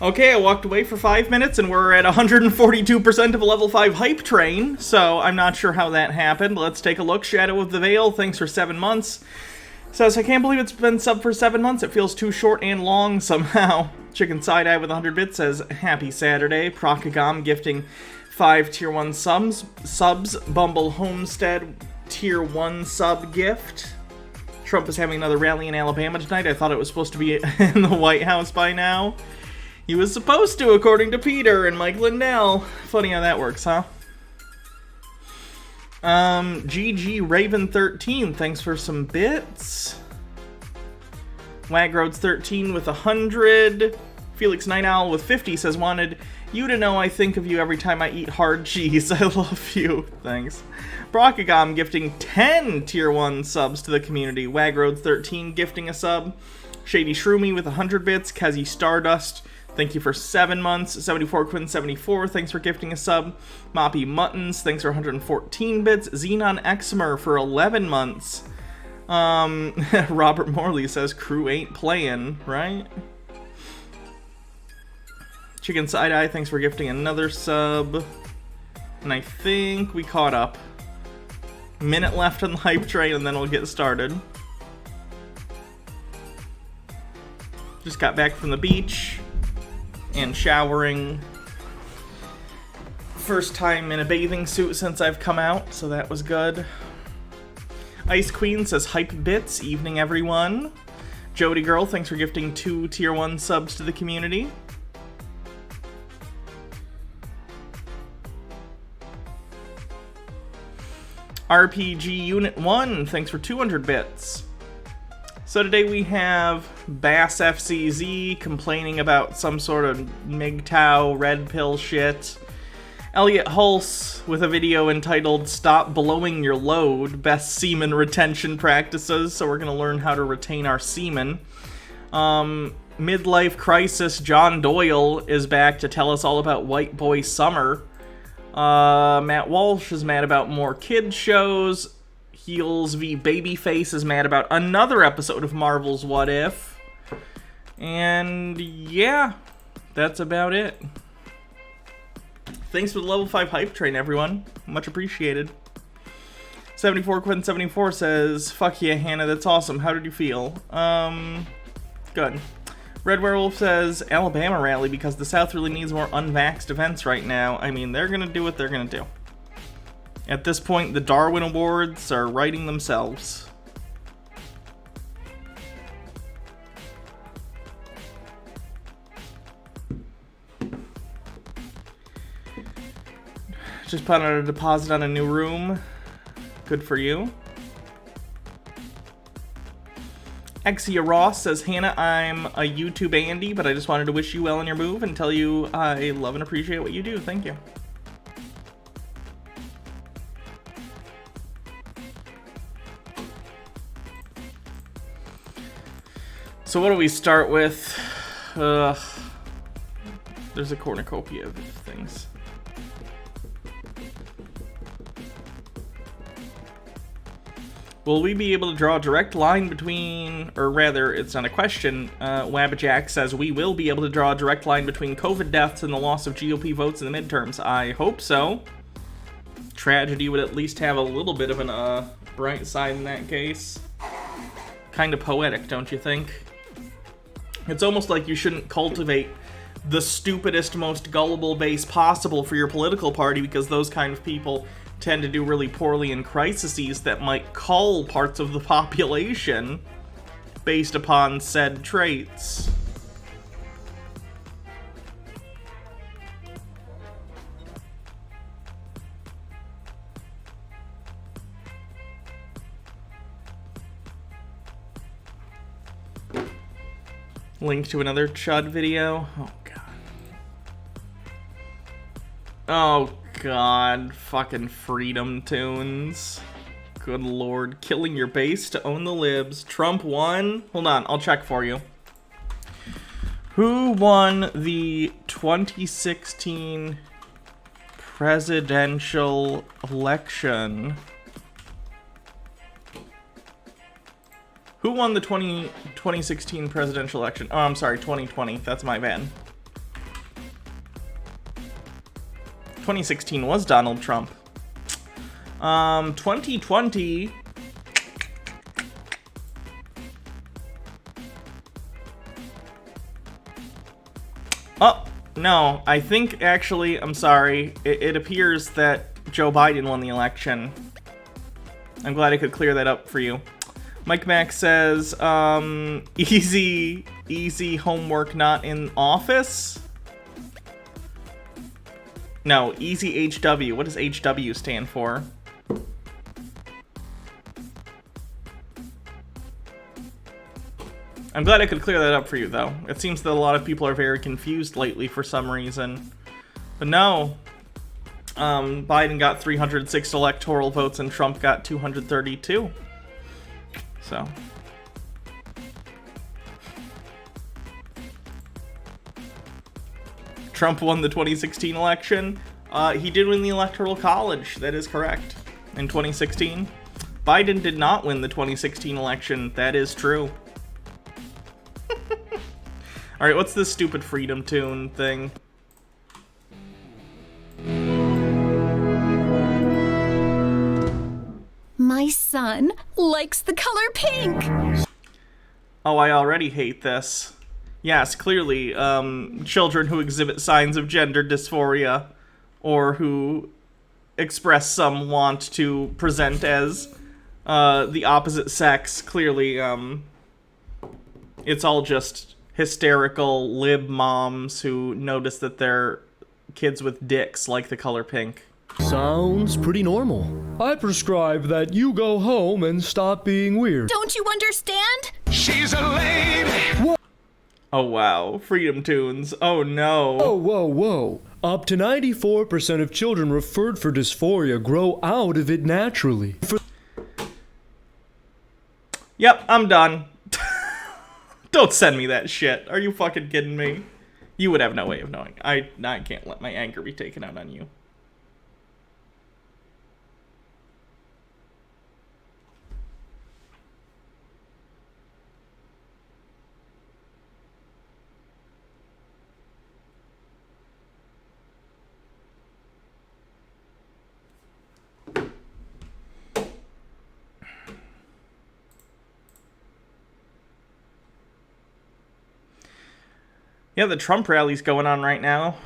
Okay, I walked away for 5 minutes and we're at 142% of a level 5 hype train, so I'm not sure how that happened. Let's take a look. Shadow of the Veil, thanks for 7 months. Says, I can't believe it's been subbed for 7 months. It feels too short and long somehow. Chicken Side-Eye with 100 bits says, Happy Saturday. Procagom gifting 5 tier 1 subs. Bumble Homestead tier 1 sub gift. Trump is having another rally in Alabama tonight. I thought it was supposed to be in the White House by now. He was supposed to, according to Peter and Mike Lindell. Funny how that works, huh? GG Raven 13, thanks for some bits. Wagroads 13 with 100. Felix Night Owl with 50 says, wanted you to know I think of you every time I eat hard cheese. I love you. Thanks. Brockagom gifting 10 tier 1 subs to the community. Wagroads 13 gifting a sub. Shady Shroomy with 100 bits. Kazi Stardust, thank you for 7 months. 74 Quinn 74, thanks for gifting a sub. Moppy Muttons, thanks for 114 bits. Xenon Exmer for 11 months. Robert Morley says, crew ain't playing, right? Chicken Side-Eye, thanks for gifting another sub. And I think we caught up. Minute left on the hype train and then we'll get started. Just got back from the beach and showering. First time in a bathing suit since I've come out, so that was good. Ice Queen says, hype bits, evening everyone. Jody Girl, thanks for gifting 2 tier 1 subs to the community. RPG Unit 1, thanks for 200 bits. So today we have BassFZZ complaining about some sort of MGTOW red pill shit. Elliot Hulse with a video entitled Stop Blowing Your Load, Best Semen Retention Practices, so we're going to learn how to retain our semen. Midlife Crisis John Doyle is back to tell us all about White Boy Summer. Matt Walsh is mad about more kids shows. Heels v Babyface is mad about another episode of Marvel's What If. And yeah, that's about it. Thanks for the level 5 hype train, everyone. Much appreciated. 74Quinn74 says, fuck yeah, Hannah, that's awesome. How did you feel? Good. Red Werewolf says, Alabama rally because the South really needs more unvaxxed events right now. I mean, they're gonna do what they're gonna do. At this point, the Darwin Awards are writing themselves. Just put out a deposit on a new room. Good for you. Exia Ross says, Hannah, I'm a YouTube Andy, but I just wanted to wish you well in your move and tell you I love and appreciate what you do. Thank you. So what do we start with? There's a cornucopia of things. Will we be able to draw a direct line between, or rather, it's not a question, Wabbajack says we will be able to draw a direct line between COVID deaths and the loss of GOP votes in the midterms. I hope so. Tragedy would at least have a little bit of an bright side in that case. Kind of poetic, don't you think? It's almost like you shouldn't cultivate the stupidest, most gullible base possible for your political party because those kind of people tend to do really poorly in crises that might cull parts of the population based upon said traits. Link to another Chud video. Oh, God. Oh, God. Fucking freedom tunes. Good lord. Killing your base to own the libs. Trump won? Hold on, I'll check for you. Who won the 2016 presidential election? Who won the 2016 presidential election? Oh, I'm sorry, 2020. That's my bad. 2016 was Donald Trump. 2020... Oh, no. I think, actually, I'm sorry. It appears that Joe Biden won the election. I'm glad I could clear that up for you. Mike Mack says, easy homework not in office? No, easy HW. What does HW stand for? I'm glad I could clear that up for you, though. It seems that a lot of people are very confused lately for some reason. But no. Biden got 306 electoral votes and Trump got 232. So. Trump won the 2016 election. He did win the Electoral College. That is correct. In 2016. Biden did not win the 2016 election. That is true. Alright, what's this stupid freedom tune thing? My son likes the color pink. Oh, I already hate this. Yes, clearly, children who exhibit signs of gender dysphoria or who express some want to present as the opposite sex, clearly, it's all just hysterical lib moms who notice that their kids with dicks like the color pink. Sounds pretty normal. I prescribe that you go home and stop being weird. Don't you understand? She's a lady. Whoa. Oh wow, Freedom Tunes. Oh no. Whoa. Up to 94% of children referred for dysphoria grow out of it naturally. Yep, I'm done. Don't send me that shit. Are you fucking kidding me? You would have no way of knowing. I can't let my anger be taken out on you. Yeah, the Trump rally's going on right now.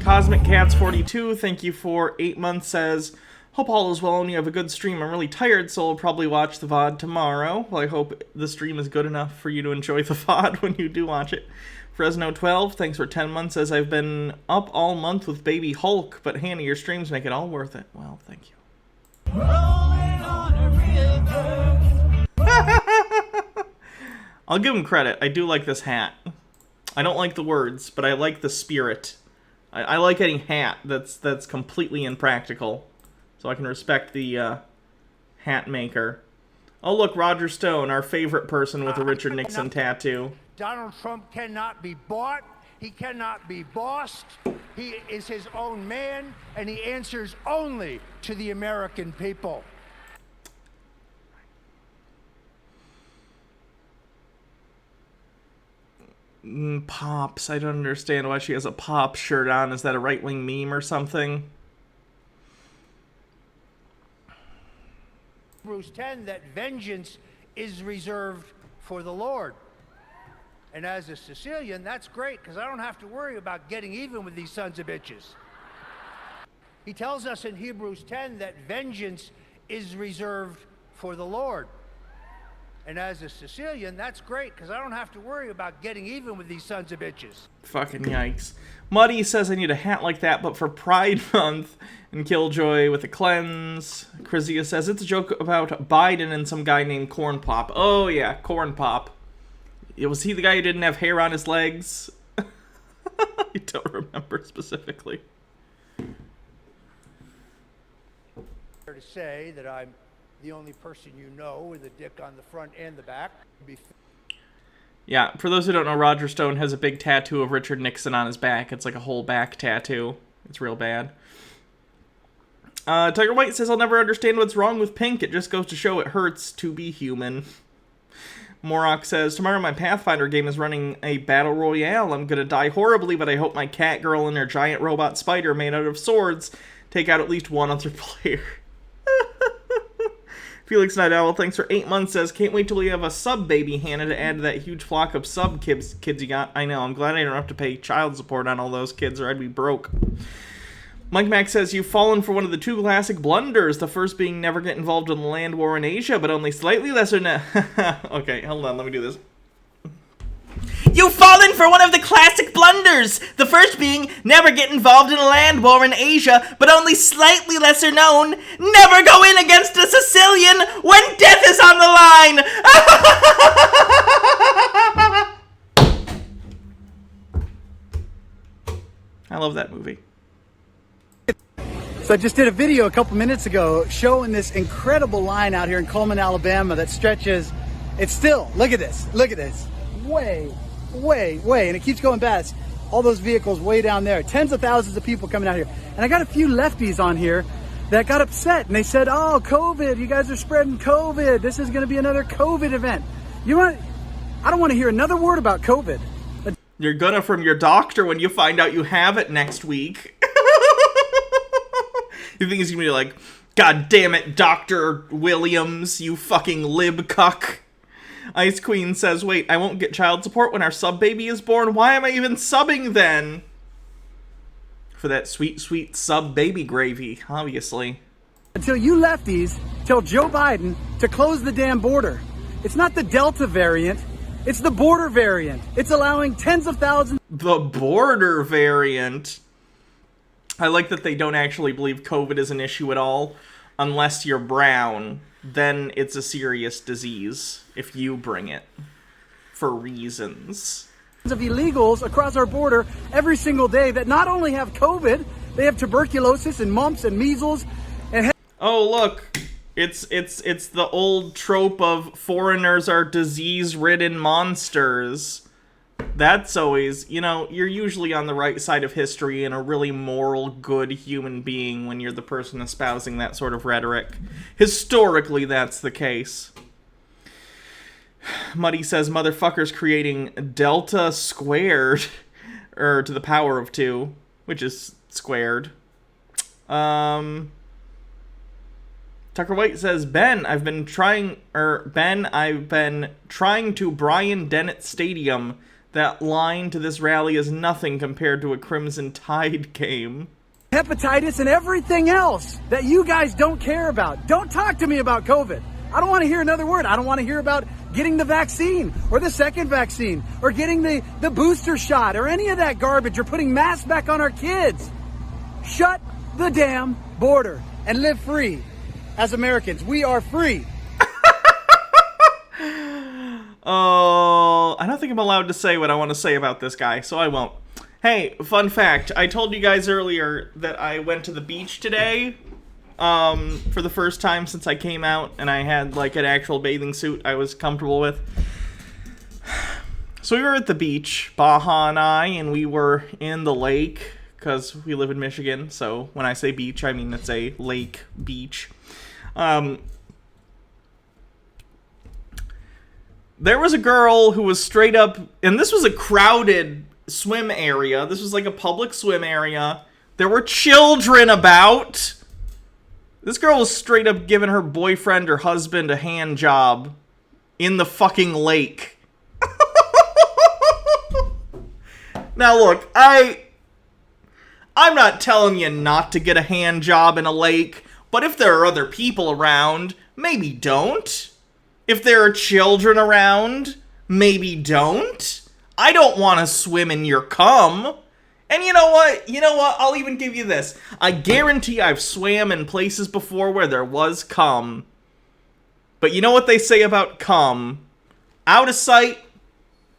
Cosmic Cats 42, thank you for 8 months, says, hope all is well and you have a good stream. I'm really tired, so I'll probably watch the VOD tomorrow. Well, I hope the stream is good enough for you to enjoy the VOD when you do watch it. Fresno 12, thanks for 10 months, says, I've been up all month with Baby Hulk, but Hannah, your streams make it all worth it. Well, thank you. I'll give him credit. I do like this hat. I don't like the words, but I like the spirit. I like any hat that's completely impractical. So I can respect the hat maker. Oh look, Roger Stone, our favorite person with a Richard Nixon tattoo. Donald Trump cannot be bought. He cannot be bossed. He is his own man, and he answers only to the American people. Pops. I don't understand why she has a Pop shirt on. Is that a right-wing meme or something? Hebrews 10, that vengeance is reserved for the Lord. And as a Sicilian, that's great, because I don't have to worry about getting even with these sons of bitches. He tells us in Hebrews 10 that vengeance is reserved for the Lord. And as a Sicilian, that's great, because I don't have to worry about getting even with these sons of bitches. Fucking yikes. Muddy says I need a hat like that, but for Pride Month. And Killjoy with a cleanse. Krizia says it's a joke about Biden and some guy named Corn Pop. Oh yeah, Corn Pop. Was he the guy who didn't have hair on his legs? I don't remember specifically. Fair to say that I'm the only person you know with a dick on the front and the back. Yeah, for those who don't know, Roger Stone has a big tattoo of Richard Nixon on his back. It's like a whole back tattoo. It's real bad. Tiger White says, I'll never understand what's wrong with pink. It just goes to show it hurts to be human. Morok says, tomorrow my Pathfinder game is running a battle royale. I'm gonna die horribly, but I hope my cat girl and her giant robot spider made out of swords take out at least one other player. Felix Night Owl, thanks for 8 months, says, can't wait till we have a sub baby Hannah to add to that huge flock of sub kids you got. I know, I'm glad I don't have to pay child support on all those kids or I'd be broke. Mike Mac says, you've fallen for one of the two classic blunders, the first being never get involved in the land war in Asia, but only slightly lesser Okay, hold on, let me do this. You've fallen for one of the classic blunders, the first being never get involved in a land war in Asia, but only slightly lesser known, never go in against a Sicilian when death is on the line! I love that movie. So I just did a video a couple minutes ago showing this incredible line out here in Coleman, Alabama that stretches, it's still, look at this, way, and it keeps going past all those vehicles way down there. Tens of thousands of people coming out here. And I got a few lefties on here that got upset and they said, oh, COVID, you guys are spreading COVID. This is going to be another COVID event. I don't want to hear another word about COVID. You're gonna from your doctor when you find out you have it next week. You think he's gonna be like, God damn it, Dr. Williams, you fucking lib cuck. Ice Queen says, wait, I won't get child support when our sub baby is born? Why am I even subbing then? For that sweet, sweet sub baby gravy, obviously. Until you lefties tell Joe Biden to close the damn border. It's not the Delta variant, it's the border variant. It's allowing tens of thousands. The border variant. I like that they don't actually believe COVID is an issue at all. Unless you're brown, then it's a serious disease if you bring it. For reasons. Of illegals across our border every single day that not only have COVID, they have tuberculosis and mumps and measles and... Oh, look. It's the old trope of foreigners are disease-ridden monsters. That's always, you know, you're usually on the right side of history and a really moral, good human being when you're the person espousing that sort of rhetoric. Historically, that's the case. Muddy says, motherfuckers creating Delta squared, or to the power of 2, which is squared. Tucker White says, I've been trying to Brian Dennett Stadium. That line to this rally is nothing compared to a Crimson Tide game. Hepatitis and everything else that you guys don't care about. Don't talk to me about COVID. I don't want to hear another word. I don't want to hear about getting the vaccine or the second vaccine or getting the booster shot or any of that garbage or putting masks back on our kids. Shut the damn border and live free. As Americans, we are free. Oh, I don't think I'm allowed to say what I want to say about this guy, so I won't. Hey, fun fact. I told you guys earlier that I went to the beach today for the first time since I came out, and I had, like, an actual bathing suit I was comfortable with. So we were at the beach, Baja and I, and we were in the lake, because we live in Michigan, so when I say beach, I mean it's a lake beach. There was a girl who was straight up, and this was a crowded swim area. This was like a public swim area. There were children about. This girl was straight up giving her boyfriend or husband a hand job in the fucking lake. Now look, I'm not telling you not to get a hand job in a lake, but if there are other people around, maybe don't. If there are children around, maybe don't. I don't want to swim in your cum. And you know what? I'll even give you this. I guarantee I've swam in places before where there was cum. But you know what they say about cum? Out of sight,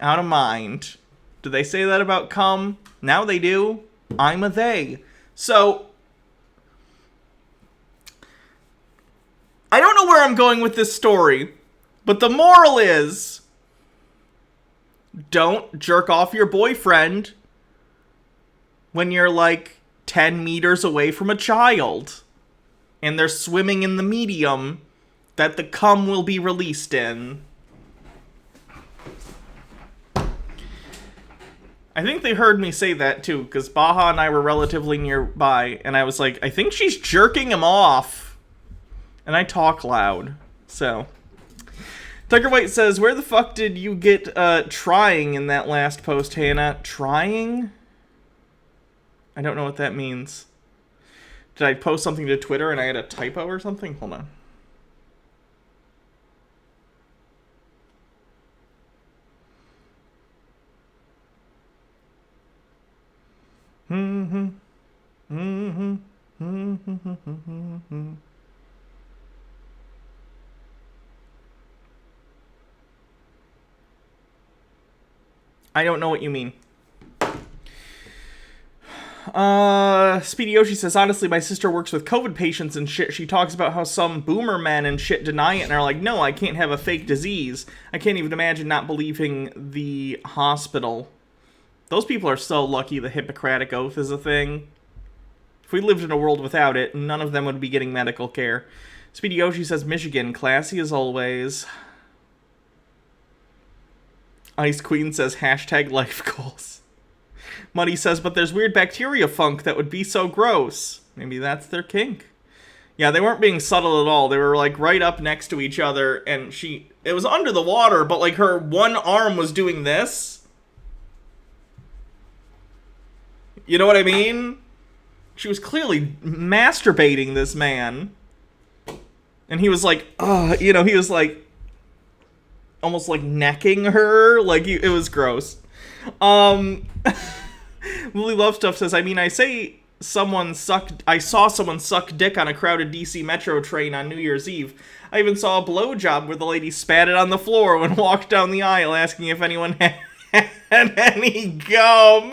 out of mind. Do they say that about cum? Now they do. I'm a they. So, I don't know where I'm going with this story, but the moral is, don't jerk off your boyfriend when you're like 10 meters away from a child and they're swimming in the medium that the cum will be released in. I think they heard me say that too, because Baja and I were relatively nearby, and I was like, I think she's jerking him off. And I talk loud, so. Tucker White says, where the fuck did you get trying in that last post, Hannah? Trying? I don't know what that means. Did I post something to Twitter and I had a typo or something? Hold on. I don't know what you mean. Speedy Yoshi says, honestly, my sister works with COVID patients and shit. She talks about how some boomer men and shit deny it and are like, no, I can't have a fake disease. I can't even imagine not believing the hospital. Those people are so lucky the Hippocratic Oath is a thing. If we lived in a world without it, none of them would be getting medical care. Speedy Yoshi says, Michigan, classy as always. Ice Queen says, hashtag life goals. Muddy says, but there's weird bacteria funk that would be so gross. Maybe that's their kink. Yeah, they weren't being subtle at all. They were, like, right up next to each other, and it was under the water, but, like, her one arm was doing this. You know what I mean? She was clearly masturbating this man. And he was like, he was like, almost like necking her. Like, it was gross. Lily Love Stuff says, I saw someone suck dick on a crowded DC Metro train on New Year's Eve. I even saw a blowjob where the lady spat it on the floor and walked down the aisle asking if anyone had any gum.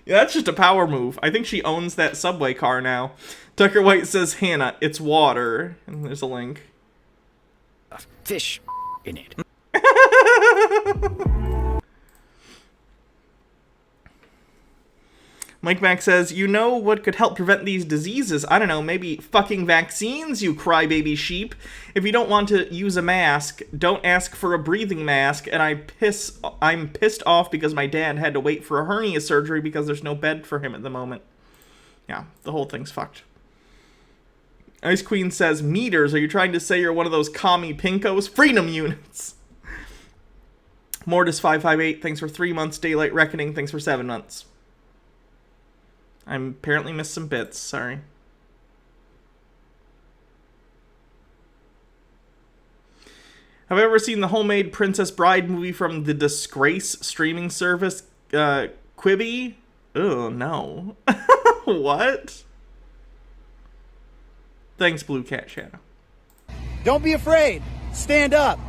Yeah, that's just a power move. I think she owns that subway car now. Tucker White says, Hannah, it's water. And there's a link. A fish in it. Mike Mack says, you know what could help prevent these diseases? I don't know, maybe fucking vaccines, you crybaby sheep. If you don't want to use a mask, don't ask for a breathing mask. And I'm pissed off because my dad had to wait for a hernia surgery because there's no bed for him at the moment. Yeah, the whole thing's fucked. Ice Queen says, meters, are you trying to say you're one of those commie pinkos? Freedom units. Mortis558, thanks for 3 months. Daylight Reckoning, thanks for 7 months. I apparently missed some bits, sorry. Have I ever seen the homemade Princess Bride movie from the Disgrace streaming service, Quibi? Oh, no. What? Thanks, Blue Cat Shadow. Don't be afraid. Stand up.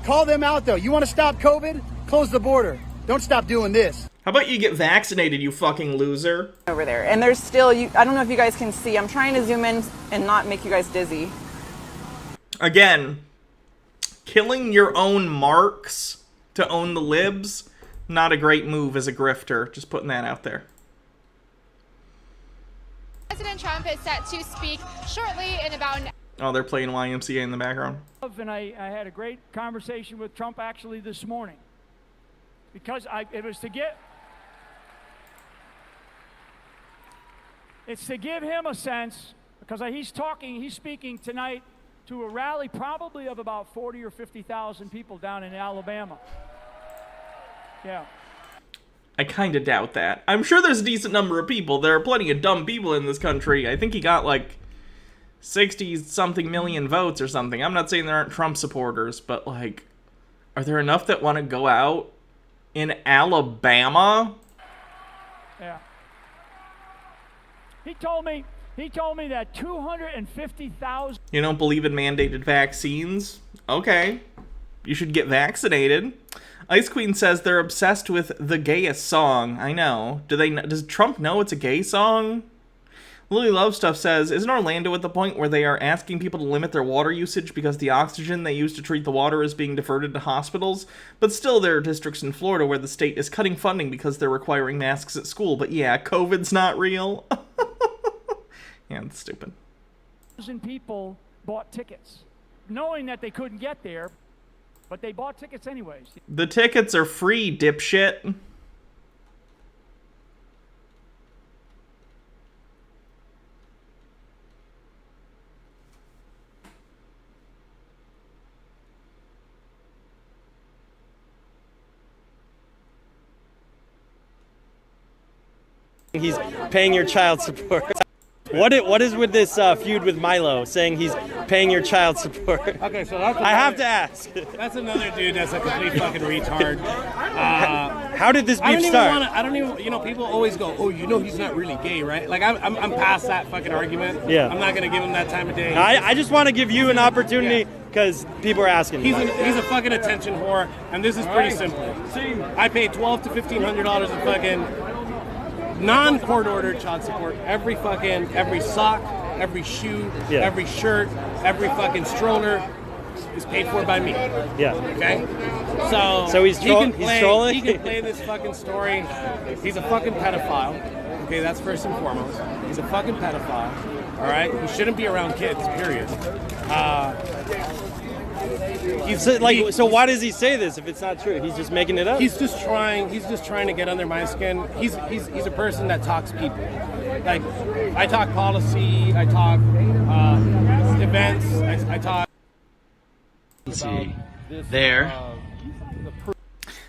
Call them out, though. You want to stop COVID? Close the border. Don't stop doing this. How about you get vaccinated, you fucking loser? Over there. And there's still, I don't know if you guys can see. I'm trying to zoom in and not make you guys dizzy. Again, killing your own marks to own the libs, not a great move as a grifter. Just putting that out there. President Trump is set to speak shortly in about an Oh, they're playing YMCA in the background. And I had a great conversation with Trump actually this morning. Because it's to give him a sense, because he's speaking tonight to a rally probably of about 40 or 50,000 people down in Alabama. Yeah. I kind of doubt that. I'm sure there's a decent number of people. There are plenty of dumb people in this country. I think he got like 60-something million votes or something. I'm not saying there aren't Trump supporters, but like, are there enough that want to go out in Alabama? Yeah. He told me that 250,000... You don't believe in mandated vaccines? Okay. You should get vaccinated. Ice Queen says they're obsessed with the gayest song. I know. Does Trump know it's a gay song? Lily Love Stuff says, isn't Orlando at the point where they are asking people to limit their water usage because the oxygen they use to treat the water is being diverted to hospitals? But still, there are districts in Florida where the state is cutting funding because they're requiring masks at school. But yeah, COVID's not real. Yeah, it's stupid. People bought tickets, knowing that they couldn't get there, but they bought tickets anyways. The tickets are free, dipshit. He's paying your child support. What is with this feud with Milo saying he's paying your child support? Okay, so that's I have to ask. That's another dude that's a complete fucking retard. How did this beef start? I don't even, people always go, oh, he's not really gay, right? Like, I'm past that fucking argument. Yeah. I'm not going to give him that time of day. I just want to give you an opportunity because people are asking. He's a fucking attention whore, and this is pretty simple. I pay $1,200 to $1,500 a fucking non-court ordered child support. Every sock, every shoe, every shirt, every fucking stroller is paid for by me. Yeah. Okay? So he's trolling? He can play this fucking story. He's a fucking pedophile. Okay, that's first and foremost. He's a fucking pedophile. All right? He shouldn't be around kids, period. So why does he say this if it's not true? He's just making it up. He's just trying to get under my skin. He's a person that talks people. Like, I talk policy, I talk events, I talk. Let's see. There.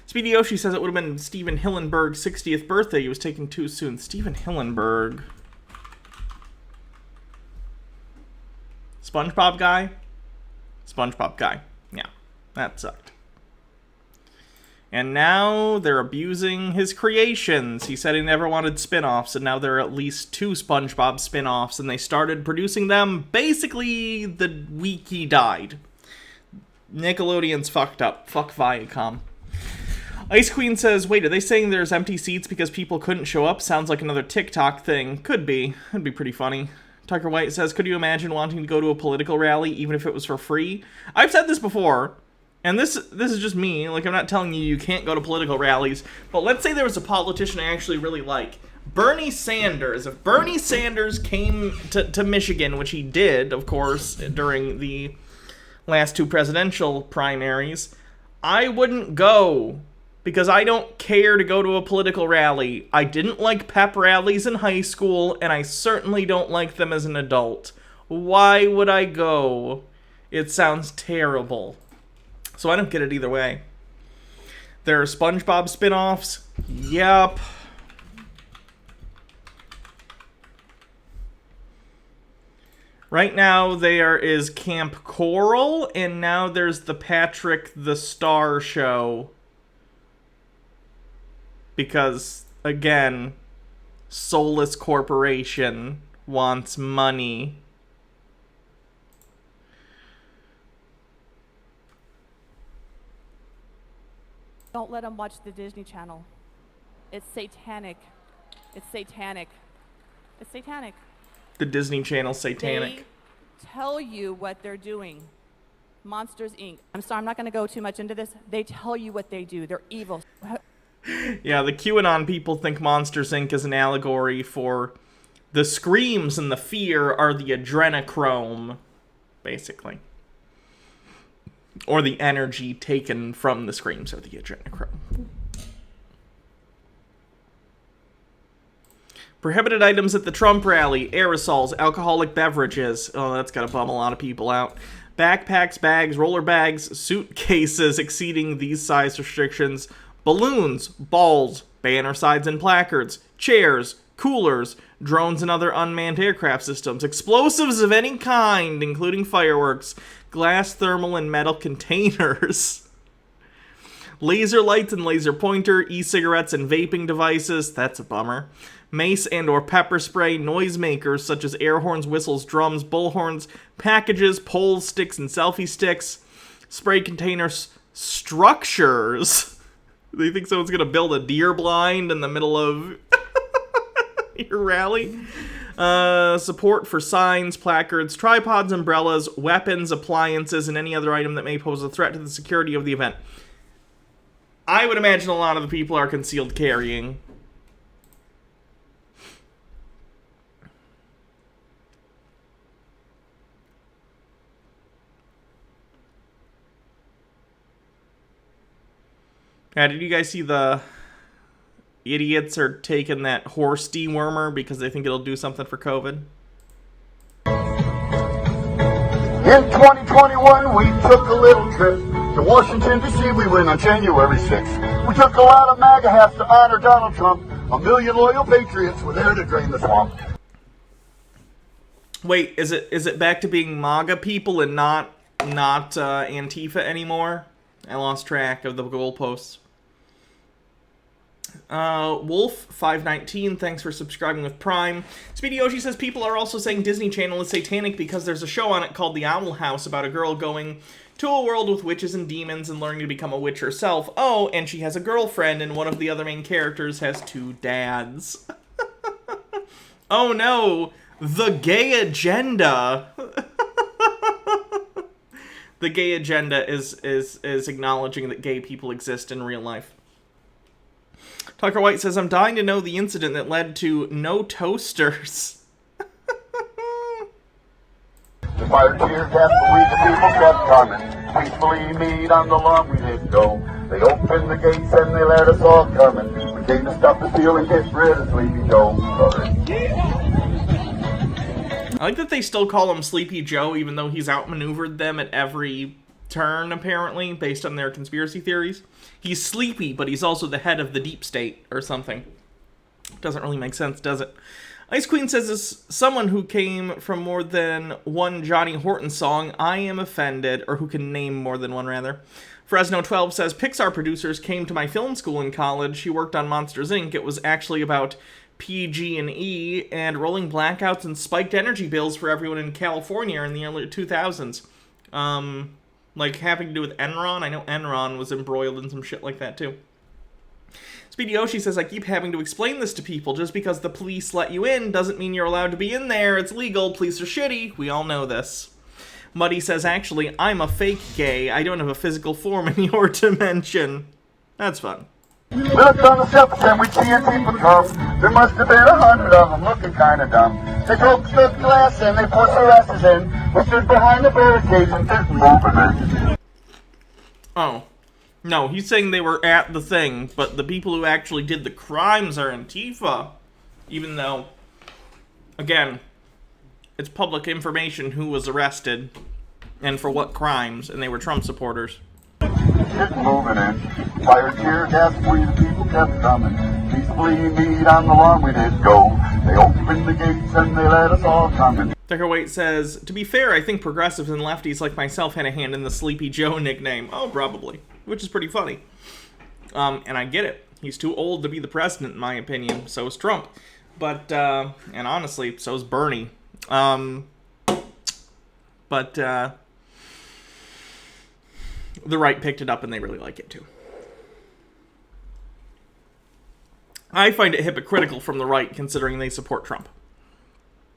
Speedy Yoshi says it would have been Steven Hillenberg's 60th birthday. He was taken too soon. Steven Hillenberg. SpongeBob guy? SpongeBob guy. Yeah, that sucked. And now they're abusing his creations. He said he never wanted spin-offs, and now there are at least 2 SpongeBob spin-offs, and they started producing them basically the week he died. Nickelodeon's fucked up. Fuck Viacom. Ice Queen says, wait, are they saying there's empty seats because people couldn't show up? Sounds like another TikTok thing. Could be. That'd be pretty funny. Tucker White says, could you imagine wanting to go to a political rally even if it was for free? I've said this before. And this is just me. Like, I'm not telling you can't go to political rallies. But let's say there was a politician I actually really like. Bernie Sanders. If Bernie Sanders came to Michigan, which he did, of course, during the last 2 presidential primaries, I wouldn't go. Because I don't care to go to a political rally. I didn't like pep rallies in high school, and I certainly don't like them as an adult. Why would I go? It sounds terrible. So I don't get it either way. There are SpongeBob spin-offs. Yep. Right now there is Camp Coral, and now there's the Patrick the Star show. Because, again, soulless corporation wants money. Don't let them watch the Disney Channel. It's satanic. It's satanic. It's satanic. The Disney Channel satanic. They tell you what they're doing. Monsters, Inc. I'm sorry, I'm not going to go too much into this. They tell you what they do. They're evil. Yeah, the QAnon people think Monsters, Inc. is an allegory for the screams and the fear are the adrenochrome, basically. Or the energy taken from the screams are the adrenochrome. Prohibited items at the Trump rally, aerosols, alcoholic beverages. Oh, that's gotta bum a lot of people out. Backpacks, bags, roller bags, suitcases exceeding these size restrictions. Balloons, balls, banner sides and placards, chairs, coolers, drones and other unmanned aircraft systems, explosives of any kind, including fireworks, glass, thermal, and metal containers, laser lights and laser pointer, e-cigarettes and vaping devices, that's a bummer, mace and or pepper spray, noisemakers such as air horns, whistles, drums, bullhorns, packages, poles, sticks, and selfie sticks, spray containers, structures. They think someone's going to build a deer blind in the middle of your rally. Support for signs, placards, tripods, umbrellas, weapons, appliances, and any other item that may pose a threat to the security of the event. I would imagine a lot of the people are concealed carrying. Did you guys see the idiots are taking that horse dewormer because they think it'll do something for COVID? In 2021, we took a little trip to Washington, D.C. We went on January 6th. We took a lot of MAGA hats to honor Donald Trump. 1 million loyal patriots were there to drain the swamp. Wait, is it back to being MAGA people and not Antifa anymore? I lost track of the goalposts. Wolf519, thanks for subscribing with Prime. Speedy Yoshi says people are also saying Disney Channel is satanic because there's a show on it called The Owl House about a girl going to a world with witches and demons and learning to become a witch herself. Oh, and she has a girlfriend, and one of the other main characters has 2 dads. Oh no, the gay agenda. The gay agenda is acknowledging that gay people exist in real life. Tucker White says, I'm dying to know the incident that led to no toasters. The fire tear gas, but we the people kept coming. Peacefully meet on the lawn we did go. They opened the gates and they let us all come in. We came to stop the steal and get rid of Sleepy Joe. I like that they still call him Sleepy Joe, even though he's outmaneuvered them at every turn, apparently, based on their conspiracy theories. He's sleepy, but he's also the head of the deep state, or something. Doesn't really make sense, does it? Ice Queen says, as someone who came from more than one Johnny Horton song, I am offended, or who can name more than one, rather. Fresno 12 says, Pixar producers came to my film school in college. He worked on Monsters, Inc. It was actually about PG&E and rolling blackouts and spiked energy bills for everyone in California in the early 2000s. Like, having to do with Enron. I know Enron was embroiled in some shit like that, too. Speedy Yoshi says, I keep having to explain this to people. Just because the police let you in doesn't mean you're allowed to be in there. It's legal. Police are shitty. We all know this. Muddy says, actually, I'm a fake gay. I don't have a physical form in your dimension. That's fun. We looked on the surface and we see a people come. There must have been 100 of them looking kind of dumb. They broke the glass and they pushed their asses in. We stood behind the barricades and didn't move it. Oh. No, he's saying they were at the thing, but the people who actually did the crimes are Antifa. Even though, again, it's public information who was arrested and for what crimes, and they were Trump supporters. Didn't move it in. Fired tear gas, we the people kept coming. Peacefully meet on the lawn we did go. They opened the gates and they let us all come in. Tucker Waite says, to be fair, I think progressives and lefties like myself had a hand in the Sleepy Joe nickname. Oh, probably. Which is pretty funny. And I get it. He's too old to be the president, in my opinion. So is Trump. But, and honestly, so is Bernie. But the right picked it up and they really like it too. I find it hypocritical from the right, considering they support Trump.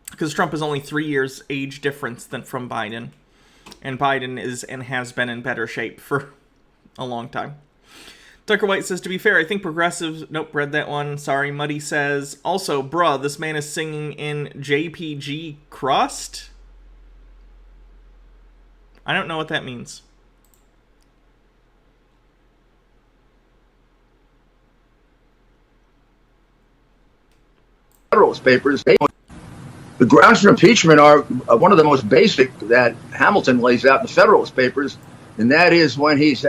Because Trump is only 3 years age difference than from Biden. And Biden is and has been in better shape for a long time. Tucker White says, to be fair, I think progressives... Nope, read that one. Sorry. Muddy says, also, bruh, this man is singing in JPG crust? I don't know what that means. Federalist Papers. The grounds for impeachment are one of the most basic that Hamilton lays out in the Federalist Papers, and that is when he is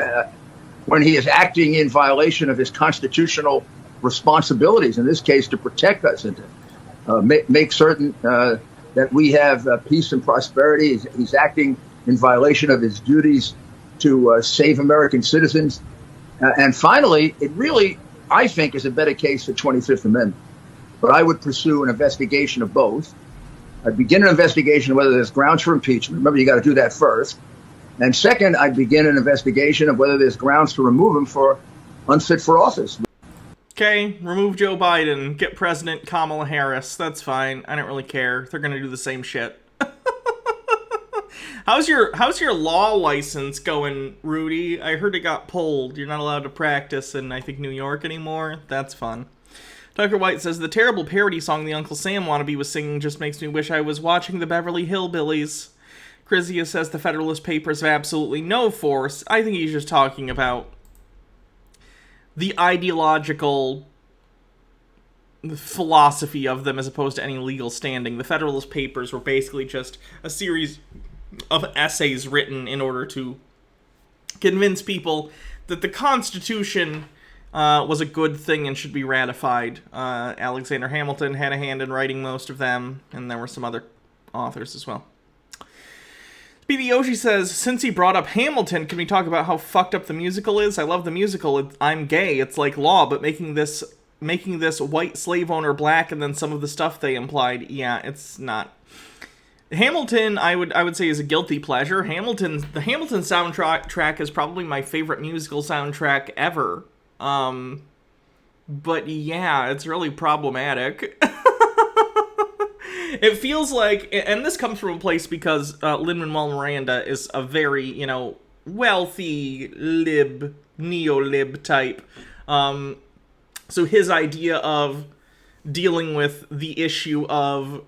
acting in violation of his constitutional responsibilities, in this case to protect us and to make certain that we have peace and prosperity. He's acting in violation of his duties to save American citizens. And finally, it really, I think, is a better case for 25th Amendment. But I would pursue an investigation of both. I'd begin an investigation of whether there's grounds for impeachment. Remember, you got to do that first. And second, I'd begin an investigation of whether there's grounds to remove him for unfit for office. Okay, remove Joe Biden, get President Kamala Harris. That's fine. I don't really care. They're gonna do the same shit. How's your law license going, Rudy? I heard it got pulled. You're not allowed to practice in, I think, New York anymore. That's fun. Tucker White says, the terrible parody song the Uncle Sam wannabe was singing just makes me wish I was watching the Beverly Hillbillies. Chrysia says the Federalist Papers have absolutely no force. I think he's just talking about the ideological philosophy of them as opposed to any legal standing. The Federalist Papers were basically just a series of essays written in order to convince people that the Constitution was a good thing and should be ratified. Alexander Hamilton had a hand in writing most of them, and there were some other authors as well. Speedy Yoshi says, since he brought up Hamilton, can we talk about how fucked up the musical is? I love the musical. I'm gay. It's like Law, but making this white slave owner black and then some of the stuff they implied, yeah, it's not. Hamilton, I would say, is a guilty pleasure. The Hamilton soundtrack is probably my favorite musical soundtrack ever. But yeah, it's really problematic. It feels like, and this comes from a place because Lin-Manuel Miranda is a very, wealthy neo-lib type. So his idea of dealing with the issue of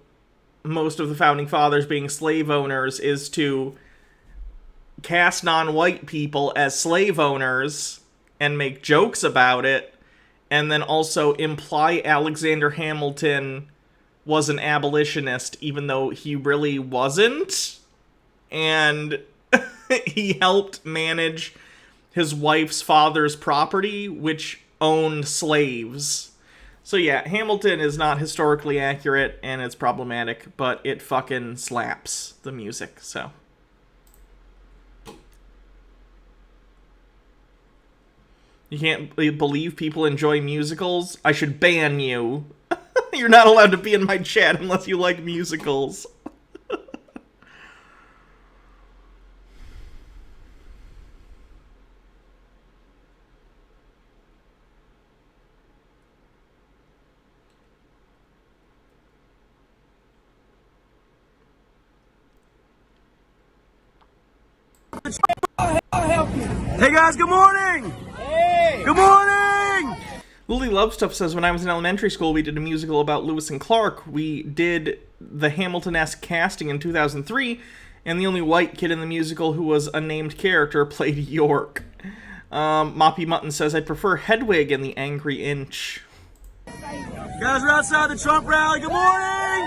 most of the founding fathers being slave owners is to cast non-white people as slave owners and make jokes about it, and then also imply Alexander Hamilton was an abolitionist, even though he really wasn't. And he helped manage his wife's father's property, which owned slaves. So yeah, Hamilton is not historically accurate, and it's problematic, but it fucking slaps, the music, so. You can't believe people enjoy musicals? I should ban you. You're not allowed to be in my chat unless you like musicals. Hey guys, good morning! Hey! Good morning! Lily Love Stuff says, when I was in elementary school, we did a musical about Lewis and Clark. We did the Hamilton-esque casting in 2003, and the only white kid in the musical who was a named character played York. Moppy Mutton says, I prefer Hedwig and the Angry Inch. Guys, we're outside the Trump rally. Good morning!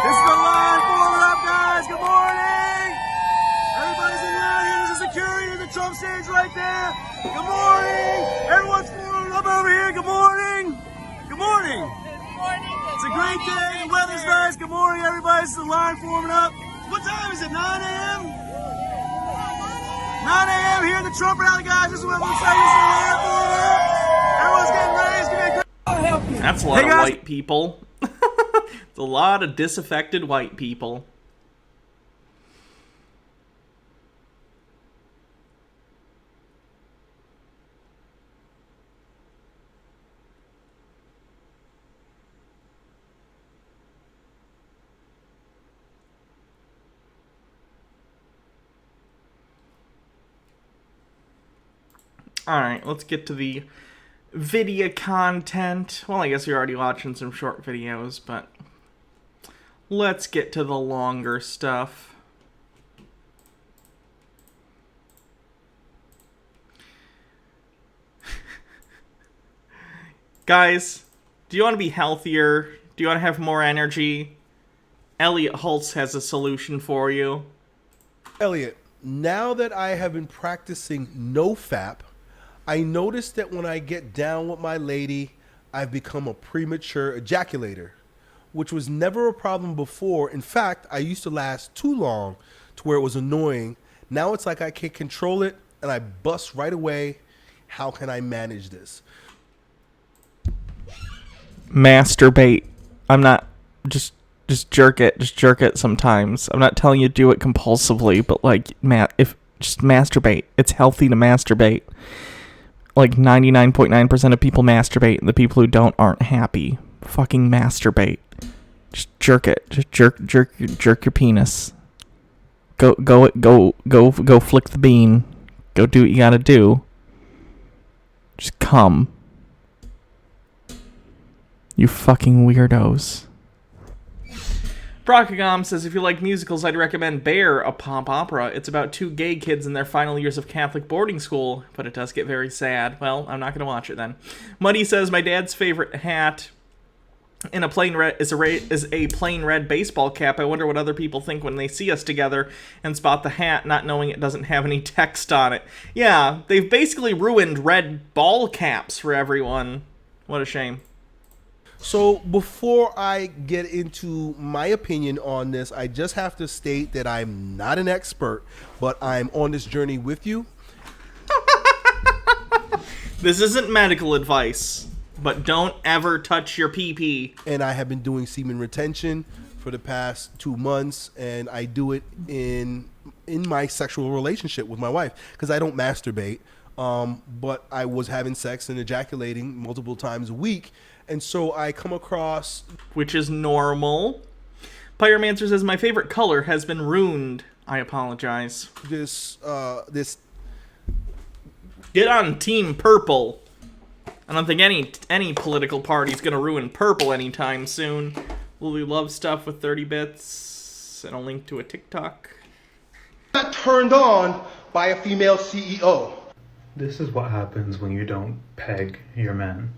This is the line forming up, guys. Good morning! Everybody's in line here. There's a security in the Trump stage right there. Good morning! Everyone's forming up over here. Good morning! Good morning! It's a great day. The weather's nice. Good morning, everybody. This is the line forming up. What time is it? 9 a.m.? 9 a.m. here at the Trump rally, guys. This is what it looks like. This is the line forming up. Everyone's getting ready. It's going to be a great... That's a lot of white people. It's a lot of disaffected white people. Alright, let's get to the video content. Well, I guess you're already watching some short videos, but let's get to the longer stuff. Guys, do you want to be healthier? Do you want to have more energy? Elliot Holtz has a solution for you. Elliot, now that I have been practicing NoFap, I noticed that when I get down with my lady, I've become a premature ejaculator, which was never a problem before. In fact, I used to last too long to where it was annoying. Now it's like I can't control it and I bust right away. How can I manage this? Masturbate. I'm not just jerk it. Just jerk it sometimes. I'm not telling you to do it compulsively, but like, just masturbate. It's healthy to masturbate. Like 99.9% of people masturbate, and the people who don't aren't happy. Fucking masturbate. Just jerk it. Just jerk your penis. Go flick the bean. Go do what you gotta do. Just come. You fucking weirdos. Brockagom says, if you like musicals, I'd recommend Bear, a pop opera. It's about two gay kids in their final years of Catholic boarding school, but it does get very sad. Well, I'm not going to watch it then. Muddy says, my dad's favorite hat in a plain red is a plain red baseball cap. I wonder what other people think when they see us together and spot the hat, not knowing it doesn't have any text on it. Yeah, they've basically ruined red ball caps for everyone. What a shame. So before I get into my opinion on this, I just have to state that I'm not an expert, but I'm on this journey with you. This isn't medical advice, but don't ever touch your pee-pee. And I have been doing semen retention for the past 2 months, and I do it in my sexual relationship with my wife because I don't masturbate, but I was having sex and ejaculating multiple times a week. And so I come across... Which is normal. Pyromancer says, my favorite color has been ruined. I apologize. This... Get on Team Purple. I don't think any political party's gonna ruin purple anytime soon. Lily loves stuff with 30 bits. And a link to a TikTok. Not turned on by a female CEO. This is what happens when you don't peg your men.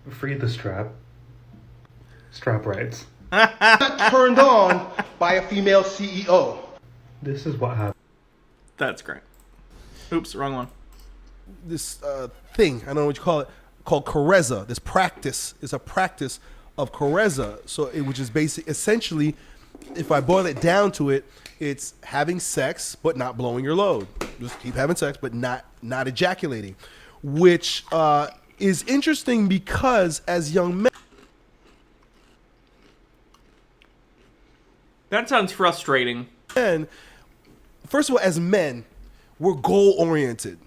Free the strap. Strap rights. Not turned on by a female CEO. This is what happens. That's great. Oops, wrong one. This thing, I don't know what you call it, called Carezza. This practice is a practice of Carezza. So it which is basic, essentially, if I boil it down to it, it's having sex but not blowing your load. Just keep having sex but not ejaculating, which is interesting because as young men. That sounds frustrating. And first of all, as men, we're goal oriented.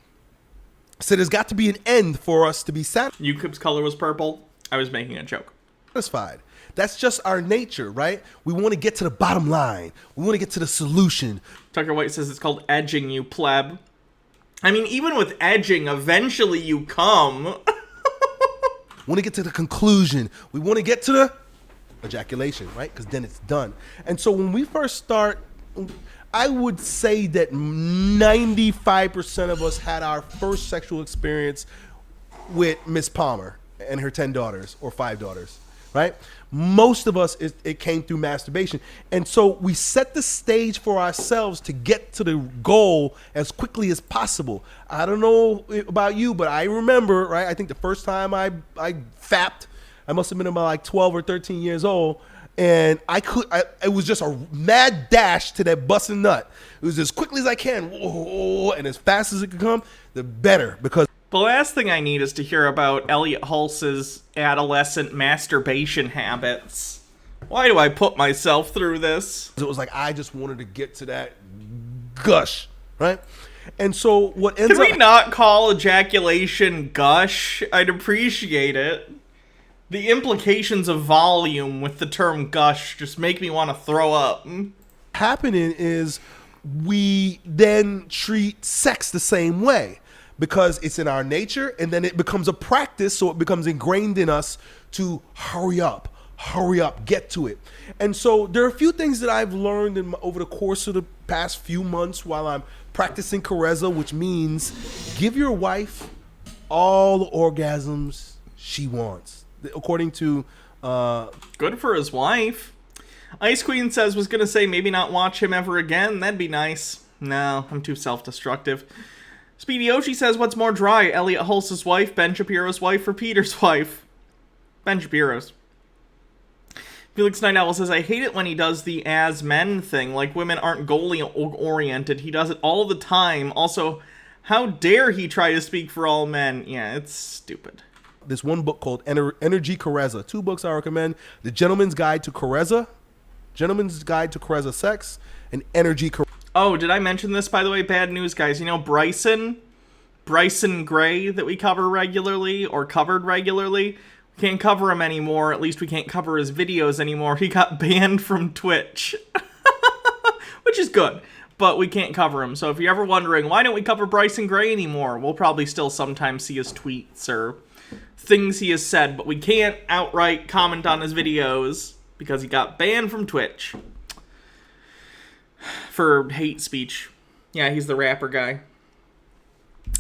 So there's got to be an end for us to be satisfied. YouTube's color was purple. I was making a joke. Satisfied. That's just our nature, right? We want to get to the bottom line. We want to get to the solution. Tucker White says it's called edging, you pleb. I mean, even with edging, eventually you come. We want to get to the conclusion. We want to get to the ejaculation, right? Because then it's done. And so when we first start, I would say that 95% of us had our first sexual experience with Miss Palmer and her 10 daughters or 5 daughters, right? Most of us, it came through masturbation. And so we set the stage for ourselves to get to the goal as quickly as possible. I don't know about you, but I remember, right? I think the first time I fapped, I must have been about like 12 or 13 years old. And it was just a mad dash to that busting nut. It was as quickly as I can, whoa, and as fast as it could come, the better. Because the last thing I need is to hear about Elliot Hulse's adolescent masturbation habits. Why do I put myself through this? It was like I just wanted to get to that gush, right? And so what ends up... Can we not call ejaculation gush? I'd appreciate it. The implications of volume with the term gush just make me want to throw up. Happening is we then treat sex the same way because it's in our nature, and then it becomes a practice, so it becomes ingrained in us to hurry up, get to it. And so there are a few things that I've learned over the course of the past few months while I'm practicing Carezza, which means give your wife all the orgasms she wants. According to good for his wife. Ice Queen says was gonna say maybe not watch him ever again. That'd be nice. No, I'm too self-destructive. Speedy Oshi says what's more dry, Elliot Hulse's wife, Ben Shapiro's wife, or Peter's wife? Ben Shapiro's. Felix Night Owl says I hate it when he does the as men thing, like women aren't goalie oriented. He does it all the time. Also, how dare he try to speak for all men? Yeah, it's stupid. This one book called Energy Carezza. 2 books I recommend. The Gentleman's Guide to Carezza, Gentleman's Guide to Carezza Sex, and Energy Carezza. Oh, did I mention this, by the way? Bad news, guys. You know Bryson Gray that we cover regularly, or covered regularly? We can't cover him anymore. At least we can't cover his videos anymore. He got banned from Twitch. Which is good. But we can't cover him. So if you're ever wondering, why don't we cover Bryson Gray anymore? We'll probably still sometimes see his tweets or things he has said, but we can't outright comment on his videos because he got banned from Twitch for hate speech. Yeah, he's the rapper guy.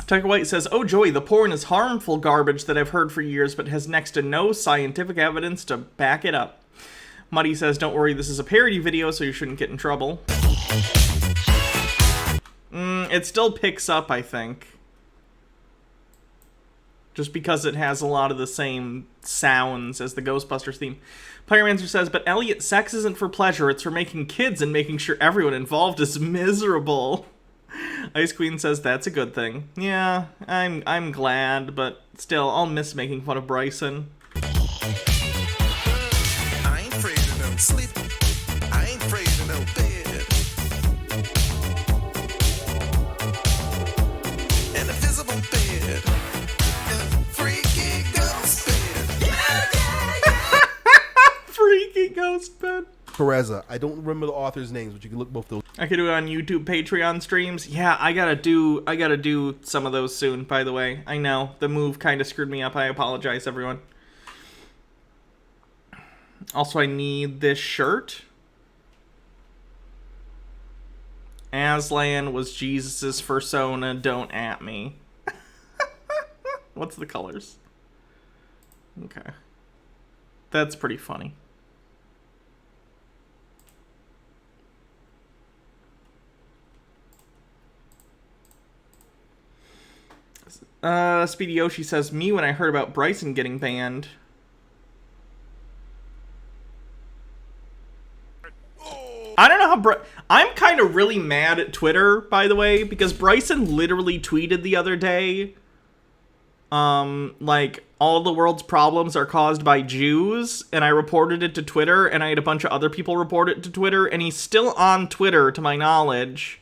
Tucker White says, oh joy, the porn is harmful garbage that I've heard for years but has next to no scientific evidence to back it up. Muddy says, don't worry, this is a parody video so you shouldn't get in trouble. It still picks up, I think. Just because it has a lot of the same sounds as the Ghostbusters theme. Pyromancer says, but Elliot, sex isn't for pleasure, it's for making kids and making sure everyone involved is miserable. Ice Queen says that's a good thing. Yeah, I'm glad, but still, I'll miss making fun of Bryson. I ain't afraid of no sleep. I ain't afraid of no bed. An invisible bed. Freaky ghost bed. Freaky ghost bed. Carezza. I don't remember the author's names, but you can look both those. I could do it on YouTube Patreon streams. Yeah, I gotta do some of those soon, by the way. I know, the move kind of screwed me up. I apologize, everyone. Also, I need this shirt. Aslan was Jesus's persona, don't at me. What's the colors? Okay. That's pretty funny. Speedy Yoshi says, me when I heard about Bryson getting banned. I don't know how I'm kind of really mad at Twitter, by the way, because Bryson literally tweeted the other day, like, all the world's problems are caused by Jews, and I reported it to Twitter, and I had a bunch of other people report it to Twitter, and he's still on Twitter, to my knowledge.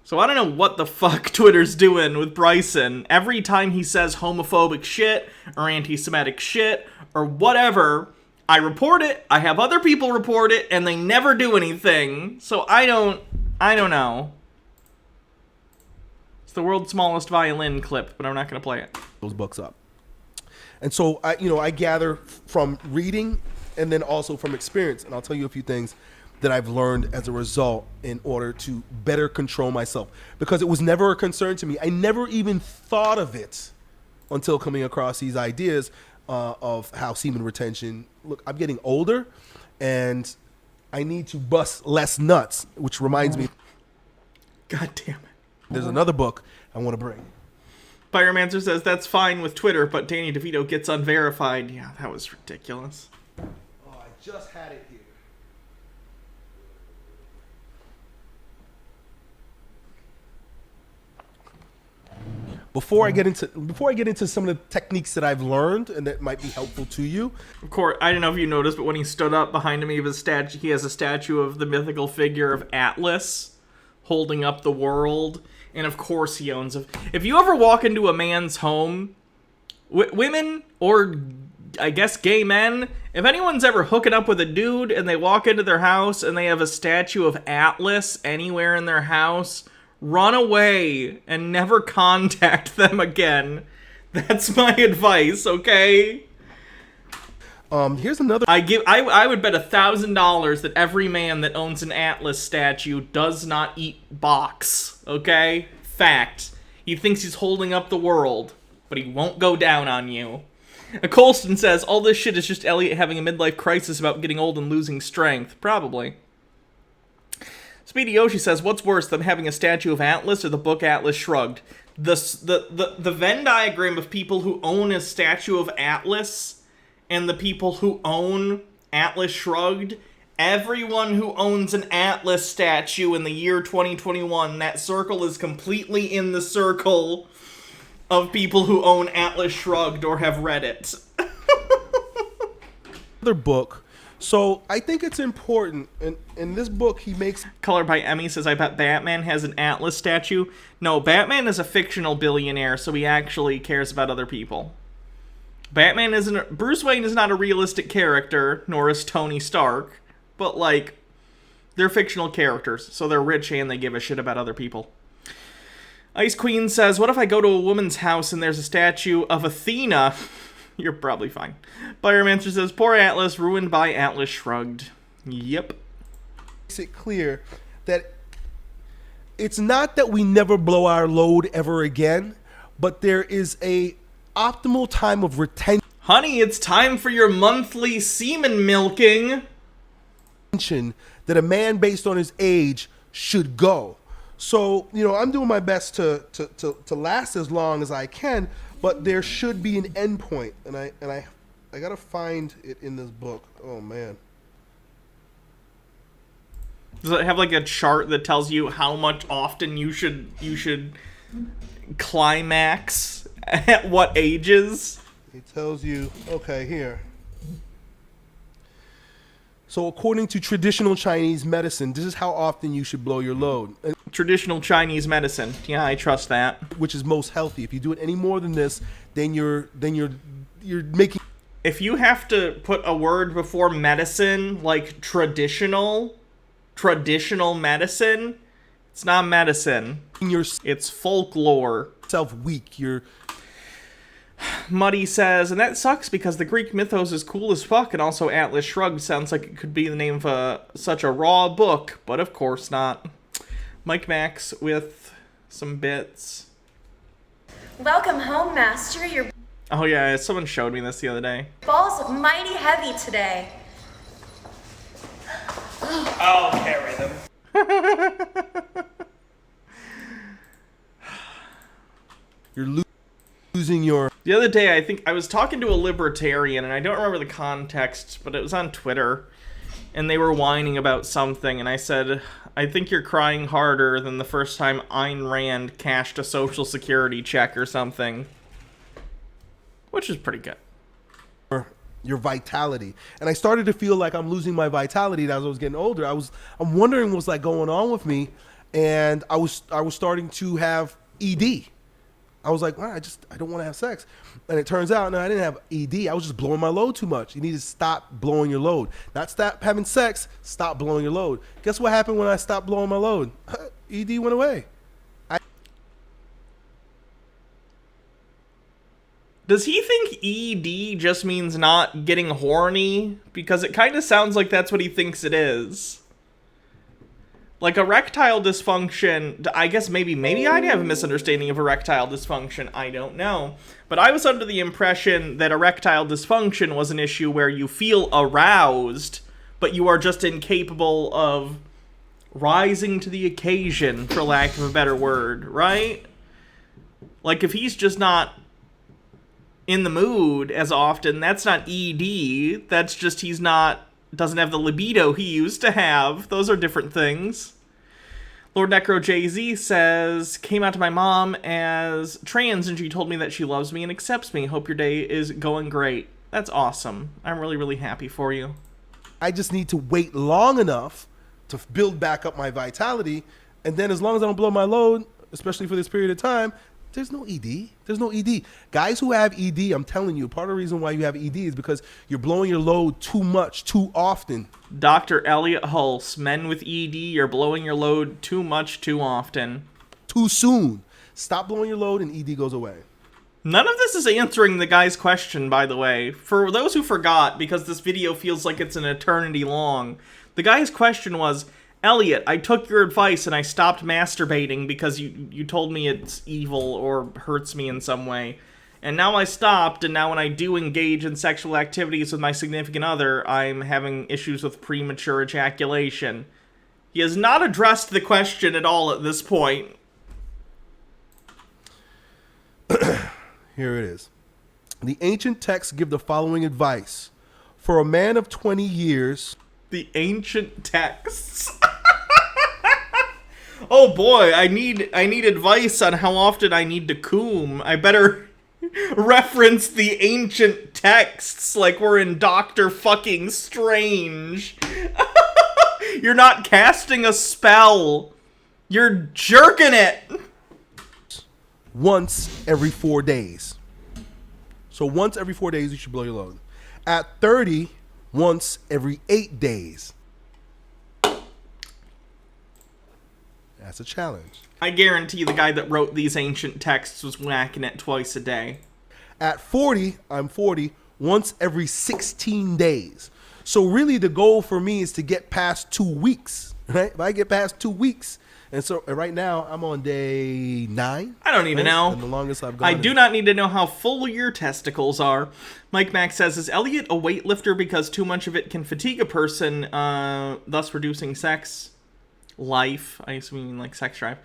So I don't know what the fuck Twitter's doing with Bryson. Every time he says homophobic shit, or anti-Semitic shit, or whatever, I report it, I have other people report it, and they never do anything. So I don't know. It's the world's smallest violin clip, but I'm not going to play it. Those books up. And so I gather from reading and then also from experience, and I'll tell you a few things that I've learned as a result in order to better control myself, because it was never a concern to me. I never even thought of it until coming across these ideas of how semen retention. Look, I'm getting older and I need to bust less nuts, which reminds me. God damn it. There's another book I want to bring. Pyromancer says, that's fine with Twitter, but Danny DeVito gets unverified. Yeah, that was ridiculous. Oh, I just had it here. Before I get into some of the techniques that I've learned and that might be helpful to you. Of course, I don't know if you noticed, but when he stood up behind me, he has a statue of the mythical figure of Atlas holding up the world, and of course he owns it. If you ever walk into a man's home, women or I guess gay men, if anyone's ever hooking up with a dude and they walk into their house and they have a statue of Atlas anywhere in their house, run away and never contact them again. That's my advice, okay? Here's another. I would bet $1,000 that every man that owns an Atlas statue does not eat box, okay? Fact. He thinks he's holding up the world, but he won't go down on you. Colston says, all this shit is just Elliot having a midlife crisis about getting old and losing strength. Probably. Speedy Yoshi says, what's worse than having a statue of Atlas or the book Atlas Shrugged? The Venn diagram of people who own a statue of Atlas and the people who own Atlas Shrugged, everyone who owns an Atlas statue in the year 2021, that circle is completely in the circle of people who own Atlas Shrugged or have read it. Another book. So I think it's important. In this book, he makes... Color by Emmy says, I bet Batman has an Atlas statue. No, Batman is a fictional billionaire, so he actually cares about other people. Batman isn't... Bruce Wayne is not a realistic character, nor is Tony Stark. But, like, they're fictional characters, so they're rich and they give a shit about other people. Ice Queen says, what if I go to a woman's house and there's a statue of Athena? You're probably fine. Pyromancer says, poor Atlas, ruined by Atlas Shrugged. Yep. Makes it clear that it's not that we never blow our load ever again, but there is a optimal time of retention. Honey, it's time for your monthly semen milking. That a man based on his age should go. So, I'm doing my best to last as long as I can, but there should be an end point, and I gotta find it in this book. Oh man. Does it have like a chart that tells you how much often you should climax at what ages? It tells you, okay, here. So according to traditional Chinese medicine, this is how often you should blow your load. Traditional Chinese medicine. Yeah, I trust that. Which is most healthy. If you do it any more than this, then you're making... If you have to put a word before medicine, like traditional medicine, it's not medicine. It's folklore. Self-weak. You're... Muddy says, and that sucks because the Greek mythos is cool as fuck, and also Atlas Shrugged sounds like it could be the name of such a raw book, but of course not. Mike Max with some bits. Welcome home, Master. Your Oh yeah, someone showed me this the other day. balls look mighty heavy today. I'll carry them. You're losing your... The other day, I think I was talking to a libertarian, and I don't remember the context, but it was on Twitter, and they were whining about something, and I said, I think you're crying harder than the first time Ayn Rand cashed a Social Security check or something. Which is pretty good. Your vitality. And I started to feel like I'm losing my vitality as I was getting older. I'm wondering what's like going on with me, and I was starting to have ED. I was like, wow, I don't want to have sex. And it turns out, no, I didn't have ED. I was just blowing my load too much. You need to stop blowing your load. Not stop having sex, stop blowing your load. Guess what happened when I stopped blowing my load? ED went away. Does he think ED just means not getting horny? Because it kind of sounds like that's what he thinks it is. Like erectile dysfunction, I guess maybe I'd have a misunderstanding of erectile dysfunction, I don't know. But I was under the impression that erectile dysfunction was an issue where you feel aroused, but you are just incapable of rising to the occasion, for lack of a better word, right? Like if he's just not in the mood as often, that's not ED, that's just he's not, doesn't have the libido he used to have. Those are different things. Lord Necro Jay-Z says, came out to my mom as trans and she told me that she loves me and accepts me. Hope your day is going great. That's awesome. I'm really, really happy for you. I just need to wait long enough to build back up my vitality, and then as long as I don't blow my load, especially for this period of time, there's no ED. There's no ED. Guys who have ED, I'm telling you, part of the reason why you have ED is because you're blowing your load too much, too often. Dr. Elliot Hulse, men with ED, you're blowing your load too much, too often. Too soon. Stop blowing your load and ED goes away. None of this is answering the guy's question, by the way. For those who forgot, because this video feels like it's an eternity long, the guy's question was, Elliot, I took your advice and I stopped masturbating because you told me it's evil or hurts me in some way. And now I stopped, and now when I do engage in sexual activities with my significant other, I'm having issues with premature ejaculation. He has not addressed the question at all at this point. Here it is. The ancient texts give the following advice. For a man of 20 years... The ancient texts. Oh boy, I need advice on how often I need to coom. I better reference the ancient texts like we're in Doctor fucking Strange. You're not casting a spell. You're jerking it. Once every 4 days. So once every 4 days, you should blow your load. At 30, once every 8 days. That's a challenge. I guarantee the guy that wrote these ancient texts was whacking it twice a day. At 40, I'm 40, once every 16 days. So really the goal for me is to get past 2 weeks, right? If I get past 2 weeks, and so right now I'm on day 9. I don't need to know. And the longest I've gone. I do not need to know how full your testicles are. Mike Max says, is Elliot a weightlifter because too much of it can fatigue a person, thus reducing sex life? I assume like sex drive.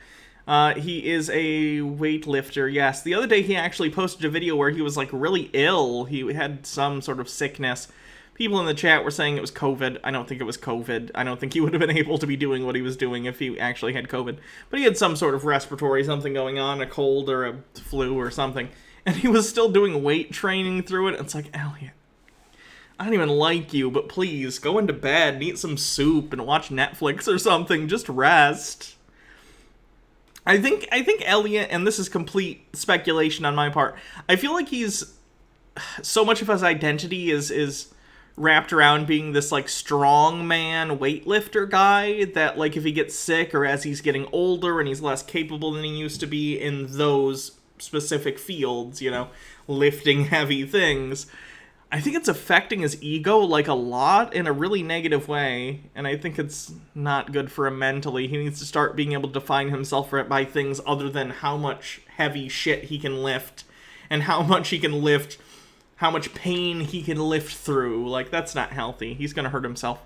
He is a weightlifter, yes. The other day he actually posted a video where he was like really ill. He had some sort of sickness. People in the chat were saying it was COVID. I don't think it was COVID. I don't think he would have been able to be doing what he was doing if he actually had COVID. But he had some sort of respiratory something going on, a cold or a flu or something. And he was still doing weight training through it. It's like, Elliot, I don't even like you, but please, go into bed and eat some soup and watch Netflix or something. Just rest. I think Elliot, and this is complete speculation on my part, I feel like he's, so much of his identity is wrapped around being this, like, strong man weightlifter guy that, like, if he gets sick or as he's getting older and he's less capable than he used to be in those specific fields, you know, lifting heavy things, I think it's affecting his ego, like, a lot in a really negative way, and I think it's not good for him mentally. He needs to start being able to define himself by things other than how much heavy shit he can lift, and how much he can lift, how much pain he can lift through. Like, that's not healthy. He's gonna hurt himself.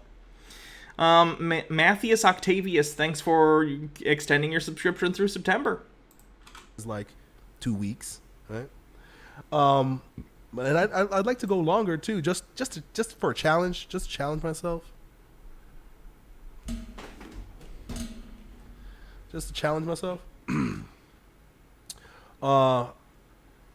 Matthias Octavius, thanks for extending your subscription through September. It's like 2 weeks, right? And I'd like to go longer too, just for a challenge, just to challenge myself. Just to challenge myself.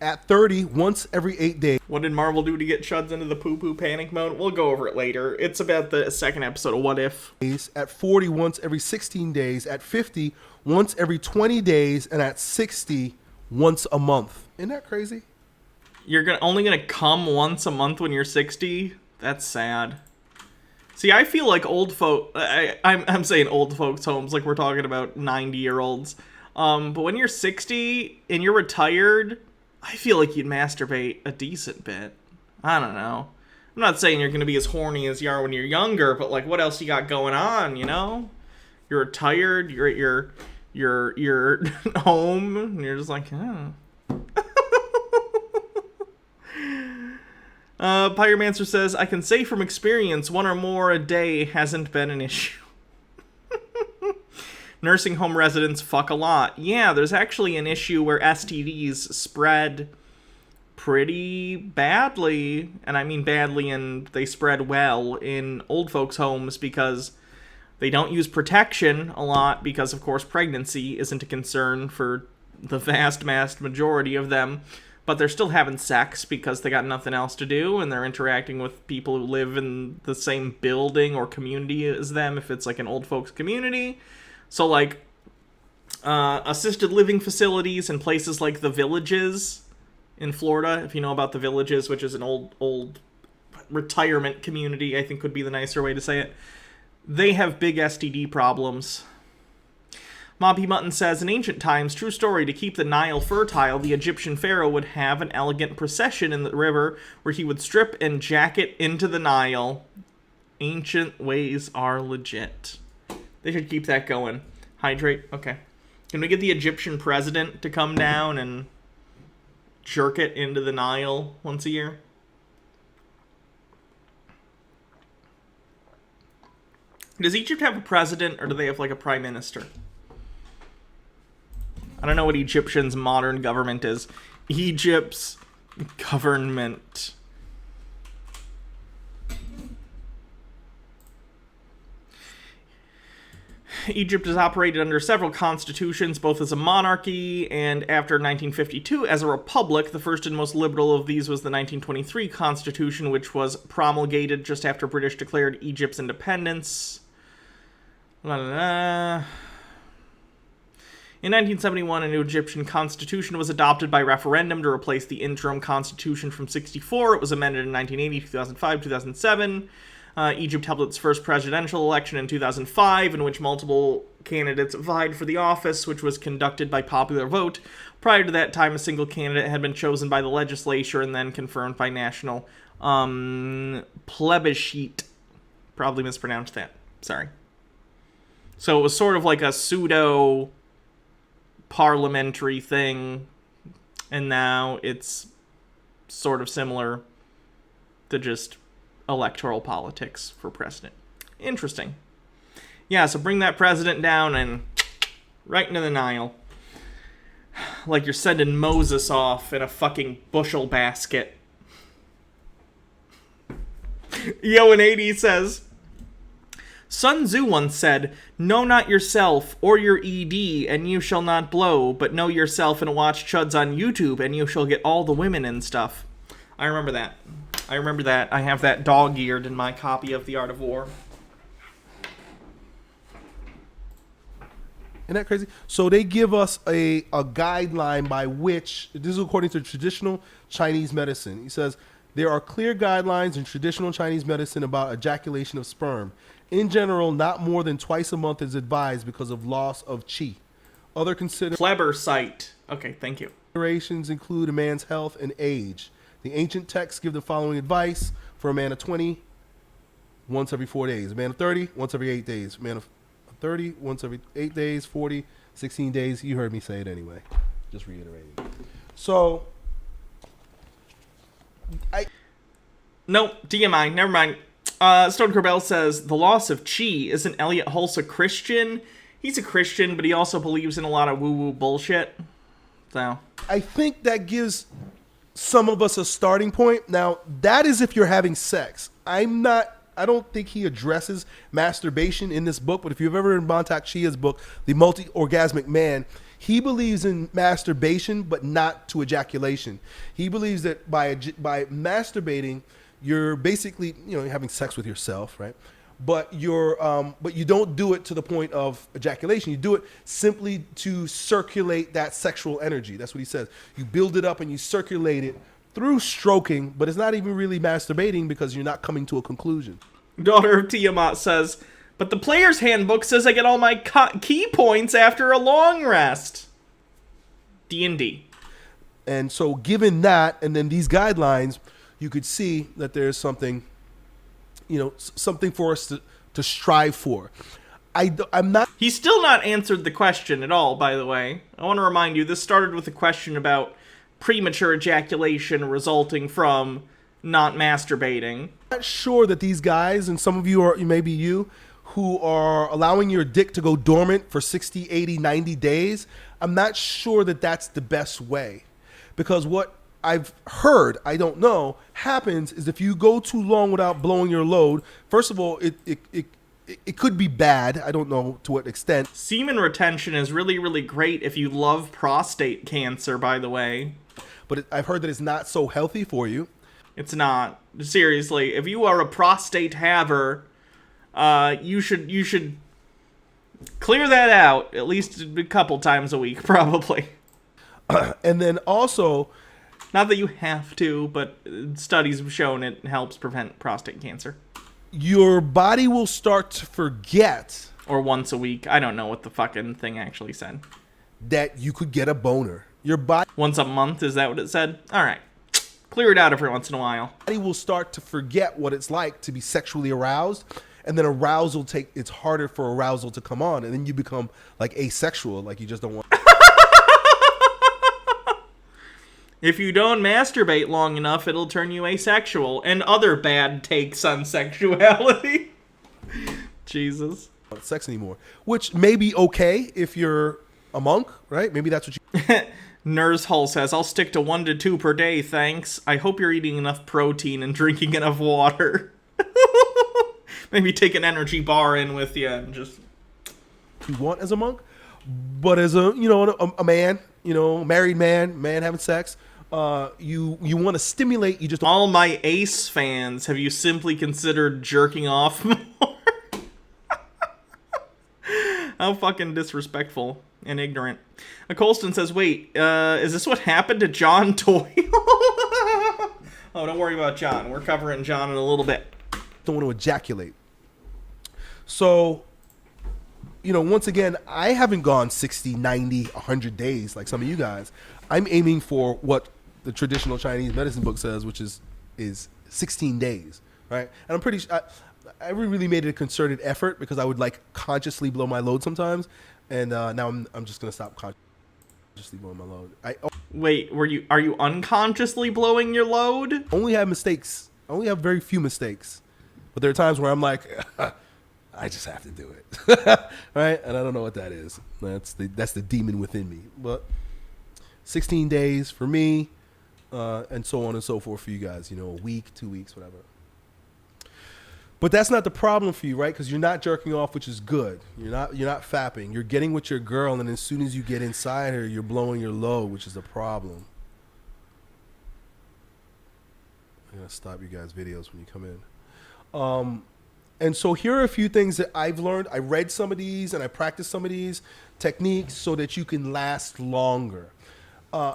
At 30, once every 8 days. What did Marvel do to get Chuds into the poo-poo panic mode? We'll go over it later. It's about the second episode of What If. At 40, once every 16 days. At 50, once every 20 days. And at 60, once a month. Isn't that crazy? You're only gonna come once a month when you're 60? That's sad. See, I feel like old folk... I'm saying old folks' homes like we're talking about 90-year-olds. But when you're 60 and you're retired, I feel like you'd masturbate a decent bit. I don't know. I'm not saying you're gonna be as horny as you are when you're younger, but like, what else you got going on, you know? You're retired, you're at your home, and you're just like, oh... Pyromancer says, I can say from experience, 1 or more a day hasn't been an issue. Nursing home residents fuck a lot. Yeah, there's actually an issue where STDs spread pretty badly, and I mean badly, and they spread well in old folks' homes because they don't use protection a lot because, of course, pregnancy isn't a concern for the vast majority of them. But they're still having sex because they got nothing else to do, and they're interacting with people who live in the same building or community as them if it's like an old folks community. So like assisted living facilities and places like the Villages in Florida, if you know about the Villages, which is an old retirement community, I think would be the nicer way to say it. They have big STD problems. Moppy Mutton says, in ancient times, true story, to keep the Nile fertile, the Egyptian pharaoh would have an elegant procession in the river where he would strip and jacket into the Nile. Ancient ways are legit. They should keep that going. Hydrate? Okay. Can we get the Egyptian president to come down and jerk it into the Nile once a year? Does Egypt have a president, or do they have like a prime minister? I don't know what Egyptians' modern government is. Egypt's government. Egypt has operated under several constitutions, both as a monarchy and after 1952 as a republic. The first and most liberal of these was the 1923 constitution, which was promulgated just after British declared Egypt's independence. La la la. In 1971, a new Egyptian constitution was adopted by referendum to replace the interim constitution from '64. It was amended in 1980, 2005, 2007. Egypt held its first presidential election in 2005, in which multiple candidates vied for the office, which was conducted by popular vote. Prior to that time, a single candidate had been chosen by the legislature and then confirmed by national plebiscite. Probably mispronounced that. Sorry. So it was sort of like a pseudo parliamentary thing, and now it's sort of similar to just electoral politics for president. Interesting. Yeah, so bring that president down and right into the Nile. Like you're sending Moses off in a fucking bushel basket. Yo80 says, Sun Tzu once said, know not yourself or your ED, and you shall not blow, but know yourself and watch Chuds on YouTube, and you shall get all the women and stuff. I remember that. I have that dog-eared in my copy of The Art of War. Isn't that crazy? So they give us a guideline by which, this is according to traditional Chinese medicine. He says, there are clear guidelines in traditional Chinese medicine about ejaculation of sperm. In general, not more than twice a month is advised because of loss of qi. Other Plebiscite. Okay, thank you. Considerations include a man's health and age. The ancient texts give the following advice: for a man of 20, once every 4 days. A man of 30, once every 8 days. A man of 30, once every 8 days. 40, 16 days. You heard me say it anyway. Just reiterating. So, Nope, DMI, never mind. Stone Corbell says, the loss of chi. Isn't Elliot Hulse a Christian? He's a Christian, but he also believes in a lot of woo-woo bullshit. So I think that gives some of us a starting point. Now, that is if you're having sex. I don't think he addresses masturbation in this book, but if you've ever read Montauk Chia's book, The Multi-Orgasmic Man, he believes in masturbation, but not to ejaculation. He believes that by masturbating, you're basically, you're having sex with yourself, right? But you don't do it to the point of ejaculation. You do it simply to circulate that sexual energy. That's what he says. You build it up and you circulate it through stroking, but it's not even really masturbating because you're not coming to a conclusion. Daughter of Tiamat says, but the player's handbook says I get all my key points after a long rest. D&D. And so given that, and then these guidelines, you could see that there's something, something for us to strive for. I'm not... He's still not answered the question at all, by the way. I want to remind you, this started with a question about premature ejaculation resulting from not masturbating. I'm not sure that these guys, and some of you maybe you, who are allowing your dick to go dormant for 60, 80, 90 days, I'm not sure that that's the best way. Because what I've heard, I don't know, happens is if you go too long without blowing your load, first of all, it could be bad. I don't know to what extent. Semen retention is really, really great if you love prostate cancer, by the way. But I've heard that it's not so healthy for you. It's not. Seriously, if you are a prostate haver, you should clear that out at least a couple times a week, probably. And then also... Not that you have to, but studies have shown it helps prevent prostate cancer. Your body will start to forget. Or once a week. I don't know what the fucking thing actually said. That you could get a boner. Your body... Once a month, is that what it said? Alright. Clear it out every once in a while. Your body will start to forget what it's like to be sexually aroused. And then it's harder for arousal to come on. And then you become like asexual, like you just don't want... If you don't masturbate long enough, it'll turn you asexual. And other bad takes on sexuality. Jesus. Not sex anymore. Which may be okay if you're a monk, right? Maybe that's what you... Nurse Hull says, I'll stick to 1 to 2 per day, thanks. I hope you're eating enough protein and drinking enough water. Maybe take an energy bar in with you and just... You want as a monk? But as a man, married man having sex... you want to stimulate, you just... All my Ace fans, have you simply considered jerking off more? How fucking disrespectful and ignorant. Colston says, wait, is this what happened to John Doyle? Oh, don't worry about John. We're covering John in a little bit. Don't want to ejaculate. So, once again, I haven't gone 60, 90, 100 days like some of you guys. I'm aiming for what the traditional Chinese medicine book says, which is 16 days, right? And I'm pretty sure I really made it a concerted effort because I would consciously blow my load sometimes, and now I'm just gonna stop consciously blowing my load. Wait, are you unconsciously blowing your load? Only have mistakes. I only have very few mistakes, but there are times where I'm like, I just have to do it, right? And I don't know what that is. That's the demon within me, but. 16 days for me, and so on and so forth for you guys. A week, 2 weeks, whatever. But that's not the problem for you, right? Because you're not jerking off, which is good. You're not fapping. You're getting with your girl, and as soon as you get inside her, you're blowing your load, which is a problem. I'm gonna stop you guys' videos when you come in. And so here are a few things that I've learned. I read some of these, and I practiced some of these techniques so that you can last longer.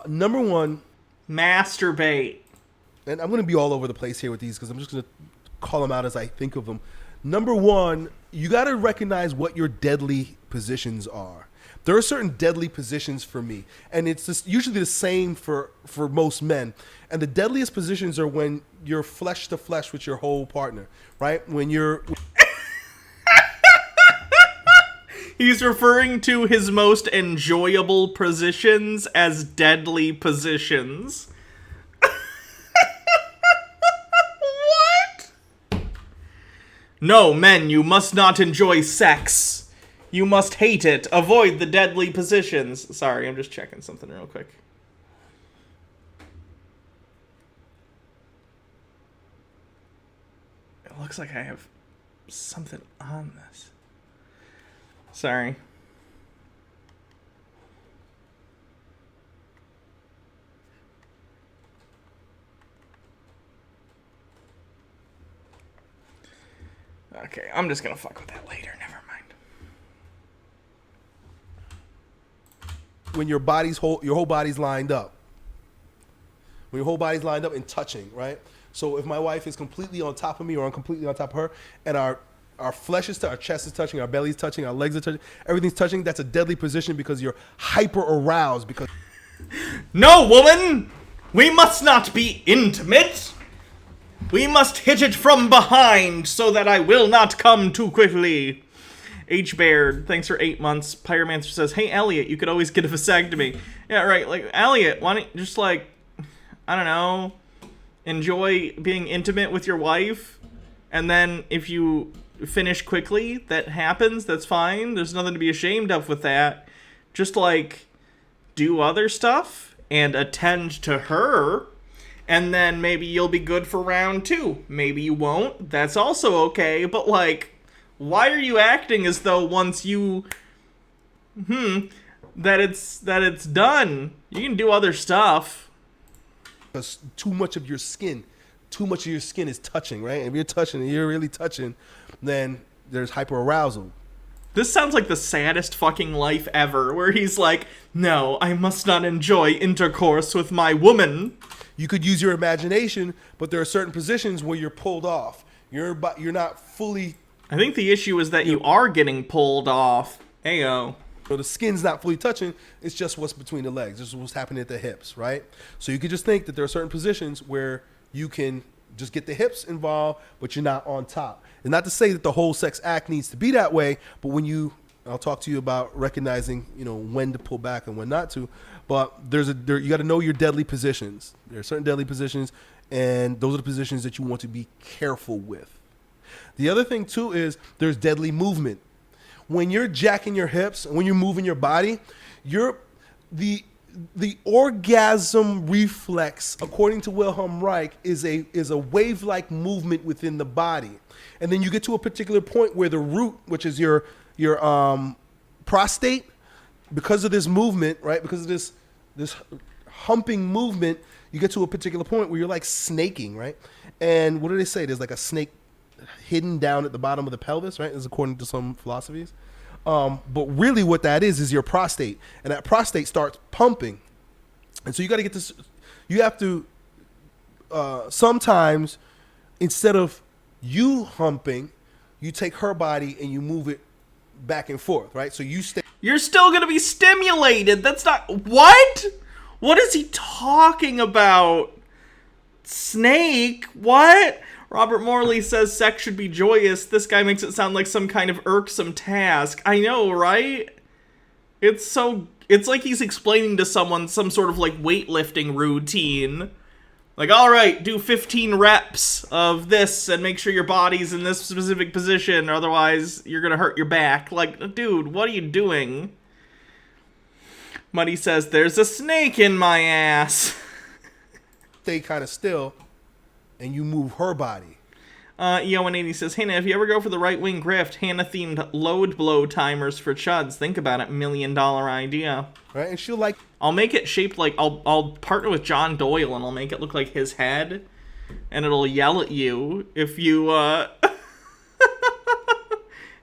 Number one, masturbate. And I'm going to be all over the place here with these because I'm just going to call them out as I think of them. Number one, you got to recognize what your deadly positions are. There are certain deadly positions for me, and it's usually the same for most men. And the deadliest positions are when you're flesh to flesh with your whole partner, right? When you're... He's referring to his most enjoyable positions as deadly positions. What? No, men, you must not enjoy sex. You must hate it. Avoid the deadly positions. Sorry, I'm just checking something real quick. It looks like I have something on this. Sorry. Okay, I'm just gonna fuck with that later. Never mind. When your whole body's lined up. When your whole body's lined up and touching, right? So if my wife is completely on top of me or I'm completely on top of her, and our flesh is our chest is touching, our belly's touching, our legs are touching, everything's touching, that's a deadly position because you're hyper aroused. Because no, woman! We must not be intimate! We must hit it from behind so that I will not come too quickly. H. Baird, thanks for 8 months. Pyromancer says, hey, Elliot, you could always get a vasectomy. Yeah, right, like, Elliot, why don't you just, like, I don't know, enjoy being intimate with your wife, and then if you finish quickly, that happens, that's fine. There's nothing to be ashamed of with that. Just, like, do other stuff and attend to her, and then maybe you'll be good for round 2. Maybe you won't. That's also okay, but, like, why are you acting as though once you, that it's done? You can do other stuff. Because too much of your skin is touching, right? If you're touching and you're really touching, then there's hyperarousal. This sounds like the saddest fucking life ever, where he's like, no, I must not enjoy intercourse with my woman. You could use your imagination, but there are certain positions where you're pulled off. You're not fully... I think the issue is that you are getting pulled off. Ayo. So the skin's not fully touching, it's just what's between the legs. This is what's happening at the hips, right? So you could just think that there are certain positions where you can just get the hips involved, but you're not on top. And not to say that the whole sex act needs to be that way, but when I'll talk to you about recognizing, when to pull back and when not to, but you got to know your deadly positions. There are certain deadly positions, and those are the positions that you want to be careful with. The other thing too is there's deadly movement. When you're jacking your hips, when you're moving your body, the orgasm reflex, according to Wilhelm Reich, is a wave-like movement within the body. And then you get to a particular point where the root, which is your prostate, because of this movement, right? Because of this humping movement, you get to a particular point where you're like snaking, right? And what do they say? There's like a snake hidden down at the bottom of the pelvis, right? Is according to some philosophies. But really what that is your prostate. And that prostate starts pumping. And so you got to get this, you have to, sometimes instead of you humping, you take her body and you move it back and forth, right? So you stay. You're still going to be stimulated. That's not, what? What is he talking about? Snake? What? Robert Morley says sex should be joyous. This guy makes it sound like some kind of irksome task. I know, right? It's like he's explaining to someone some sort of like weightlifting routine. Like, all right, do 15 reps of this and make sure your body's in this specific position, otherwise you're gonna hurt your back. Like, dude, what are you doing? Muddy says, there's a snake in my ass. Stay kind of still and you move her body. EO180 says, Hannah, if you ever go for the right-wing grift, Hannah-themed load blow timers for Chuds. Think about it, $1 million idea. Right, and she'll like... I'll make it shaped like... I'll partner with John Doyle, and I'll make it look like his head, and it'll yell at you if you,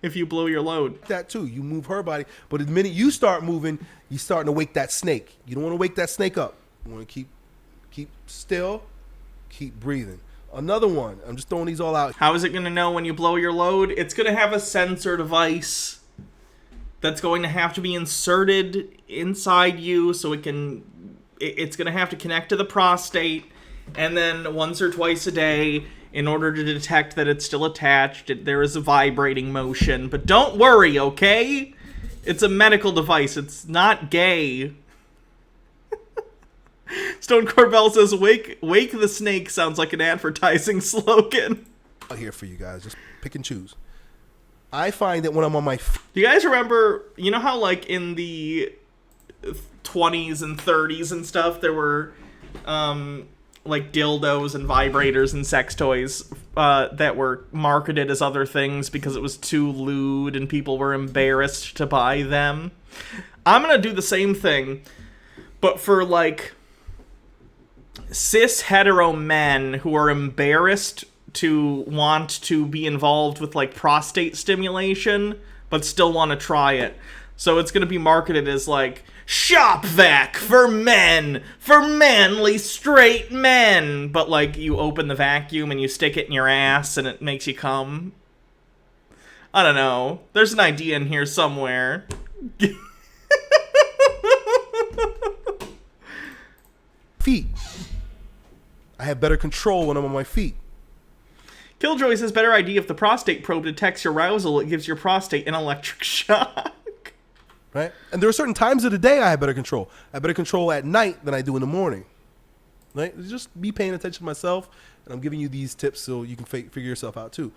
if you blow your load. That too, you move her body, but the minute you start moving, you're starting to wake that snake. You don't want to wake that snake up. You want to keep still, keep breathing. Another one. I'm just throwing these all out. How is it going to know when you blow your load? It's going to have a sensor device. that's going to have to be inserted inside you, so it's going to have to connect to the prostate, and then once or twice a day, in order to detect that it's still attached, there is a vibrating motion. But don't worry, okay? It's a medical device. It's not gay. Stone Corbell says, wake the snake sounds like an advertising slogan. Out here for you guys. Just pick and choose. I find that when I'm on my... Do you guys remember, you know how like in the 20s and 30s and stuff, there were like dildos and vibrators and sex toys that were marketed as other things because it was too lewd and people were embarrassed to buy them? I'm gonna do the same thing, but for like cis hetero men who are embarrassed to want to be involved with like prostate stimulation but still want to try it. So it's going to be marketed as like shop vac for men, for manly straight men, but like you open the vacuum and you stick it in your ass and it makes you come. I don't know, there's an idea in here somewhere. Feet. I have better control when I'm on my feet. Killjoy says, better idea if the prostate probe detects your arousal, it gives your prostate an electric shock. Right? And there are certain times of the day I have better control. I have better control at night than I do in the morning. Right? Just be paying attention to myself, and I'm giving you these tips so you can figure yourself out too.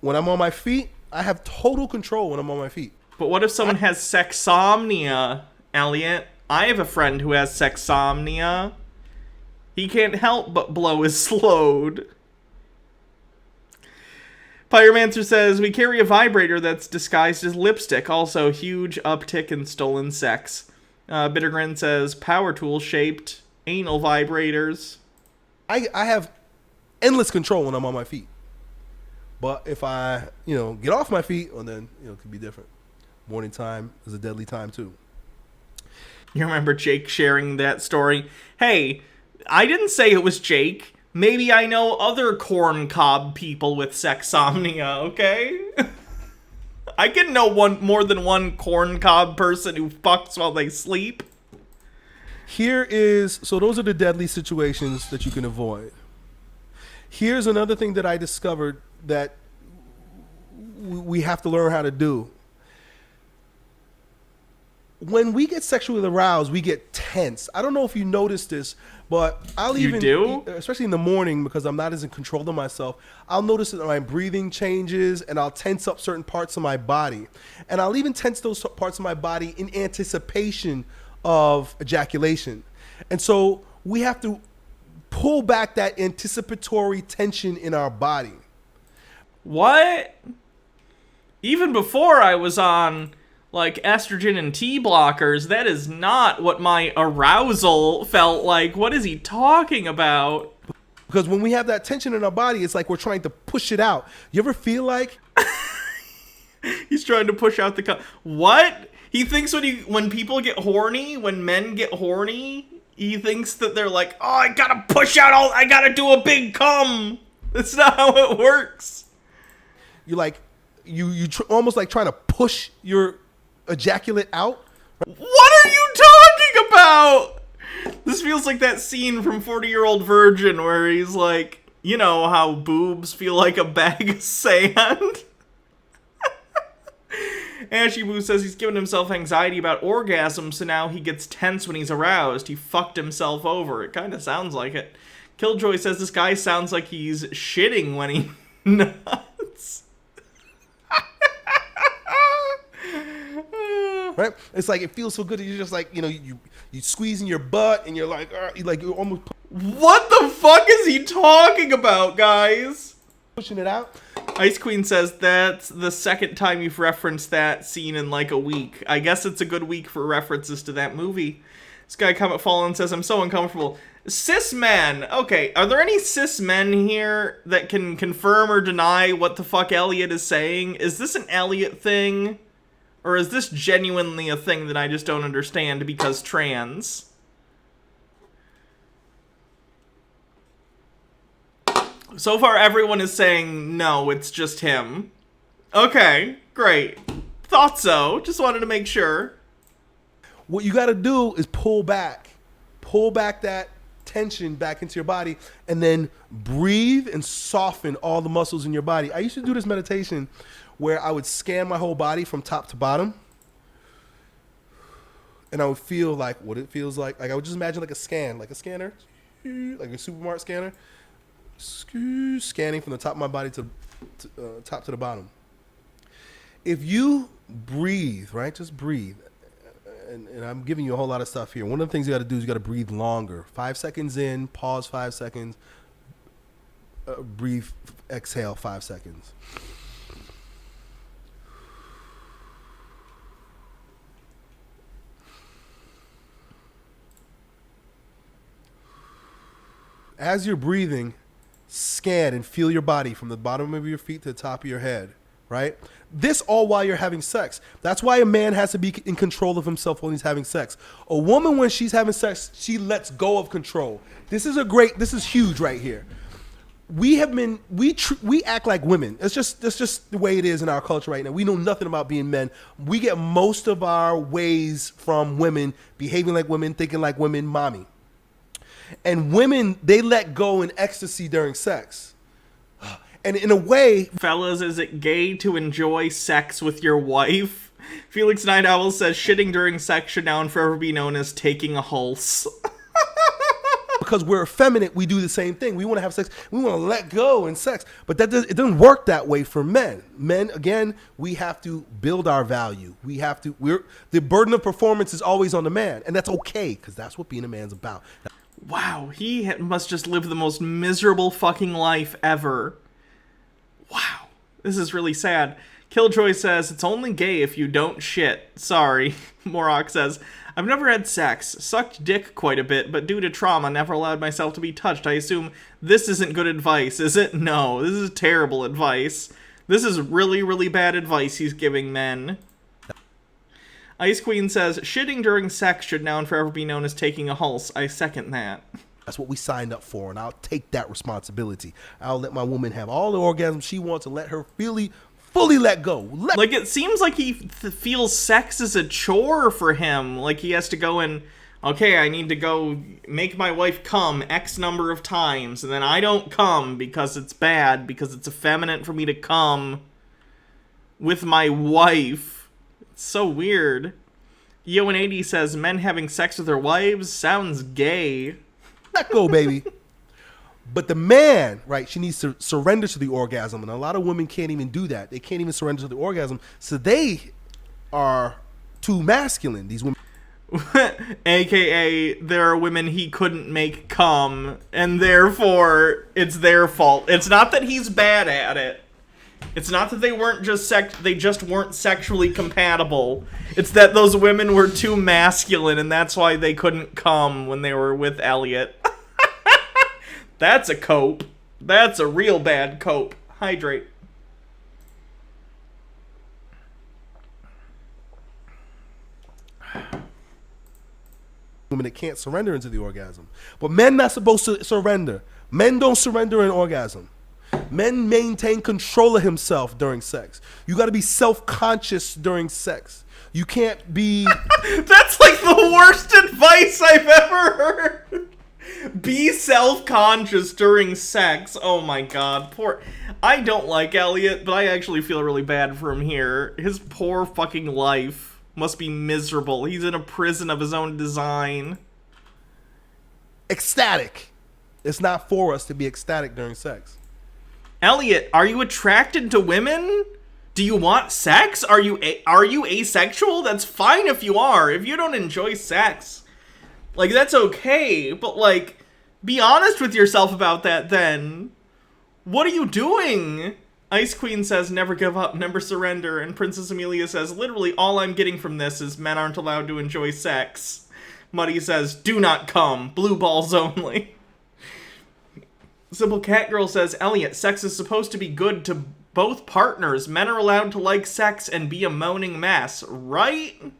When I'm on my feet, I have total control when I'm on my feet. But what if someone has sexomnia, Elliot? I have a friend who has sexomnia. He can't help but blow his load. Pyromancer says, we carry a vibrator that's disguised as lipstick. Also, huge uptick in stolen sex. Bittergrin says, power tool shaped anal vibrators. I have endless control when I'm on my feet. But if I, get off my feet, well then, it could be different. Morning time is a deadly time too. You remember Jake sharing that story? Hey, I didn't say it was Jake. Maybe I know other corn cob people with sexomnia, okay? I can know more than one corn cob person who fucks while they sleep. So those are the deadly situations that you can avoid. Here's another thing that I discovered that we have to learn how to do. When we get sexually aroused, we get tense. I don't know if you noticed this, but especially in the morning, because I'm not as in control of myself, I'll notice that my breathing changes and I'll tense up certain parts of my body. And I'll even tense those parts of my body in anticipation of ejaculation. And so we have to pull back that anticipatory tension in our body. What? Even before I was on like estrogen and T blockers, that is not what my arousal felt like. What is he talking about? Because when we have that tension in our body, it's like we're trying to push it out. You ever feel like he's trying to push out the what? He thinks when people get horny, when men get horny, he thinks that they're like, oh, I gotta push out I gotta do a big cum. That's not how it works. You're like, almost like trying to push your ejaculate out. What are you talking about? This feels like that scene from 40-Year-Old Virgin where he's like, you know how boobs feel like a bag of sand? Ashy Boo says he's given himself anxiety about orgasm, so now he gets tense when he's aroused. He fucked himself over. It kind of sounds like it. Killjoy says this guy sounds like he's shitting when he nuts. Right? It's like it feels so good that you're just like, you squeezing your butt and you're like you're almost. What the fuck is he talking about, guys? Pushing it out. Ice Queen says that's the second time you've referenced that scene in like a week. I guess it's a good week for references to that movie. Sky Comet Fallen says, I'm so uncomfortable. Cis men. Okay, are there any cis men here that can confirm or deny what the fuck Elliot is saying? Is this an Elliot thing? Or is this genuinely a thing that I just don't understand because trans? So far, everyone is saying, no, it's just him. Okay, great. Thought so. Just wanted to make sure. What you got to do is pull back that tension back into your body, and then breathe and soften all the muscles in your body. I used to do this meditation where I would scan my whole body from top to bottom, and I would feel like what it feels like. Like I would just imagine like a scanner, like a supermarket scanner, scanning from the top of my body to top to the bottom. If you breathe, right, just breathe. And I'm giving you a whole lot of stuff here. One of the things you got to do is you got to breathe longer. 5 seconds in, pause 5 seconds, breathe, exhale 5 seconds. As you're breathing, scan and feel your body from the bottom of your feet to the top of your head. Right? This all while you're having sex. That's why a man has to be in control of himself when he's having sex. A woman, when she's having sex, she lets go of control. This is huge right here. We act like women. That's just the way it is in our culture right now. We know nothing about being men. We get most of our ways from women, behaving like women, thinking like women, mommy. And women, they let go in ecstasy during sex. And in a way... Fellas, is it gay to enjoy sex with your wife? Felix Night Owl says shitting during sex should now and forever be known as taking a hulse. Because we're effeminate, we do the same thing. We want to have sex. We want to let go in sex. But it doesn't work that way for men. Men, again, we have to build our value. The burden of performance is always on the man. And that's okay, because that's what being a man's about. Wow, he must just live the most miserable fucking life ever. Wow, this is really sad. Killjoy says, it's only gay if you don't shit. Sorry. Morok says, I've never had sex. Sucked dick quite a bit, but due to trauma, never allowed myself to be touched. I assume this isn't good advice, is it? No, this is terrible advice. This is really, really bad advice he's giving men. Ice Queen says, shitting during sex should now and forever be known as taking a hulse. I second that. That's what we signed up for, and I'll take that responsibility. I'll let my woman have all the orgasms she wants and let her fully let go. Like, it seems like he feels sex is a chore for him. Like, he has to go and, okay, I need to go make my wife come X number of times, and then I don't come because it's bad, because it's effeminate for me to come with my wife. It's so weird. Yo180 says, men having sex with their wives sounds gay. Let go, baby. But the man, right, she needs to surrender to the orgasm. And a lot of women can't even do that. They can't even surrender to the orgasm. So they are too masculine, these women. AKA, there are women he couldn't make come, and therefore it's their fault. It's not that he's bad at it. It's not that they just weren't sexually compatible. It's that those women were too masculine, and that's why they couldn't come when they were with Elliot. That's a cope. That's a real bad cope. Hydrate. Women that can't surrender into the orgasm. But men not supposed to surrender. Men don't surrender in orgasm. Men maintain control of himself during sex. You got to be self-conscious during sex. You can't be... That's like the worst advice I've ever heard. Be self-conscious during sex. Oh my god. I don't like Elliot, but I actually feel really bad for him here. His poor fucking life must be miserable. He's in a prison of his own design. Ecstatic. It's not for us to be ecstatic during sex. Elliot, are you attracted to women? Do you want sex? Are you asexual? That's fine if you are. If you don't enjoy sex, like, that's okay. But, like, be honest with yourself about that then. What are you doing? Ice Queen says, never give up, never surrender. And Princess Amelia says, literally all I'm getting from this is men aren't allowed to enjoy sex. Muddy says, do not come. Blue balls only. Simple Cat Girl says, Elliot, sex is supposed to be good to both partners. Men are allowed to like sex and be a moaning mess, right?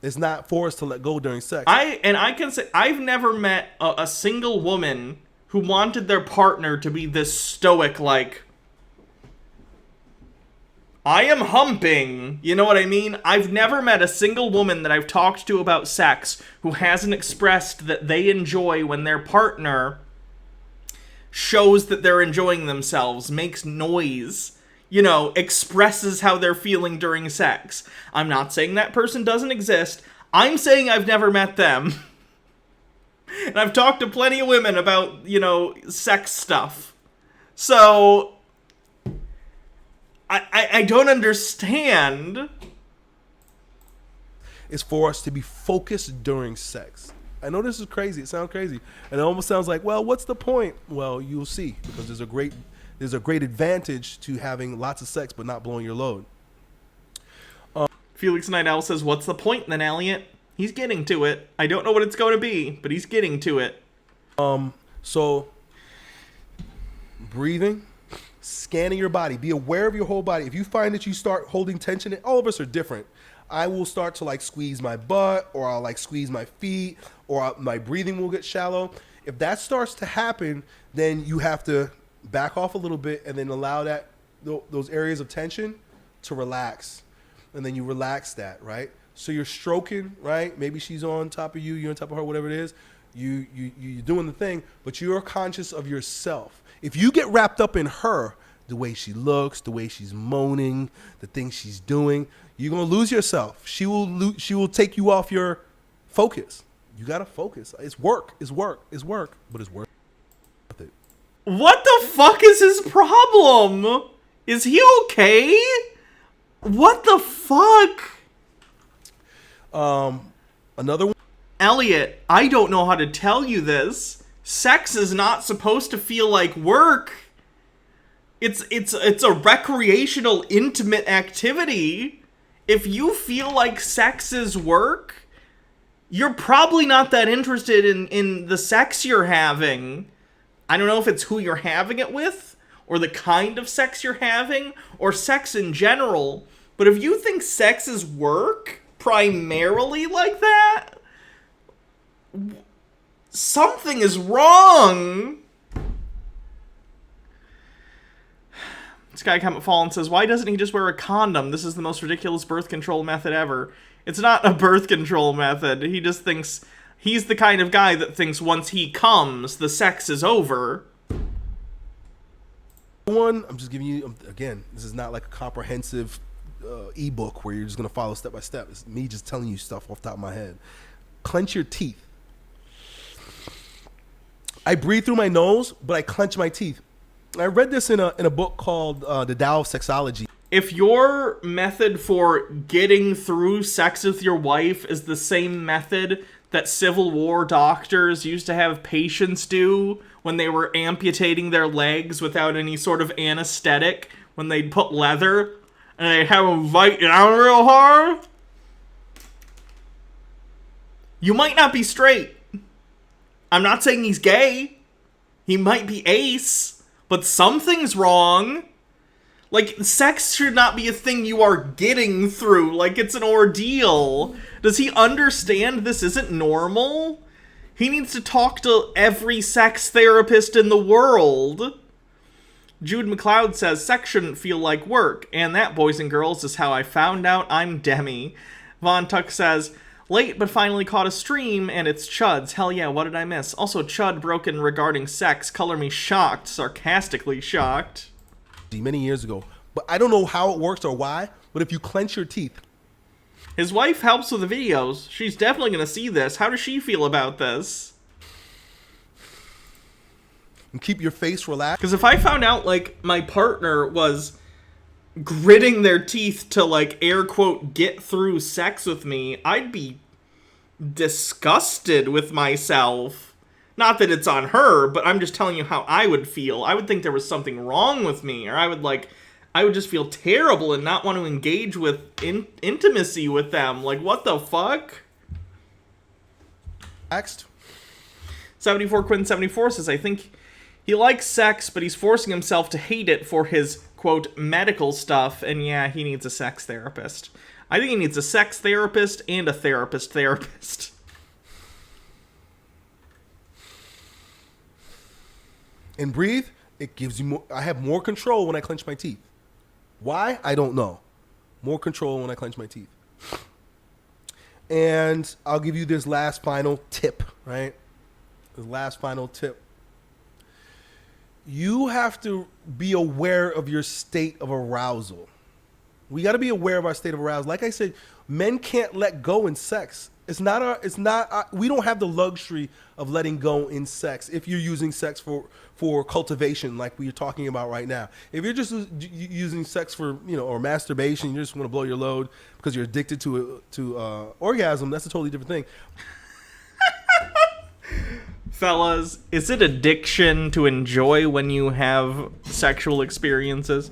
It's not for us to let go during sex. I can say, I've never met a single woman who wanted their partner to be this stoic, like, I am humping. You know what I mean? I've never met a single woman that I've talked to about sex who hasn't expressed that they enjoy when their partner shows that they're enjoying themselves, makes noise, you know, expresses how they're feeling during sex. I'm not saying that person doesn't exist. I'm saying I've never met them. And I've talked to plenty of women about, you know, sex stuff. So I don't understand. Is for us to be focused during sex. I know this is crazy. It sounds crazy. And it almost sounds like, well, what's the point? Well, you'll see. Because there's a great advantage to having lots of sex but not blowing your load. Felix Night Owl says, what's the point then, Elliot? He's getting to it. I don't know what it's going to be, but he's getting to it. So breathing, scanning your body, be aware of your whole body. If you find that you start holding tension, and all of us are different. I will start to like squeeze my butt, or I'll like squeeze my feet, or my breathing will get shallow. If that starts to happen, then you have to back off a little bit and then allow those areas of tension to relax. And then you relax that, right? So you're stroking, right? Maybe she's on top of you, you're on top of her, whatever it is. You're doing the thing, but you're conscious of yourself. If you get wrapped up in her, the way she looks, the way she's moaning, the things she's doing, you're gonna lose yourself. She will take you off your focus. You gotta focus. It's work, but it's worth it. What the fuck is his problem? Is he okay? What the fuck? Another one. Elliot, I don't know how to tell you this. Sex is not supposed to feel like work. It's a recreational, intimate activity. If you feel like sex is work, you're probably not that interested in the sex you're having. I don't know if it's who you're having it with, or the kind of sex you're having, or sex in general. But if you think sex is work, primarily like that, something is wrong. Sky Comet Fallen says, why doesn't he just wear a condom? This is the most ridiculous birth control method ever. It's not a birth control method. He just thinks, he's the kind of guy that thinks once he comes, the sex is over. One, I'm just giving you, again, this is not like a comprehensive ebook where you're just going to follow step by step. It's me just telling you stuff off the top of my head. Clench your teeth. I breathe through my nose, but I clench my teeth. I read this in a book called The Tao of Sexology. If your method for getting through sex with your wife is the same method that Civil War doctors used to have patients do when they were amputating their legs without any sort of anesthetic, when they'd put leather and they'd have them bite down real hard, you might not be straight. I'm not saying he's gay. He might be ace, but something's wrong. Like, sex should not be a thing you are getting through, like it's an ordeal. Does he understand this isn't normal? He needs to talk to every sex therapist in the world. Jude McLeod says, sex shouldn't feel like work, and that, boys and girls, is how I found out I'm Demi. Von Tuck says, late but finally caught a stream, and it's Chuds. Hell yeah, what did I miss? Also, Chud broken regarding sex. Color me shocked, sarcastically shocked. Many years ago, but I don't know how it works or why, but if you clench your teeth. His wife helps with the videos. She's definitely going to see this. How does she feel about this? And keep your face relaxed. Because if I found out, like, my partner was gritting their teeth to, like, air quote, get through sex with me, I'd be disgusted with myself. Not that it's on her, but I'm just telling you how I would feel. I would think there was something wrong with me, or I would just feel terrible and not want to engage with intimacy with them. Like, what the fuck? Next. 74 Quinn 74 says, I think he likes sex, but he's forcing himself to hate it for his, quote, medical stuff, and yeah, he needs a sex therapist. I think he needs a sex therapist and a therapist. And breathe, it gives you more. I have more control when I clench my teeth. Why? I don't know. More control when I clench my teeth. And I'll give you this last final tip, right? This last final tip. You have to be aware of your state of arousal. We got to be aware of our state of arousal. Like I said, men can't let go in sex. We don't have the luxury of letting go in sex if you're using sex for cultivation like we're talking about right now. If you're just using sex for, or masturbation, you just want to blow your load because you're addicted to orgasm, that's a totally different thing. Fellas, is it addiction to enjoy when you have sexual experiences?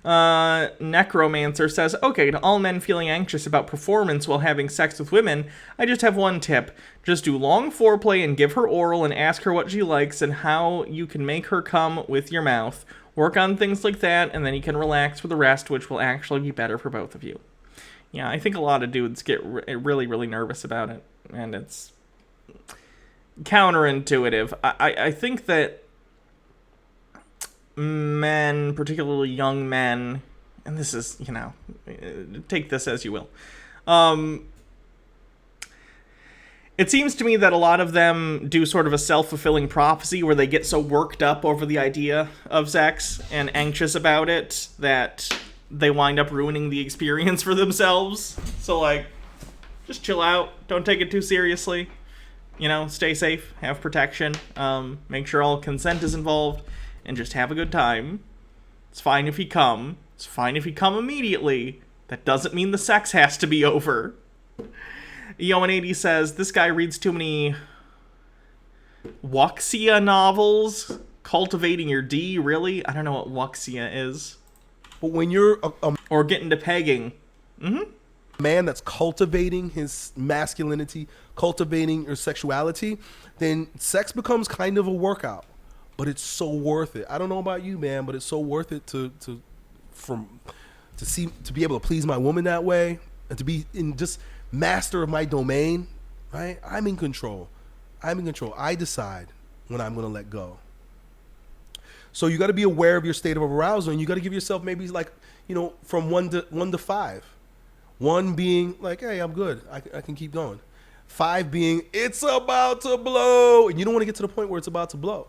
Necromancer says, okay, to all men feeling anxious about performance while having sex with women, I just have one tip. Just do long foreplay and give her oral and ask her what she likes and how you can make her come with your mouth. Work on things like that, and then you can relax with the rest, which will actually be better for both of you. Yeah, I think a lot of dudes get really, really nervous about it, and it's counterintuitive. I think that men, particularly young men, and this is, take this as you will. It seems to me that a lot of them do sort of a self-fulfilling prophecy where they get so worked up over the idea of sex and anxious about it that they wind up ruining the experience for themselves. So, just chill out. Don't take it too seriously. Stay safe, have protection, make sure all consent is involved, and just have a good time. It's fine if you come. It's fine if you come immediately. That doesn't mean the sex has to be over. Yo180 says, this guy reads too many Wuxia novels. Cultivating your D, really? I don't know what Wuxia is. But when you're or getting to pegging. Man that's cultivating his masculinity, cultivating your sexuality, then sex becomes kind of a workout. But it's so worth it. I don't know about you, man, but it's so worth it to be able to please my woman that way and to be in just master of my domain, right? I'm in control. I decide when I'm going to let go. So you got to be aware of your state of arousal, and you got to give yourself maybe from 1 to 5. 1 being like, hey, I'm good. I can keep going. 5 being, it's about to blow. And you don't want to get to the point where it's about to blow.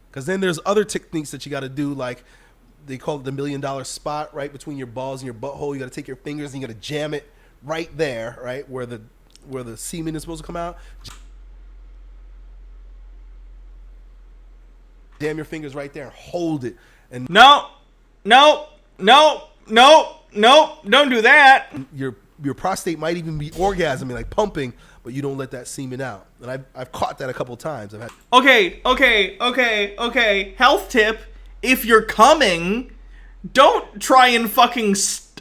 Because then there's other techniques that you got to do, like they call it the $1 million spot, right between your balls and your butthole. You got to take your fingers and you got to jam it right there, right where the semen is supposed to come out. Jam your fingers right there and hold it. And no, don't do that. Your prostate might even be orgasming, like pumping, but you don't let that semen out. And I've caught that a couple times. Okay. Health tip: if you're coming, don't try and fucking.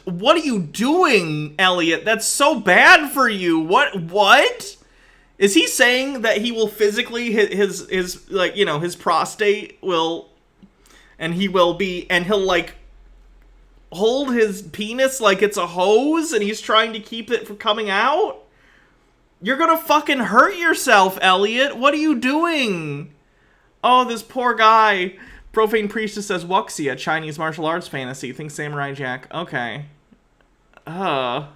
What are you doing, Elliot? That's so bad for you. What? Is he saying that he will physically his prostate will, and he'll hold his penis like it's a hose and he's trying to keep it from coming out? You're gonna fucking hurt yourself, Elliot. What are you doing? Oh, this poor guy. Profane Priestess says Wuxia, Chinese martial arts fantasy. Think Samurai Jack. Okay. Had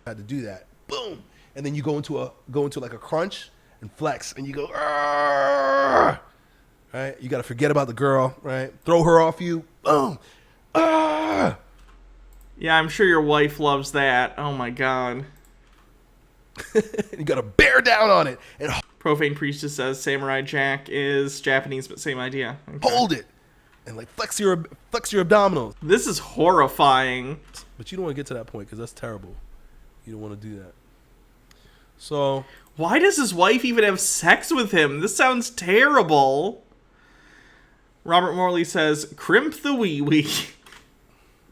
to do that. Boom. And then you go into like a crunch and flex and you go, argh! Right? You got to forget about the girl, right? Throw her off you. Boom. Argh! Yeah, I'm sure your wife loves that. Oh my god. You got to bear down on it. And Profane Priestess says Samurai Jack is Japanese, but same idea. Okay. Hold it. And flex your abdominals. This is horrifying. But you don't want to get to that point because that's terrible. You don't want to do that. So why does his wife even have sex with him? This sounds terrible. Robert Morley says, crimp the wee-wee.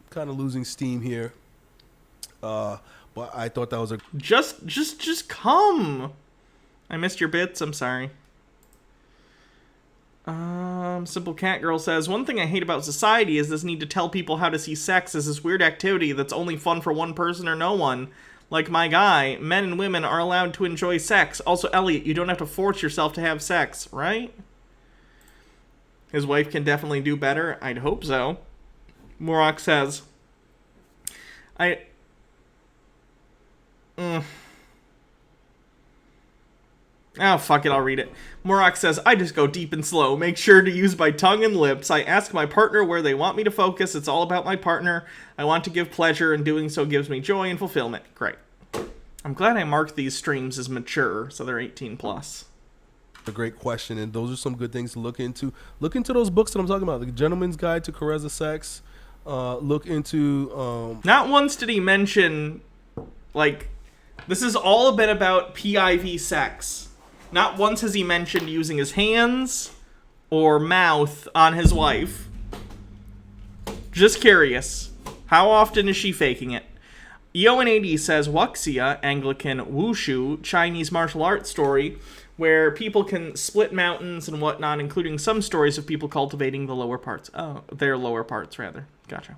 Kind of losing steam here. But I thought that was a... Just come. I missed your bits. I'm sorry. Simple Cat Girl says, one thing I hate about society is this need to tell people how to see sex as this weird activity that's only fun for one person or no one. Like my guy, men and women are allowed to enjoy sex. Also, Elliot, you don't have to force yourself to have sex, right? His wife can definitely do better. I'd hope so. Morak says, Oh, fuck it, I'll read it. Morak says, I just go deep and slow. Make sure to use my tongue and lips. I ask my partner where they want me to focus. It's all about my partner. I want to give pleasure, and doing so gives me joy and fulfillment. Great. I'm glad I marked these streams as mature, so they're 18 plus. A great question, and those are some good things to look into. Look into those books that I'm talking about. The Gentleman's Guide to Carezza Sex. Look into... Not once did he mention, like, this has all been about PIV sex. Not once has he mentioned using his hands or mouth on his wife. Just curious. How often is she faking it? Eoin80 says, Wuxia, Anglican Wushu, Chinese martial arts story, where people can split mountains and whatnot, including some stories of people cultivating the lower parts. Oh, their lower parts, rather. Gotcha.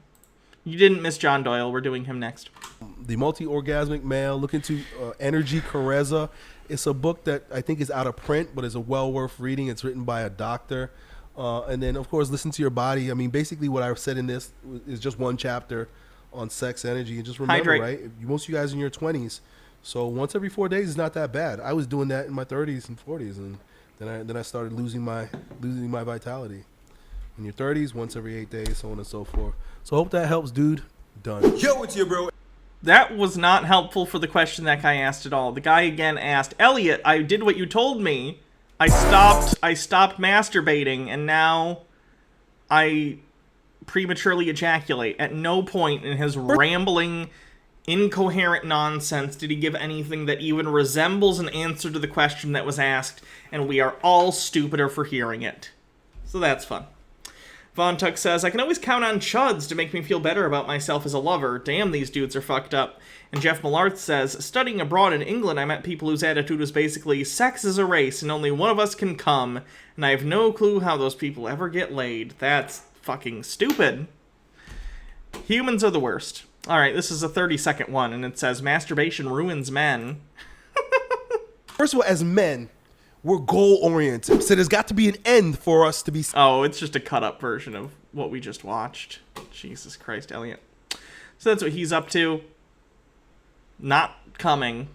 You didn't miss John Doyle. We're doing him next. The Multi-Orgasmic Male. Look into Energy Carezza. It's a book that I think is out of print, but is a well worth reading. It's written by a doctor. And then, of course, Listen to Your Body. I mean, basically what I've said in this is just one chapter on sex, energy. And just remember, Hydrate. right? Most of you guys are in your 20s. So once every 4 days is not that bad. I was doing that in my 30s and 40s, and then I started losing my vitality. In your 30s, once every 8 days, so on and so forth. So hope that helps, dude. Done. Yo, it's you, bro. That was not helpful for the question that guy asked at all. The guy again asked, Elliot, I did what you told me. I stopped masturbating, and now I prematurely ejaculate. At no point in his rambling, incoherent nonsense did he give anything that even resembles an answer to the question that was asked, and we are all stupider for hearing it. So that's fun. Von Tuck says, I can always count on Chuds to make me feel better about myself as a lover. Damn, these dudes are fucked up. And Jeff Millarth says, studying abroad in England, I met people whose attitude was basically, sex is a race and only one of us can come, and I have no clue how those people ever get laid. That's fucking stupid. Humans are the worst. Alright, this is a 30-second one, and it says, masturbation ruins men. First of all, as men, we're goal-oriented, so there's got to be an end for us to be... Oh, it's just a cut-up version of what we just watched. Jesus Christ, Elliot. So that's what he's up to. Not coming.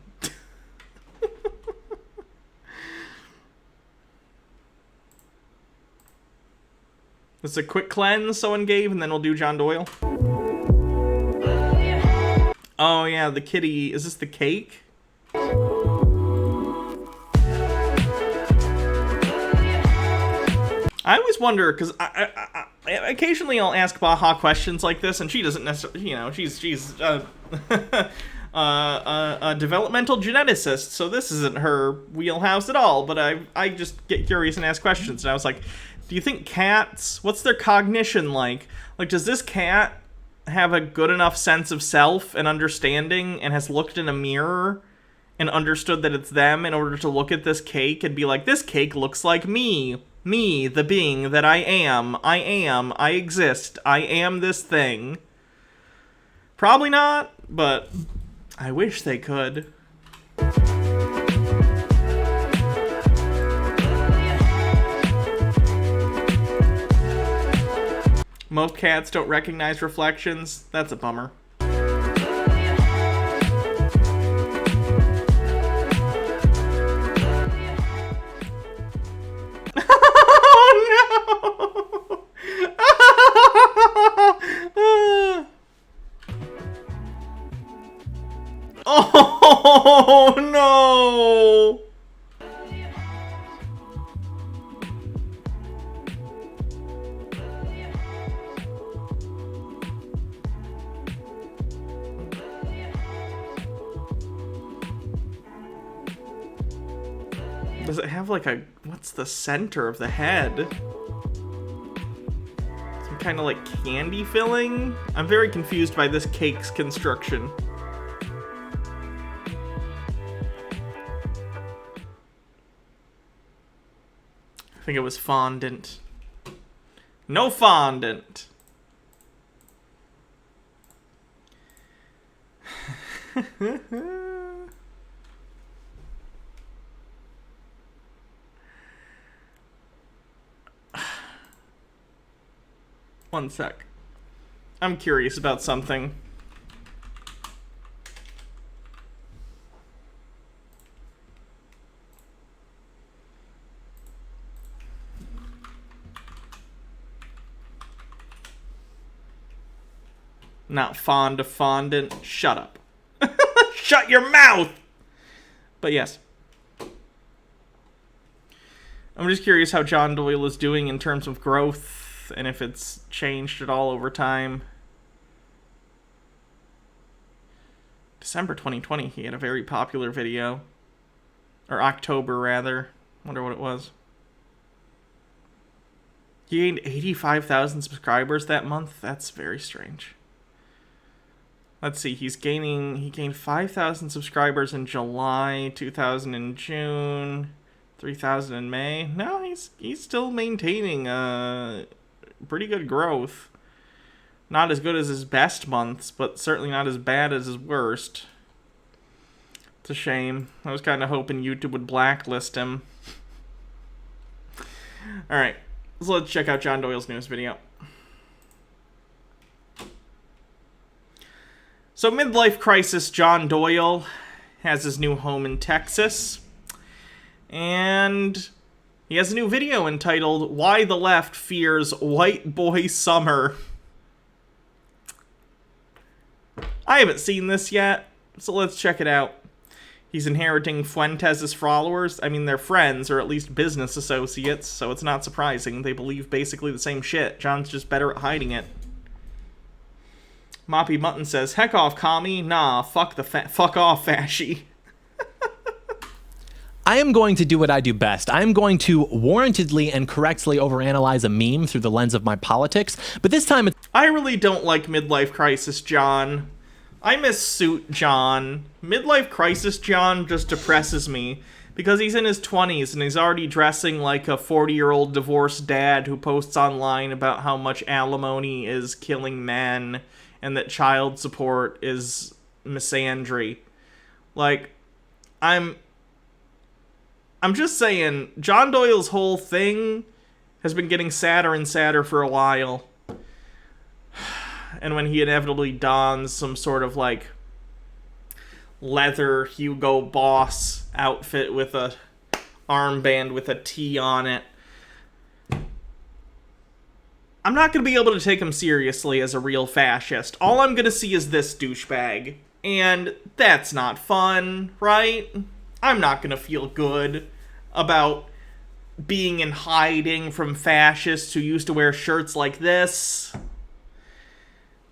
This is a quick cleanse someone gave, and then we'll do John Doyle. Oh, yeah, the kitty. Is this the cake? I always wonder, because I occasionally I'll ask Baha questions like this, and she doesn't necessarily, you know, she's a developmental geneticist, so this isn't her wheelhouse at all, but I just get curious and ask questions, and I was like, do you think cats, what's their cognition like? Like, does this cat have a good enough sense of self and understanding and has looked in a mirror and understood that it's them in order to look at this cake and be like, this cake looks like me. Me, the being that I am, I exist, I am this thing. Probably not, but I wish they could. Most cats don't recognize reflections. That's a bummer. Oh no! Does it have like a, what's the center of the head? Some kind of like candy filling? I'm very confused by this cake's construction. I think it was fondant. No fondant. One sec. I'm curious about something. Not fond of fondant. Shut up. Shut your mouth! But yes. I'm just curious how John Doyle is doing in terms of growth, and if it's changed at all over time. December 2020, he had a very popular video. Or October, rather. Wonder what it was. He gained 85,000 subscribers that month? That's very strange. Let's see, he gained 5,000 subscribers in July, 2,000 in June, 3,000 in May. No, he's still maintaining pretty good growth. Not as good as his best months, but certainly not as bad as his worst. It's a shame. I was kind of hoping YouTube would blacklist him. Alright, so let's check out John Doyle's newest video. So, midlife crisis John Doyle has his new home in Texas. And he has a new video entitled, Why the Left Fears White Boy Summer. I haven't seen this yet, so let's check it out. He's inheriting Fuentes' followers. I mean, they're friends, or at least business associates, so it's not surprising. They believe basically the same shit. John's just better at hiding it. Moppy Mutton says, heck off, commie. Nah, fuck off, fashy. I am going to do what I do best. I am going to warrantedly and correctly overanalyze a meme through the lens of my politics, but this time I really don't like Midlife Crisis John. I miss Suit John. Midlife Crisis John just depresses me, because he's in his 20s and he's already dressing like a 40-year-old divorced dad who posts online about how much alimony is killing men and that child support is misandry. Like, I'm just saying, John Doyle's whole thing has been getting sadder and sadder for a while. And when he inevitably dons some sort of, like, leather Hugo Boss outfit with a armband with a T on it, I'm not going to be able to take him seriously as a real fascist. All I'm going to see is this douchebag. And that's not fun, right? I'm not going to feel good about being in hiding from fascists who used to wear shirts like this.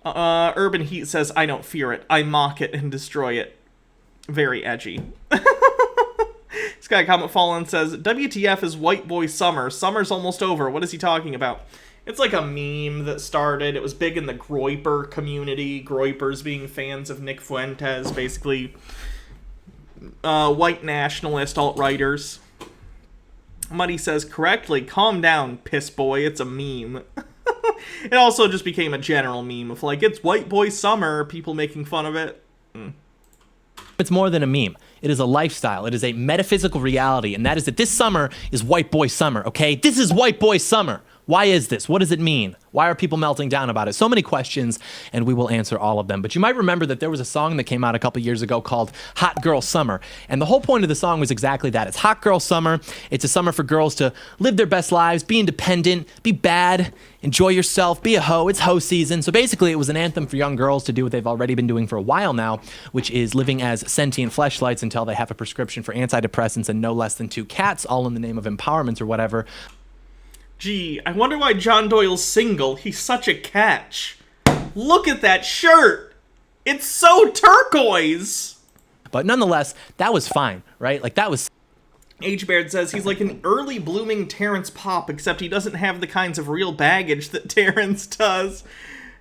Urban Heat says, I don't fear it. I mock it and destroy it. Very edgy. Sky Comet Fallen says, WTF is white boy summer. Summer's almost over. What is he talking about? It's like a meme that started. It was big in the Groyper community. Groypers being fans of Nick Fuentes, basically white nationalist alt-righters. Muddy says, correctly, calm down, piss boy, it's a meme. It also just became a general meme of, like, it's white boy summer, people making fun of it. It's more than a meme. It is a lifestyle. It is a metaphysical reality, and that is that this summer is white boy summer, okay? This is white boy summer. Why is this? What does it mean? Why are people melting down about it? So many questions, and we will answer all of them. But you might remember that there was a song that came out a couple years ago called Hot Girl Summer. And the whole point of the song was exactly that. It's Hot Girl Summer. It's a summer for girls to live their best lives, be independent, be bad, enjoy yourself, be a hoe. It's hoe season. So basically, it was an anthem for young girls to do what they've already been doing for a while now, which is living as sentient fleshlights until they have a prescription for antidepressants and no less than 2 cats, all in the name of empowerment or whatever. Gee, I wonder why John Doyle's single. He's such a catch. Look at that shirt. It's so turquoise. But nonetheless, that was fine, right? Like, that was... H-Baird says he's like an early blooming Terrence Popp, except he doesn't have the kinds of real baggage that Terrence does.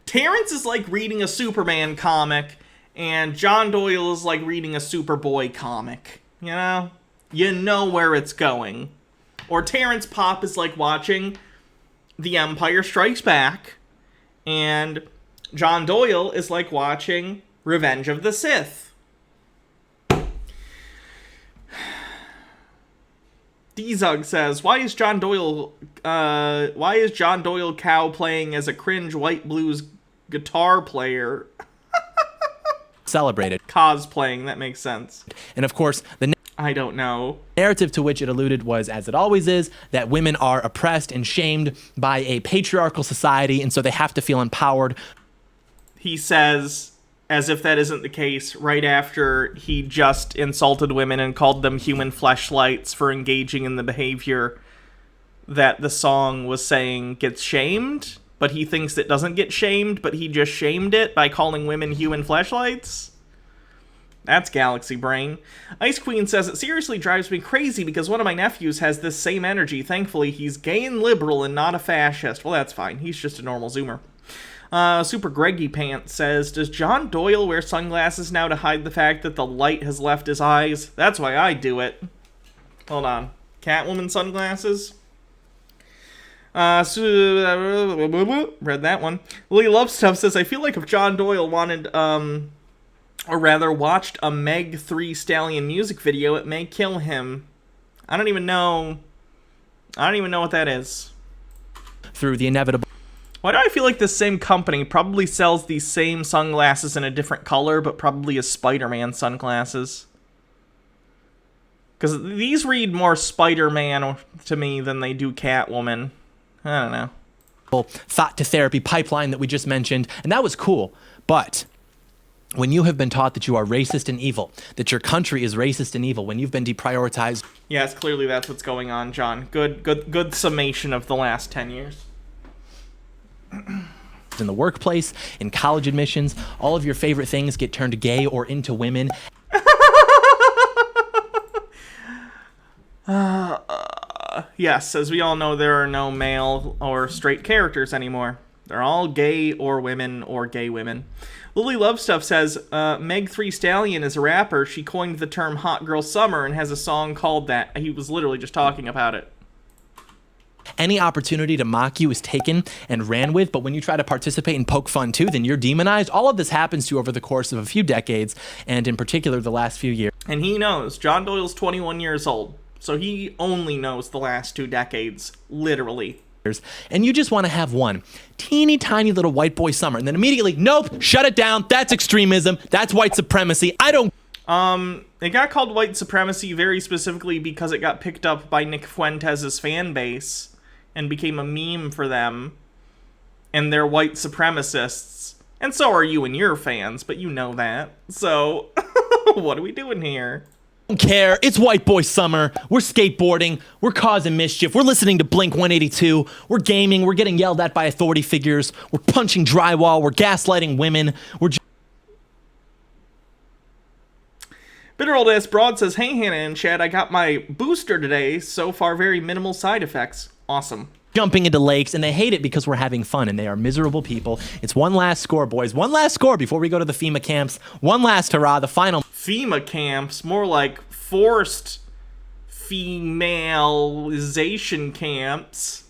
Terrence is like reading a Superman comic, and John Doyle is like reading a Superboy comic. You know? You know where it's going. Or Terrence Popp is like watching The Empire Strikes Back, and John Doyle is like watching Revenge of the Sith. D-Zug says, why is John Doyle cow playing as a cringe white blues guitar player. Celebrated. Cosplaying, that makes sense. And of course, the I don't know. narrative to which it alluded was, as it always is, that women are oppressed and shamed by a patriarchal society, and so they have to feel empowered. He says, as if that isn't the case, right after he just insulted women and called them human fleshlights for engaging in the behavior that the song was saying gets shamed, but he thinks it doesn't get shamed, but he just shamed it by calling women human fleshlights. That's galaxy brain. Ice Queen says, it seriously drives me crazy because one of my nephews has this same energy. Thankfully, he's gay and liberal and not a fascist. Well, that's fine. He's just a normal Zoomer. Super Greggy Pants says, does John Doyle wear sunglasses now to hide the fact that the light has left his eyes? That's why I do it. Hold on. Catwoman sunglasses? Read that one. Lily Love Stuff says, I feel like if John Doyle wanted, or rather watched a Meg 3 Stallion music video, it may kill him. I don't even know what that is. Through the inevitable. Why do I feel like this same company probably sells these same sunglasses in a different color, but probably as Spider-Man sunglasses? Because these read more Spider-Man to me than they do Catwoman. I don't know. Thought to therapy pipeline that we just mentioned, and that was cool. But when you have been taught that you are racist and evil, that your country is racist and evil, when you've been deprioritized. Yes, clearly that's what's going on, John. Good summation of the last 10 years. In the workplace, in college admissions, all of your favorite things get turned gay or into women. Yes, as we all know, there are no male or straight characters anymore. They're all gay or women or gay women. Lily Love Stuff says, Meg 3 Stallion is a rapper. She coined the term Hot Girl Summer and has a song called that. He was literally just talking about it. Any opportunity to mock you is taken and ran with, but when you try to participate and poke fun too, then you're demonized. All of this happens to you over the course of a few decades, and in particular the last few years. And he knows. John Doyle's 21 years old, so he only knows the last 2 decades, literally. And you just want to have one teeny tiny little white boy summer, and then immediately, nope, shut it down. That's extremism. That's white supremacy. I don't. It got called white supremacy very specifically because it got picked up by Nick Fuentes' fan base and became a meme for them. And they're white supremacists. And so are you and your fans, but you know that. So, what are we doing here? Don't care. It's white boy summer. We're skateboarding. We're causing mischief. We're listening to Blink 182. We're gaming. We're getting yelled at by authority figures. We're punching drywall. We're gaslighting women. We're Bitter Old Ass Broad says, hey Hannah and Chad, I got my booster today. So far, very minimal side effects. Awesome. Jumping into lakes, and they hate it because we're having fun, and they are miserable people. It's one last score, boys. One last score before we go to the FEMA camps. One last hurrah, the final. FEMA camps? More like forced femalization camps.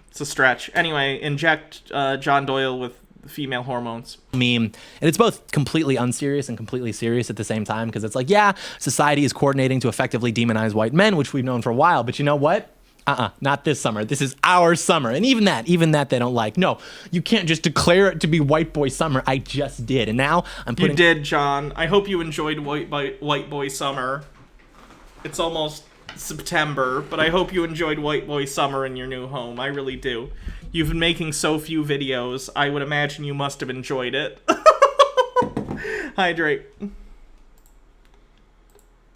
It's a stretch. Anyway, inject John Doyle with female hormones. Meme. And it's both completely unserious and completely serious at the same time, because it's like, yeah, society is coordinating to effectively demonize white men, which we've known for a while, but you know what? Not this summer. This is our summer. And even that they don't like. No, you can't just declare it to be white boy summer. I just did. And now I'm putting... You did, John. I hope you enjoyed white boy summer. It's almost September, but I hope you enjoyed white boy summer in your new home. I really do. You've been making so few videos. I would imagine you must have enjoyed it. Hydrate.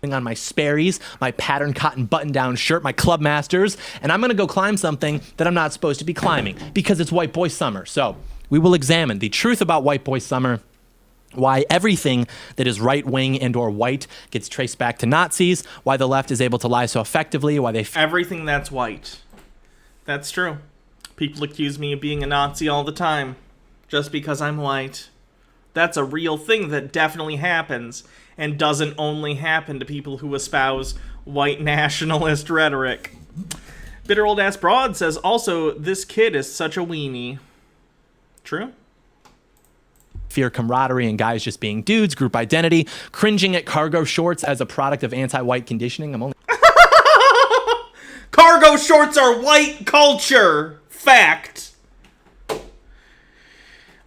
On my Sperry's, my pattern cotton button-down shirt, my Club Masters, and I'm gonna go climb something that I'm not supposed to be climbing because it's white boy summer. So we will examine the truth about white boy summer, why everything that is right-wing and or white gets traced back to Nazis, why the left is able to lie so effectively, why they... Everything that's white. That's true. People accuse me of being a Nazi all the time, just because I'm white. That's a real thing that definitely happens, and doesn't only happen to people who espouse white nationalist rhetoric. Bitter Old Ass Broad says, also, this kid is such a weenie. True. Fear camaraderie and guys just being dudes, group identity, cringing at cargo shorts as a product of anti-white conditioning. I'm only... Cargo shorts are white culture! Fact.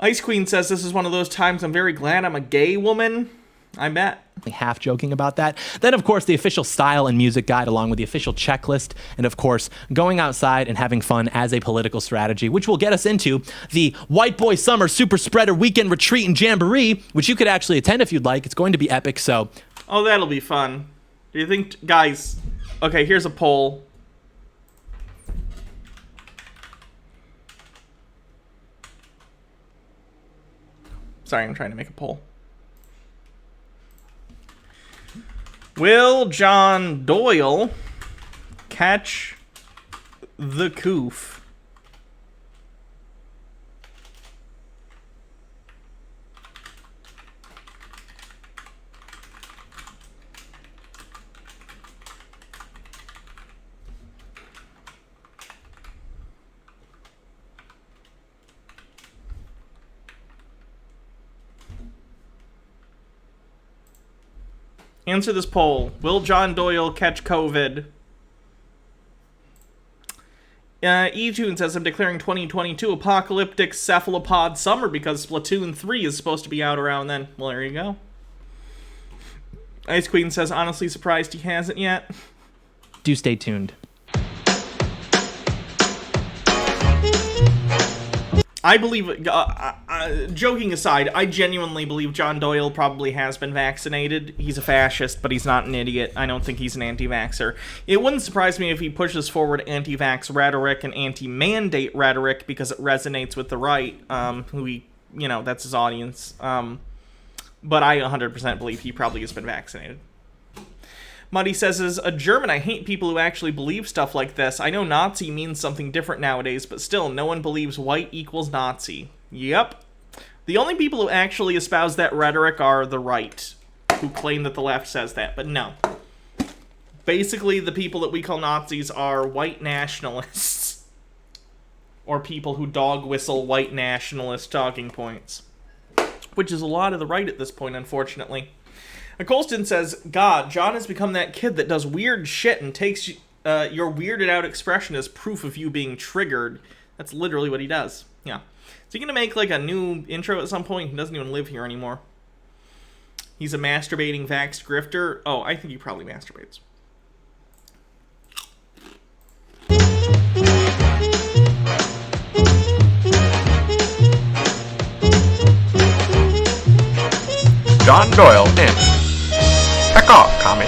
Ice Queen says, this is one of those times I'm very glad I'm a gay woman. I bet. Half joking about that. Then, of course, the official style and music guide along with the official checklist. And, of course, going outside and having fun as a political strategy, which will get us into the White Boy Summer Super Spreader Weekend Retreat and Jamboree, which you could actually attend if you'd like. It's going to be epic, so... Oh, that'll be fun. Do you think... Guys, okay, here's a poll. Sorry, I'm trying to make a poll. Will John Doyle catch the coof? Answer this poll. Will John Doyle catch COVID? E-Tune says, I'm declaring 2022 apocalyptic cephalopod summer because Splatoon 3 is supposed to be out around then. Well, there you go. Ice Queen says, honestly surprised he hasn't yet. Do stay tuned. I believe, joking aside, I genuinely believe John Doyle probably has been vaccinated. He's a fascist, but he's not an idiot. I don't think he's an anti-vaxxer. It wouldn't surprise me if he pushes forward anti-vax rhetoric and anti-mandate rhetoric because it resonates with the right, who he, you know, that's his audience. But I 100% believe he probably has been vaccinated. Muddy says, as a German, I hate people who actually believe stuff like this. I know Nazi means something different nowadays, but still, no one believes white equals Nazi. Yep. The only people who actually espouse that rhetoric are the right, who claim that the left says that, but no. Basically, the people that we call Nazis are white nationalists. Or people who dog whistle white nationalist talking points. Which is a lot of the right at this point, unfortunately. Colston says, God, John has become that kid that does weird shit and takes your weirded out expression as proof of you being triggered. That's literally what he does. Yeah. Is he going to make, like, a new intro at some point? He doesn't even live here anymore. He's a masturbating vaxxed grifter. Oh, I think he probably masturbates. John Doyle in. Heck off, commie.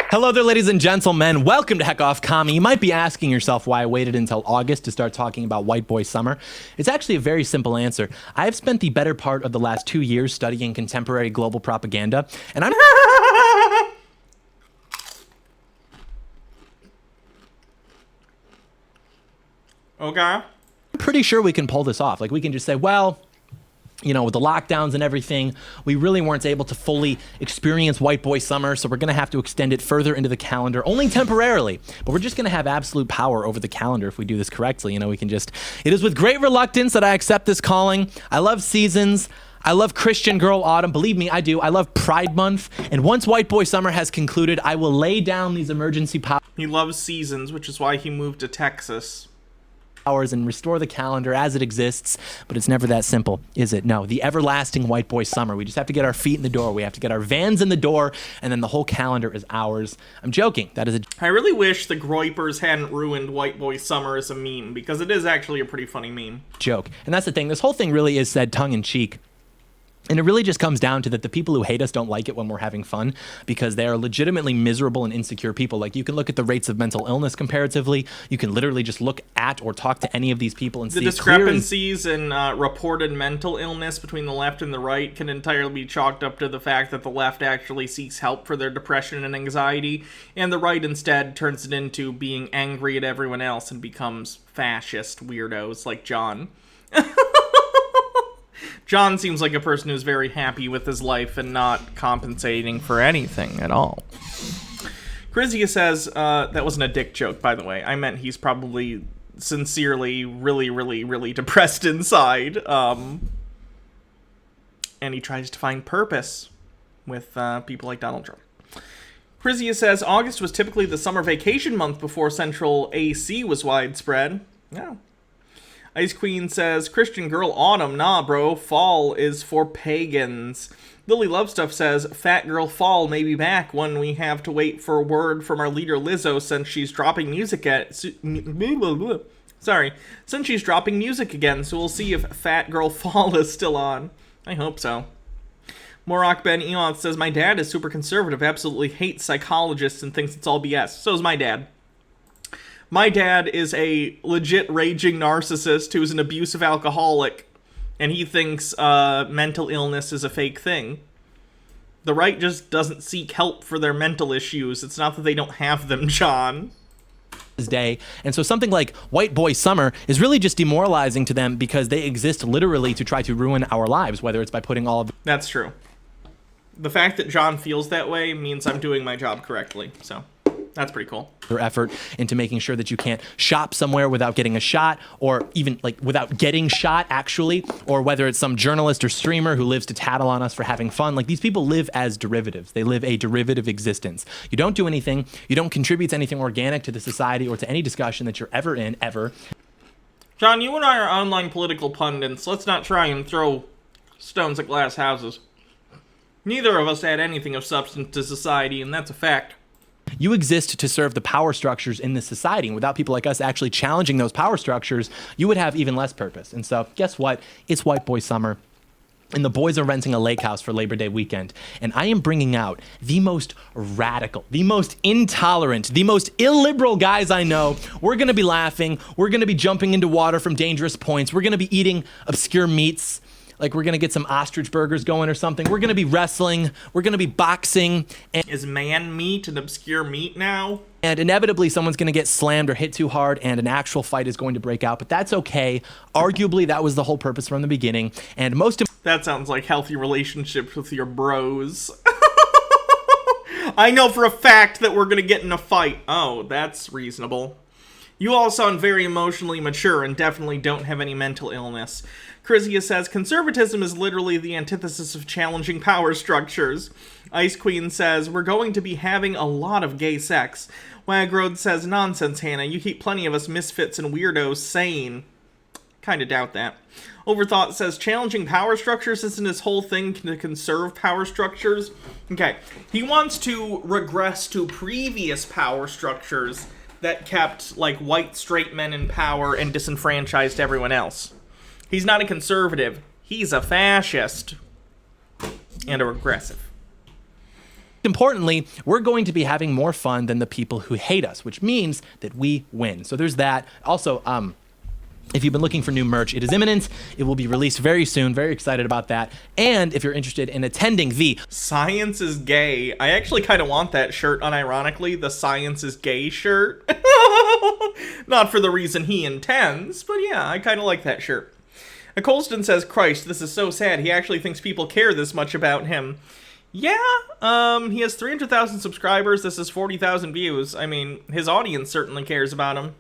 Hello there, ladies and gentlemen. Welcome to Heck Off Commie. You might be asking yourself why I waited until August to start talking about White Boy Summer. It's actually a very simple answer. I've spent the better part of the last 2 years studying contemporary global propaganda, and I'm... Okay. I'm pretty sure we can pull this off. Like, we can just say, well... You know, with the lockdowns and everything, we really weren't able to fully experience White Boy Summer, so we're going to have to extend it further into the calendar, only temporarily. But we're just going to have absolute power over the calendar if we do this correctly. You know, we can just... It is with great reluctance that I accept this calling. I love seasons. I love Christian Girl Autumn. Believe me, I do. I love Pride Month. And once White Boy Summer has concluded, I will lay down these emergency powers. He loves seasons, which is why he moved to Texas. And restore the calendar as it exists, but it's never that simple, is it? No, the everlasting White Boy Summer. We just have to get our feet in the door. We have to get our vans in the door, and then the whole calendar is ours. I'm joking. That is a... I really wish the Groypers hadn't ruined White Boy Summer as a meme, because it is actually a pretty funny meme. Joke. And that's the thing. This whole thing really is said tongue-in-cheek. And it really just comes down to that the people who hate us don't like it when we're having fun because they are legitimately miserable and insecure people. Like, you can look at the rates of mental illness comparatively. You can literally just look at or talk to any of these people and see the discrepancies in reported mental illness between the left and the right can entirely be chalked up to the fact that the left actually seeks help for their depression and anxiety, and the right instead turns it into being angry at everyone else and becomes fascist weirdos like John. John seems like a person who's very happy with his life and not compensating for anything at all. Chrysia says, that wasn't a dick joke, by the way. I meant he's probably sincerely really, really, really depressed inside. And he tries to find purpose with people like Donald Trump. Chrysia says, August was typically the summer vacation month before central AC was widespread. Yeah. Ice Queen says, Christian girl autumn, nah bro, fall is for pagans. Lily Love Stuff says, fat girl fall may be back when we have to wait for a word from our leader Lizzo since she's dropping music since she's dropping music again, so we'll see if Fat Girl Fall is still on. I hope so. Morak Ben Eon says, my dad is super conservative, absolutely hates psychologists and thinks it's all BS. So is my dad. My dad is a legit raging narcissist who's an abusive alcoholic, and he thinks mental illness is a fake thing. The right just doesn't seek help for their mental issues. It's not that they don't have them, John. Day. And so something like White Boy Summer is really just demoralizing to them because they exist literally to try to ruin our lives, whether it's by putting all of... That's true. The fact that John feels that way means I'm doing my job correctly, so that's pretty cool. Their effort into making sure that you can't shop somewhere without getting a shot, or even like without getting shot actually, or whether it's some journalist or streamer who lives to tattle on us for having fun. Like, these people live as derivatives. They live a derivative existence. You don't do anything. You don't contribute to anything organic to the society or to any discussion that you're ever in, ever. John, you and I are online political pundits. Let's not try and throw stones at glass houses. Neither of us add anything of substance to society, and that's a fact. You exist to serve the power structures in this society, and without people like us actually challenging those power structures, you would have even less purpose. And so, guess what? It's White Boy Summer, and the boys are renting a lake house for Labor Day weekend, and I am bringing out the most radical, the most intolerant, the most illiberal guys I know. We're going to be laughing. We're going to be jumping into water from dangerous points. We're going to be eating obscure meats. Like, we're going to get some ostrich burgers going or something. We're going to be wrestling. We're going to be boxing. And is man meat an obscure meat now? And inevitably, someone's going to get slammed or hit too hard, and an actual fight is going to break out. But that's okay. Arguably, that was the whole purpose from the beginning. And most... That sounds like healthy relationships with your bros. I know for a fact that we're going to get in a fight. Oh, that's reasonable. You all sound very emotionally mature and definitely don't have any mental illness. Chrysia says, conservatism is literally the antithesis of challenging power structures. Ice Queen says, we're going to be having a lot of gay sex. Wagrode says, nonsense, Hannah. You keep plenty of us misfits and weirdos sane. Kinda doubt that. Overthought says, challenging power structures isn't his whole thing to conserve power structures? Okay, he wants to regress to previous power structures that kept, like, white straight men in power and disenfranchised everyone else. He's not a conservative. He's a fascist. And a regressive. Importantly, we're going to be having more fun than the people who hate us, which means that we win. So there's that. Also, if you've been looking for new merch, it is imminent. It will be released very soon. Very excited about that. And if you're interested in attending the Science is Gay, I actually kind of want that shirt, unironically, the Science is Gay shirt. Not for the reason he intends, but yeah, I kind of like that shirt. Colston says, Christ, this is so sad. He actually thinks people care this much about him. Yeah, he has 300,000 subscribers. This is 40,000 views. I mean, his audience certainly cares about him.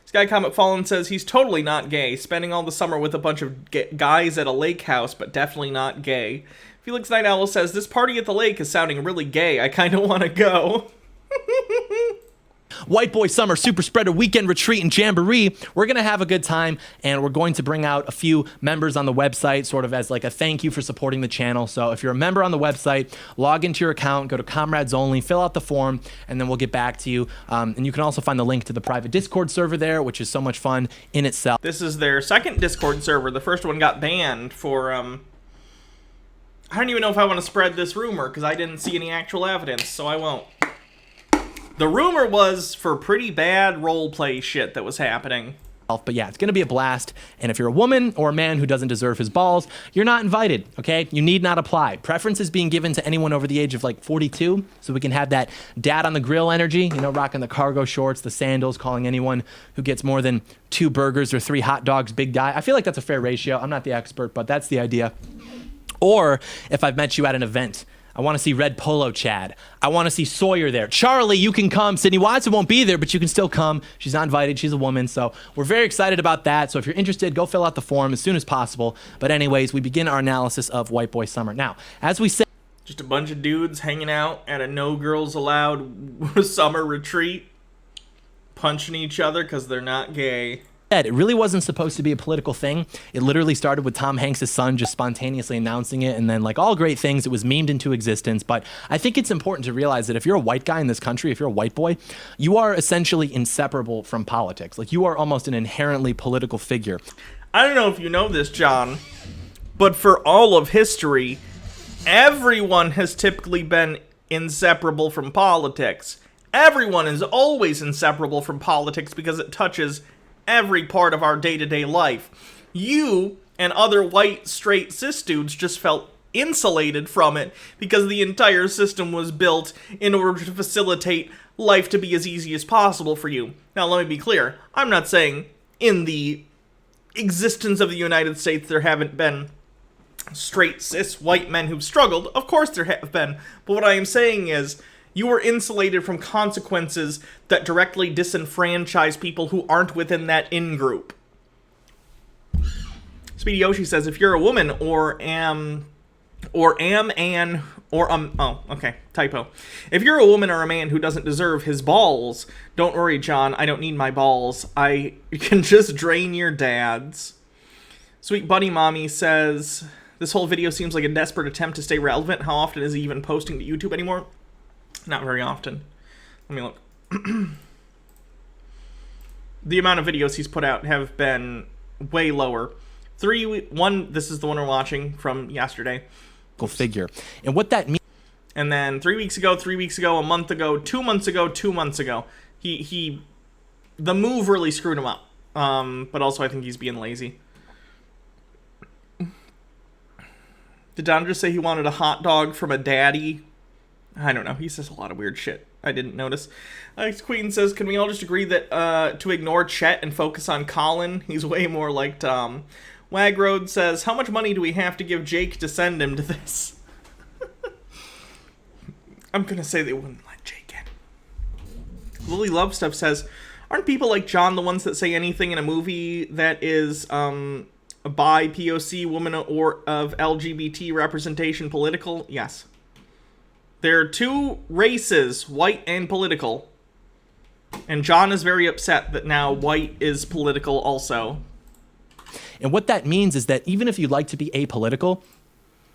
Sky Comet Fallen says he's totally not gay, spending all the summer with a bunch of guys at a lake house, but definitely not gay. Felix Night Owl says, this party at the lake is sounding really gay. I kind of want to go. White Boy Summer Super Spreader Weekend Retreat and Jamboree. We're going to have a good time, and we're going to bring out a few members on the website sort of as like a thank you for supporting the channel. So if you're a member on the website, log into your account, go to Comrades Only, fill out the form, and then we'll get back to you. And you can also find the link to the private Discord server there, which is so much fun in itself. This is their second Discord server. The first one got banned for, I don't even know if I want to spread this rumor, because I didn't see any actual evidence, so I won't. The rumor was for pretty bad roleplay shit that was happening. But yeah, it's going to be a blast. And if you're a woman or a man who doesn't deserve his balls, you're not invited, okay? You need not apply. Preference is being given to anyone over the age of like 42, so we can have that dad on the grill energy, you know, rocking the cargo shorts, the sandals, calling anyone who gets more than 2 burgers or 3 hot dogs big guy. I feel like that's a fair ratio. I'm not the expert, but that's the idea. Or if I've met you at an event, I want to see Red Polo Chad. I want to see Sawyer there. Charlie, you can come. Sydney Watson won't be there, but you can still come. She's not invited. She's a woman. So we're very excited about that. So if you're interested, go fill out the form as soon as possible. But anyways, we begin our analysis of White Boy Summer. Now, as we said... Just a bunch of dudes hanging out at a no girls allowed summer retreat, punching each other because they're not gay. It really wasn't supposed to be a political thing. It literally started with Tom Hanks' son just spontaneously announcing it, and then like all great things, it was memed into existence. But I think it's important to realize that if you're a white guy in this country, if you're a white boy, you are essentially inseparable from politics. Like you are almost an inherently political figure. I don't know if you know this, John, but for all of history, everyone has typically been inseparable from politics. Everyone is always inseparable from politics because it touches every part of our day-to-day life. You and other white, straight, cis dudes just felt insulated from it because the entire system was built in order to facilitate life to be as easy as possible for you. Now, let me be clear. I'm not saying in the existence of the United States there haven't been straight, cis, white men who've struggled. Of course there have been. But what I am saying is, you were insulated from consequences that directly disenfranchise people who aren't within that in-group. Speedy Yoshi says, if you're a woman typo. If you're a woman or a man who doesn't deserve his balls, don't worry, John, I don't need my balls. I can just drain your dad's. Sweet Bunny Mommy says, this whole video seems like a desperate attempt to stay relevant. How often is he even posting to YouTube anymore? Not very often. Let me look. The amount of videos he's put out have been way lower. This is the one we're watching from yesterday. Figure. And what that means. And then 3 weeks ago, a month ago, 2 months ago, 2 months ago. The move really screwed him up. But also I think he's being lazy. Did Don just say he wanted a hot dog from a daddy? I don't know. He says a lot of weird shit. I didn't notice. Queen says, can we all just agree that to ignore Chet and focus on Colin? He's way more like Tom. Wagroad says, how much money do we have to give Jake to send him to this? I'm gonna say they wouldn't let Jake in. Lily Love Stuff says, aren't people like John the ones that say anything in a movie that is by POC, woman, or of LGBT representation political? Yes. There are two races, white and political. And John is very upset that now white is political also. And what that means is that even if you'd like to be apolitical,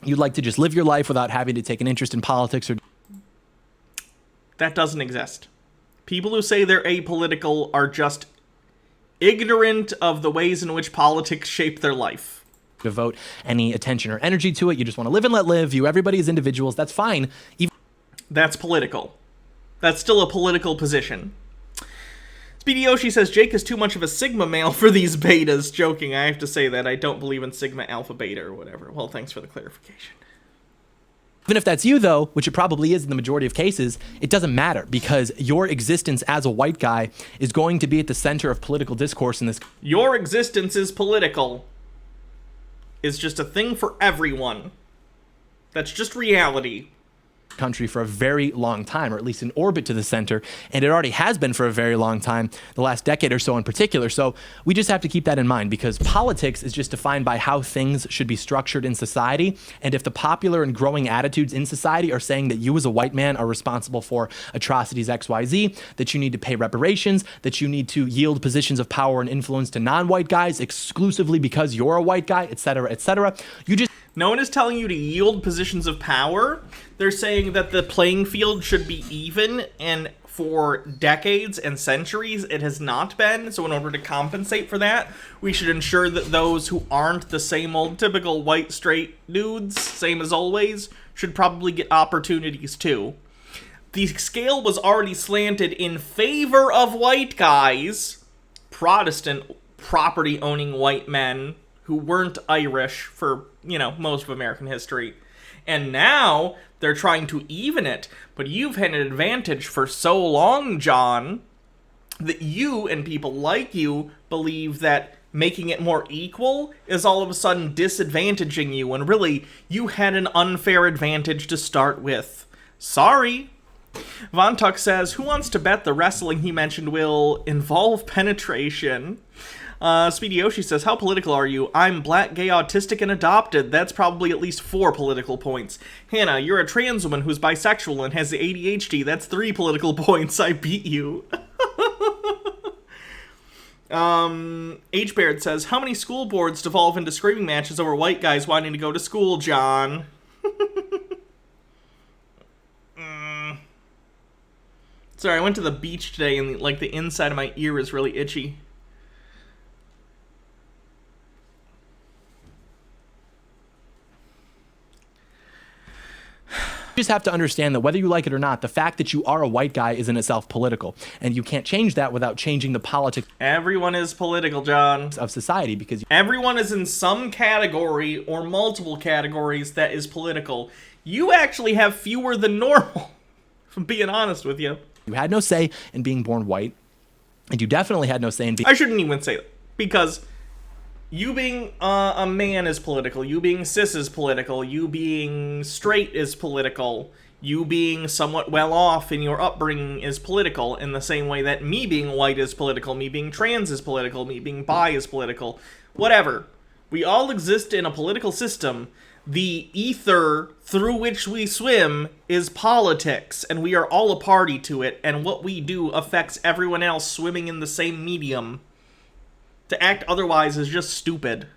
you'd like to just live your life without having to take an interest in politics or... That doesn't exist. People who say they're apolitical are just ignorant of the ways in which politics shape their life. Devote any attention or energy to it. You just want to live and let live. View everybody as individuals. That's fine. That's political. That's still a political position. Speedy Yoshi says, Jake is too much of a Sigma male for these betas. Joking, I have to say that. I don't believe in Sigma, Alpha, Beta, or whatever. Well, thanks for the clarification. Even if that's you, though, which it probably is in the majority of cases, it doesn't matter because your existence as a white guy is going to be at the center of political discourse in this. Your existence is political. It's just a thing for everyone. That's just reality. Country for a very long time, or at least in orbit to the center, and it already has been for a very long time, the last decade or so in particular. So we just have to keep that in mind because politics is just defined by how things should be structured in society. And if the popular and growing attitudes in society are saying that you as a white man are responsible for atrocities XYZ, that you need to pay reparations, that you need to yield positions of power and influence to non-white guys exclusively because you're a white guy, etc., etc., you just... No one is telling you to yield positions of power. They're saying that the playing field should be even, and for decades and centuries it has not been. So in order to compensate for that, we should ensure that those who aren't the same old typical white straight dudes, same as always, should probably get opportunities too. The scale was already slanted in favor of white guys, Protestant property-owning white men who weren't Irish for, most of American history. And now they're trying to even it. But you've had an advantage for so long, John, that you and people like you believe that making it more equal is all of a sudden disadvantaging you, when really you had an unfair advantage to start with. Sorry. Von Tuck says, who wants to bet the wrestling he mentioned will involve penetration? Speedy Yoshi says, how political are you? I'm black, gay, autistic, and adopted. That's probably at least 4 political points. Hannah, you're a trans woman who's bisexual and has the ADHD. That's 3 political points. I beat you. H. Baird says, how many school boards devolve into screaming matches over white guys wanting to go to school, John? Sorry, I went to the beach today and like the inside of my ear is really itchy. You just have to understand that whether you like it or not, the fact that you are a white guy is in itself political. And you can't change that without changing the politics. Everyone is political, John. Of society, because everyone is in some category or multiple categories that is political. You actually have fewer than normal, if I'm being honest with you. You had no say in being born white, and you definitely had no say in being... I shouldn't even say that, because you being a man is political, you being cis is political, you being straight is political, you being somewhat well off in your upbringing is political, in the same way that me being white is political, me being trans is political, me being bi is political, whatever. We all exist in a political system. The ether through which we swim is politics, and we are all a party to it, and what we do affects everyone else swimming in the same medium. To act otherwise is just stupid.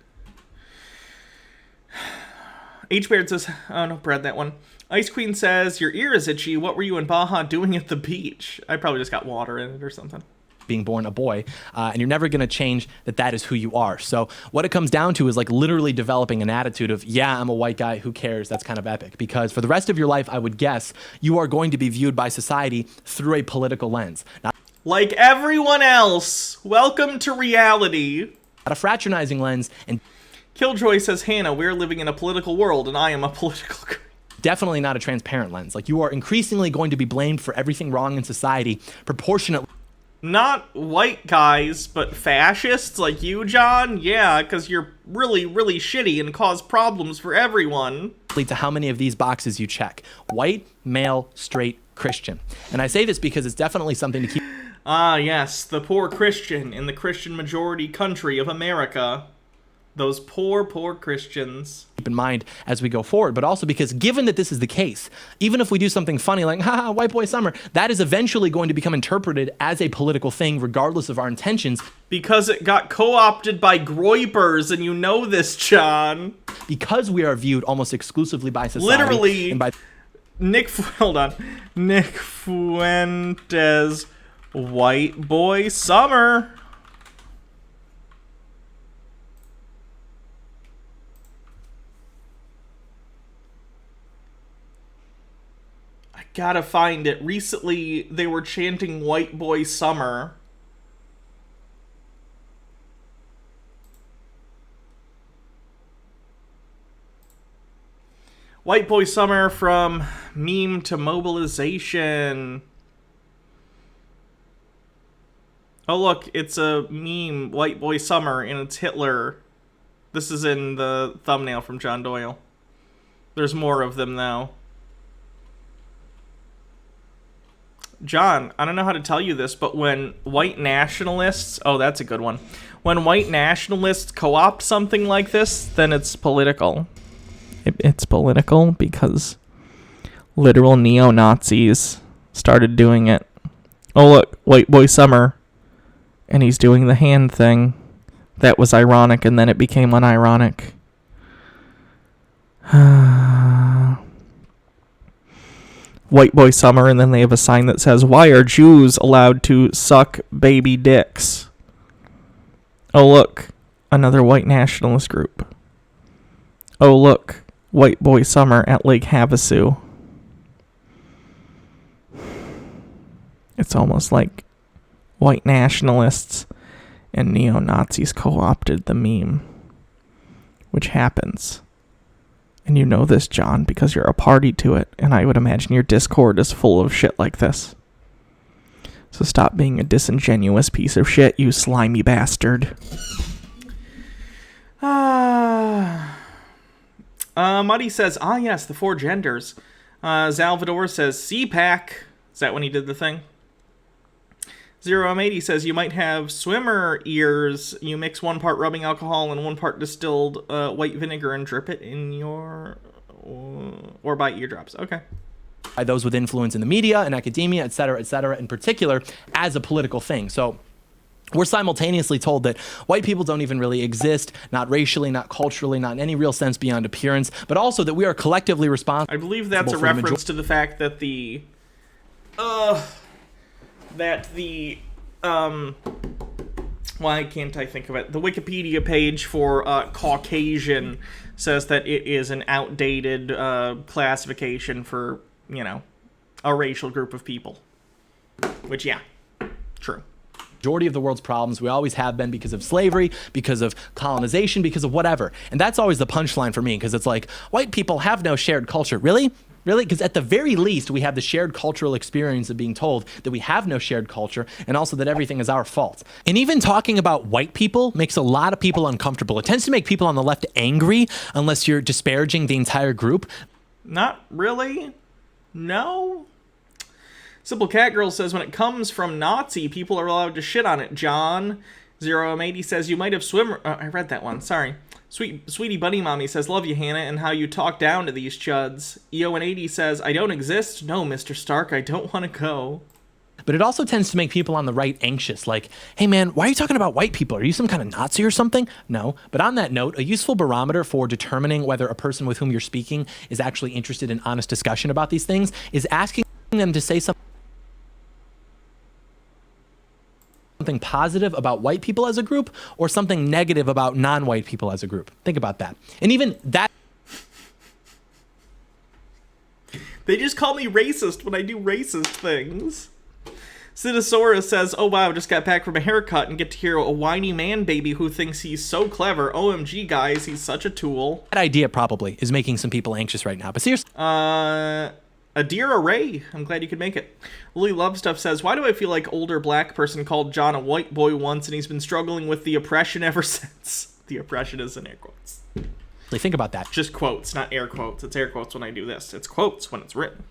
H. Baird says, oh no, Brad, that one. Ice Queen says, your ear is itchy. What were you in Baja doing at the beach? I probably just got water in it or something. Being born a boy, and you're never going to change that is who you are. So what it comes down to is like literally developing an attitude of, yeah, I'm a white guy, who cares? That's kind of epic. Because for the rest of your life, I would guess, you are going to be viewed by society through a political lens. Not like everyone else, welcome to reality. Not a fraternizing lens. And Killjoy says, Hannah, we're living in a political world, and I am a political... Definitely not a transparent lens. Like, you are increasingly going to be blamed for everything wrong in society proportionately. Not white guys, but fascists like you, John? Yeah, because you're really, really shitty and cause problems for everyone. To how many of these boxes you check. White, male, straight, Christian. And I say this because it's definitely something to keep... Ah, yes, the poor Christian in the Christian majority country of America. Those poor, poor Christians. Keep in mind as we go forward, but also because given that this is the case, even if we do something funny like, haha, white boy summer, that is eventually going to become interpreted as a political thing regardless of our intentions. Because it got co-opted by groypers, and you know this, John. Because we are viewed almost exclusively by society. Literally, and by Nick Fuentes, white boy summer. Gotta find it. Recently, they were chanting White Boy Summer. White Boy Summer from meme to mobilization. Oh look, it's a meme, White Boy Summer, and it's Hitler. This is in the thumbnail from John Doyle. There's more of them now. John, I don't know how to tell you this, but when white nationalists... Oh, that's a good one. When white nationalists co-opt something like this, then it's political. It's political because literal neo-Nazis started doing it. Oh, look, White Boy Summer. And he's doing the hand thing. That was ironic, and then it became unironic. White Boy Summer, and then they have a sign that says, why are Jews allowed to suck baby dicks? Oh look, another white nationalist group. Oh look, White Boy Summer at Lake Havasu. It's almost like white nationalists and neo-Nazis co-opted the meme. Which happens. And you know this, John, because you're a party to it, and I would imagine your Discord is full of shit like this. So stop being a disingenuous piece of shit, you slimy bastard. Muddy says, ah yes, the 4 genders. Salvador says, CPAC. Is that when he did the thing? 0M80 says, you might have swimmer ears. You mix 1 part rubbing alcohol and 1 part distilled white vinegar and drip it in your... or by eardrops. Okay. By those with influence in the media and academia, et cetera, in particular, as a political thing. So we're simultaneously told that white people don't even really exist, not racially, not culturally, not in any real sense beyond appearance, but also that we are collectively responsible. I believe that's a reference to the fact that why can't I think of it? The Wikipedia page for Caucasian says that it is an outdated classification for, you know, a racial group of people. Which, yeah, true. Majority of the world's problems, we always have been because of slavery, because of colonization, because of whatever. And that's always the punchline for me, because it's like, white people have no shared culture. Really? Really? Because at the very least, we have the shared cultural experience of being told that we have no shared culture and also that everything is our fault. And even talking about white people makes a lot of people uncomfortable. It tends to make people on the left angry unless you're disparaging the entire group. Not really. No. Simple Cat Girl says, when it comes from Nazi, people are allowed to shit on it, John. 0M80 says, you might have I read that one, sorry. Sweetie Bunny Mommy says, love you, Hannah, and how you talk down to these chuds. EO180 says, I don't exist. No, Mr. Stark, I don't want to go. But it also tends to make people on the right anxious, like, hey man, why are you talking about white people? Are you some kind of Nazi or something? No. But on that note, a useful barometer for determining whether a person with whom you're speaking is actually interested in honest discussion about these things is asking them to say something positive about white people as a group or something negative about non-white people as a group. Think about that. And even that... They just call me racist when I do racist things. Citosaurus says, oh wow, just got back from a haircut and get to hear a whiny man baby who thinks he's so clever. OMG, guys, he's such a tool. That idea probably is making some people anxious right now. But seriously... Adira Ray, I'm glad you could make it. Lily Love Stuff says, why do I feel like older black person called John a white boy once and he's been struggling with the oppression ever since? The oppression is in air quotes. Think about that. Just quotes, not air quotes. It's air quotes when I do this. It's quotes when it's written.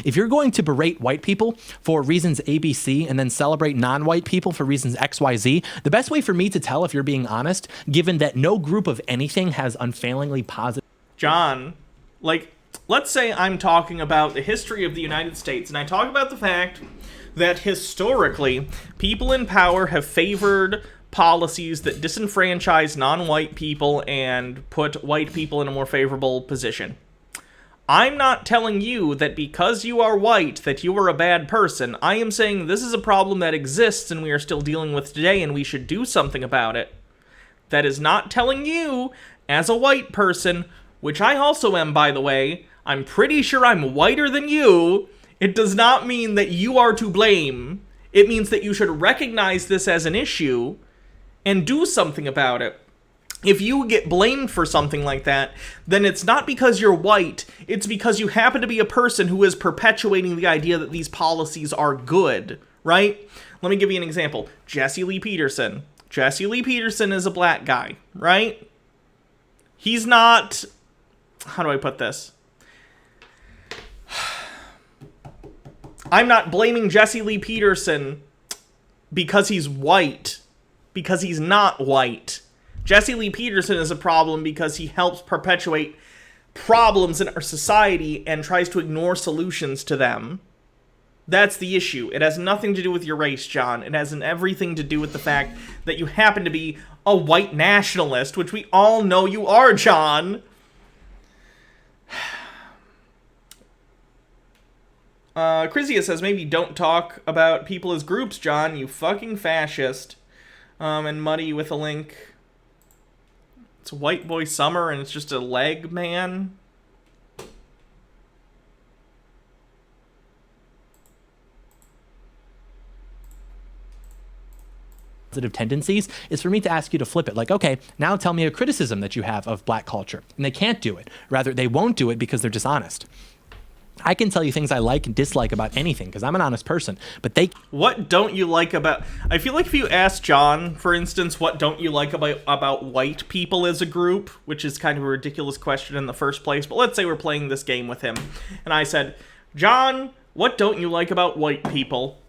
If you're going to berate white people for reasons ABC and then celebrate non-white people for reasons XYZ, the best way for me to tell if you're being honest, given that no group of anything has unfailingly positive... John, like... Let's say I'm talking about the history of the United States, and I talk about the fact that historically, people in power have favored policies that disenfranchise non-white people and put white people in a more favorable position. I'm not telling you that because you are white that you are a bad person. I am saying this is a problem that exists and we are still dealing with today and we should do something about it. That is not telling you, as a white person, which I also am, by the way, I'm pretty sure I'm whiter than you. It does not mean that you are to blame. It means that you should recognize this as an issue and do something about it. If you get blamed for something like that, then it's not because you're white, it's because you happen to be a person who is perpetuating the idea that these policies are good, right? Let me give you an example. Jesse Lee Peterson. Jesse Lee Peterson is a black guy, right? He's not... How do I put this? I'm not blaming Jesse Lee Peterson because he's white, because he's not white. Jesse Lee Peterson is a problem because he helps perpetuate problems in our society and tries to ignore solutions to them. That's the issue. It has nothing to do with your race, John. It has everything to do with the fact that you happen to be a white nationalist, which we all know you are, John. Chrysia says, maybe don't talk about people as groups, John, you fucking fascist. And Muddy with a link. It's White Boy Summer, and it's just a leg man. Positive tendencies is for me to ask you to flip it. Like, okay, now tell me a criticism that you have of black culture. And they can't do it. Rather, they won't do it because they're dishonest. I can tell you things I like and dislike about anything because I'm an honest person, but they... What don't you like about... I feel like if you ask John, for instance, what don't you like about white people as a group, which is kind of a ridiculous question in the first place, but let's say we're playing this game with him, and I said, John, what don't you like about white people?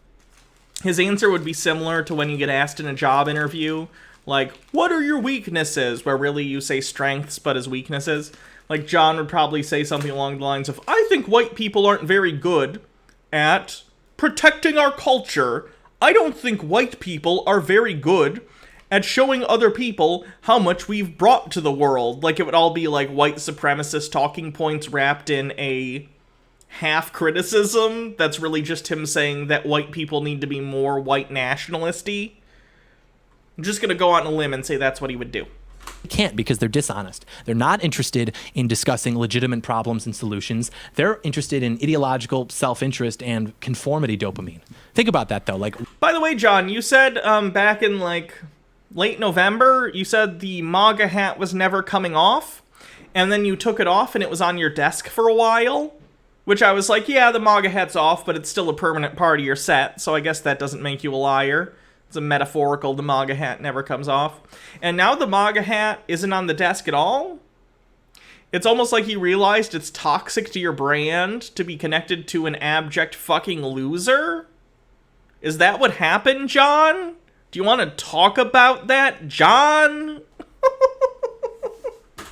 His answer would be similar to when you get asked in a job interview, like, what are your weaknesses? Where really you say strengths, but as weaknesses. Like, John would probably say something along the lines of, I think white people aren't very good at protecting our culture. I don't think white people are very good at showing other people how much we've brought to the world. Like, it would all be like white supremacist talking points wrapped in a half criticism that's really just him saying that white people need to be more white nationalisty. I'm just gonna go out on a limb and say that's what he would do. Can't, because they're dishonest. They're not interested in discussing legitimate problems and solutions. They're interested in ideological self-interest and conformity dopamine. Think about that, though. Like, by the way, John, you said back in like late November, you said the MAGA hat was never coming off, and then you took it off and it was on your desk for a while, which I was like, yeah, the MAGA hat's off, but it's still a permanent part of your set, so I guess that doesn't make you a liar. It's a metaphorical, the MAGA hat never comes off. And now the MAGA hat isn't on the desk at all? It's almost like you realized it's toxic to your brand to be connected to an abject fucking loser? Is that what happened, John? Do you want to talk about that, John?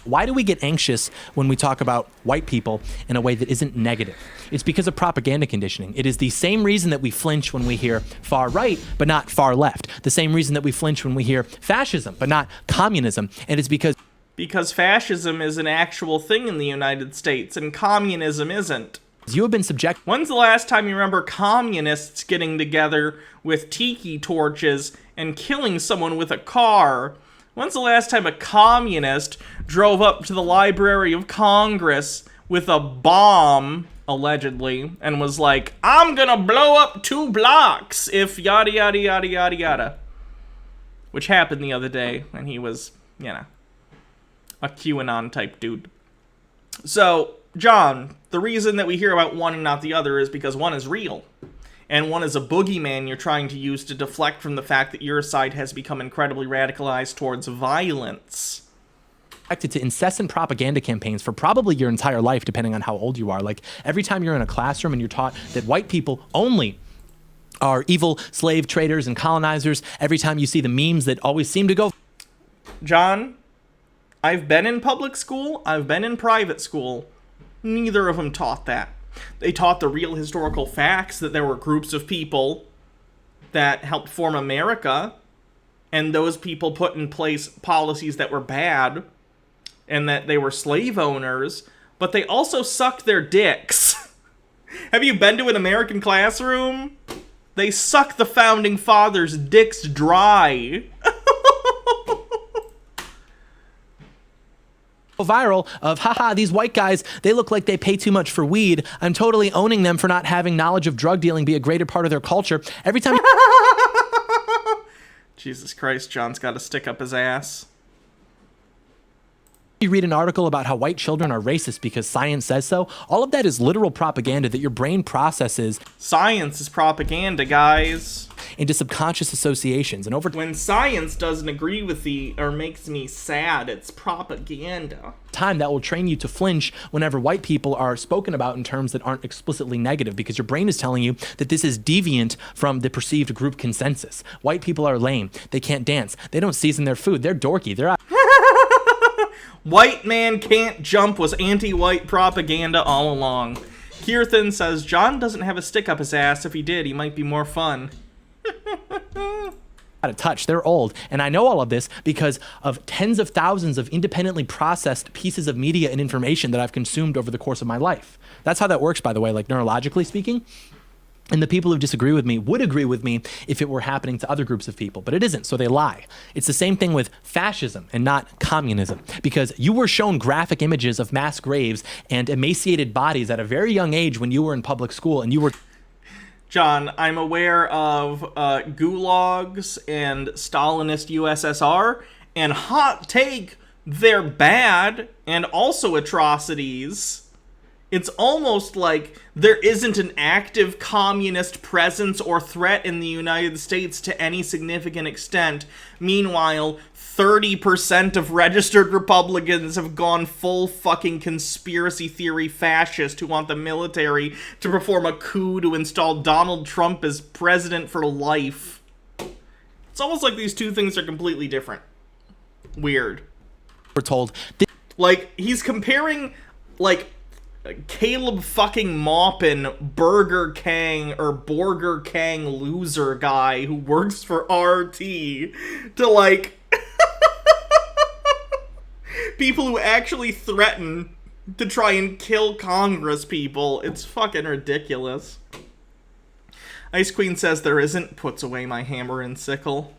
why do we get anxious when we talk about white people in a way that isn't negative? It's because of propaganda conditioning. It is the same reason that we flinch when we hear far right, but not far left. The same reason that we flinch when we hear fascism, but not communism. And it's because fascism is an actual thing in the United States, and communism isn't. You have been subject. When's the last time you remember communists getting together with tiki torches and killing someone with a car? When's the last time a communist drove up to the Library of Congress with a bomb, allegedly, and was like, I'm gonna blow up 2 blocks if yada yada yada yada yada? Which happened the other day, and he was, you know, a QAnon type dude. So, John, the reason that we hear about one and not the other is because one is real, and one is a boogeyman you're trying to use to deflect from the fact that your side has become incredibly radicalized towards violence. To incessant propaganda campaigns for probably your entire life, depending on how old you are. Like, every time you're in a classroom and you're taught that white people only are evil slave traders and colonizers, every time you see the memes that always seem to go... John, I've been in public school, I've been in private school. Neither of them taught that. They taught the real historical facts, that there were groups of people that helped form America, and those people put in place policies that were bad, and that they were slave owners, but they also sucked their dicks. Have you been to an American classroom? They suck the founding fathers' dicks dry. Viral of, haha, these white guys, they look like they pay too much for weed. I'm totally owning them for not having knowledge of drug dealing be a greater part of their culture. Every time... Jesus Christ, John's got to stick up his ass. You read an article about how white children are racist because science says so. All of that is literal propaganda that your brain processes. Science is propaganda, guys. Into subconscious associations. And when science doesn't agree with me or makes me sad, it's propaganda. Time that will train you to flinch whenever white people are spoken about in terms that aren't explicitly negative, because your brain is telling you that this is deviant from the perceived group consensus. White people are lame. They can't dance. They don't season their food. They're dorky. They're White man can't jump was anti-white propaganda all along. Kirthan says, John doesn't have a stick up his ass. If he did, he might be more fun. Out of touch. They're old. And I know all of this because of tens of thousands of independently processed pieces of media and information that I've consumed over the course of my life. That's how that works, by the way, like neurologically speaking. And the people who disagree with me would agree with me if it were happening to other groups of people, but it isn't, so they lie. It's the same thing with fascism and not communism, because you were shown graphic images of mass graves and emaciated bodies at a very young age when you were in public school, and you were... John, I'm aware of gulags and Stalinist USSR, and hot take, they're bad and also atrocities. It's almost like there isn't an active communist presence or threat in the United States to any significant extent. Meanwhile, 30% of registered Republicans have gone full fucking conspiracy theory fascist who want the military to perform a coup to install Donald Trump as president for life. It's almost like these two things are completely different. Weird. We're told... Like, he's comparing, like... Caleb fucking Maupin, Burger Kang or Borger Kang loser guy who works for RT to, like, people who actually threaten to try and kill Congress people. It's fucking ridiculous. Ice Queen says there isn't, puts away my hammer and sickle.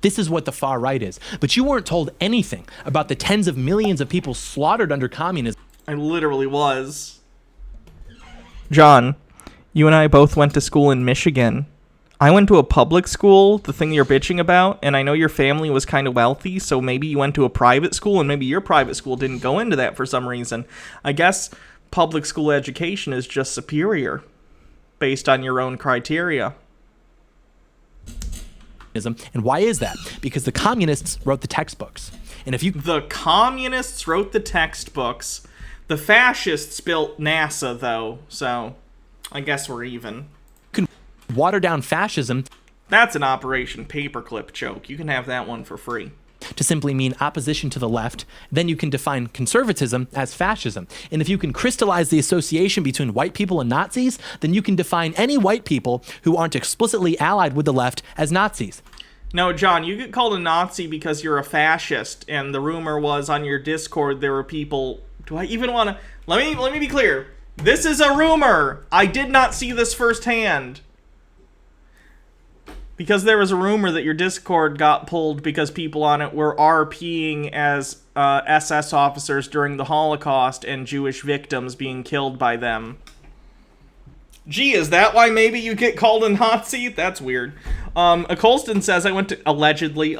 This is what the far right is. But you weren't told anything about the tens of millions of people slaughtered under communism. I literally was. John, you and I both went to school in Michigan. I went to a public school, the thing you're bitching about, and I know your family was kind of wealthy, so maybe you went to a private school, and maybe your private school didn't go into that for some reason. I guess public school education is just superior, based on your own criteria. And why is that? Because the communists wrote the textbooks. And if you... The communists wrote the textbooks. The fascists built NASA, though, so I guess we're even. Can water down fascism. That's an Operation Paperclip joke. You can have that one for free. To simply mean opposition to the left, then you can define conservatism as fascism. And if you can crystallize the association between white people and Nazis, then you can define any white people who aren't explicitly allied with the left as Nazis. No, John, you get called a Nazi because you're a fascist, and the rumor was on your Discord there were people... Do I even want to... Let me be clear. This is a rumor. I did not see this firsthand. Because there was a rumor that your Discord got pulled because people on it were RPing as SS officers during the Holocaust and Jewish victims being killed by them. Gee, is that why maybe you get called a Nazi? That's weird. Colston says I went to... Allegedly.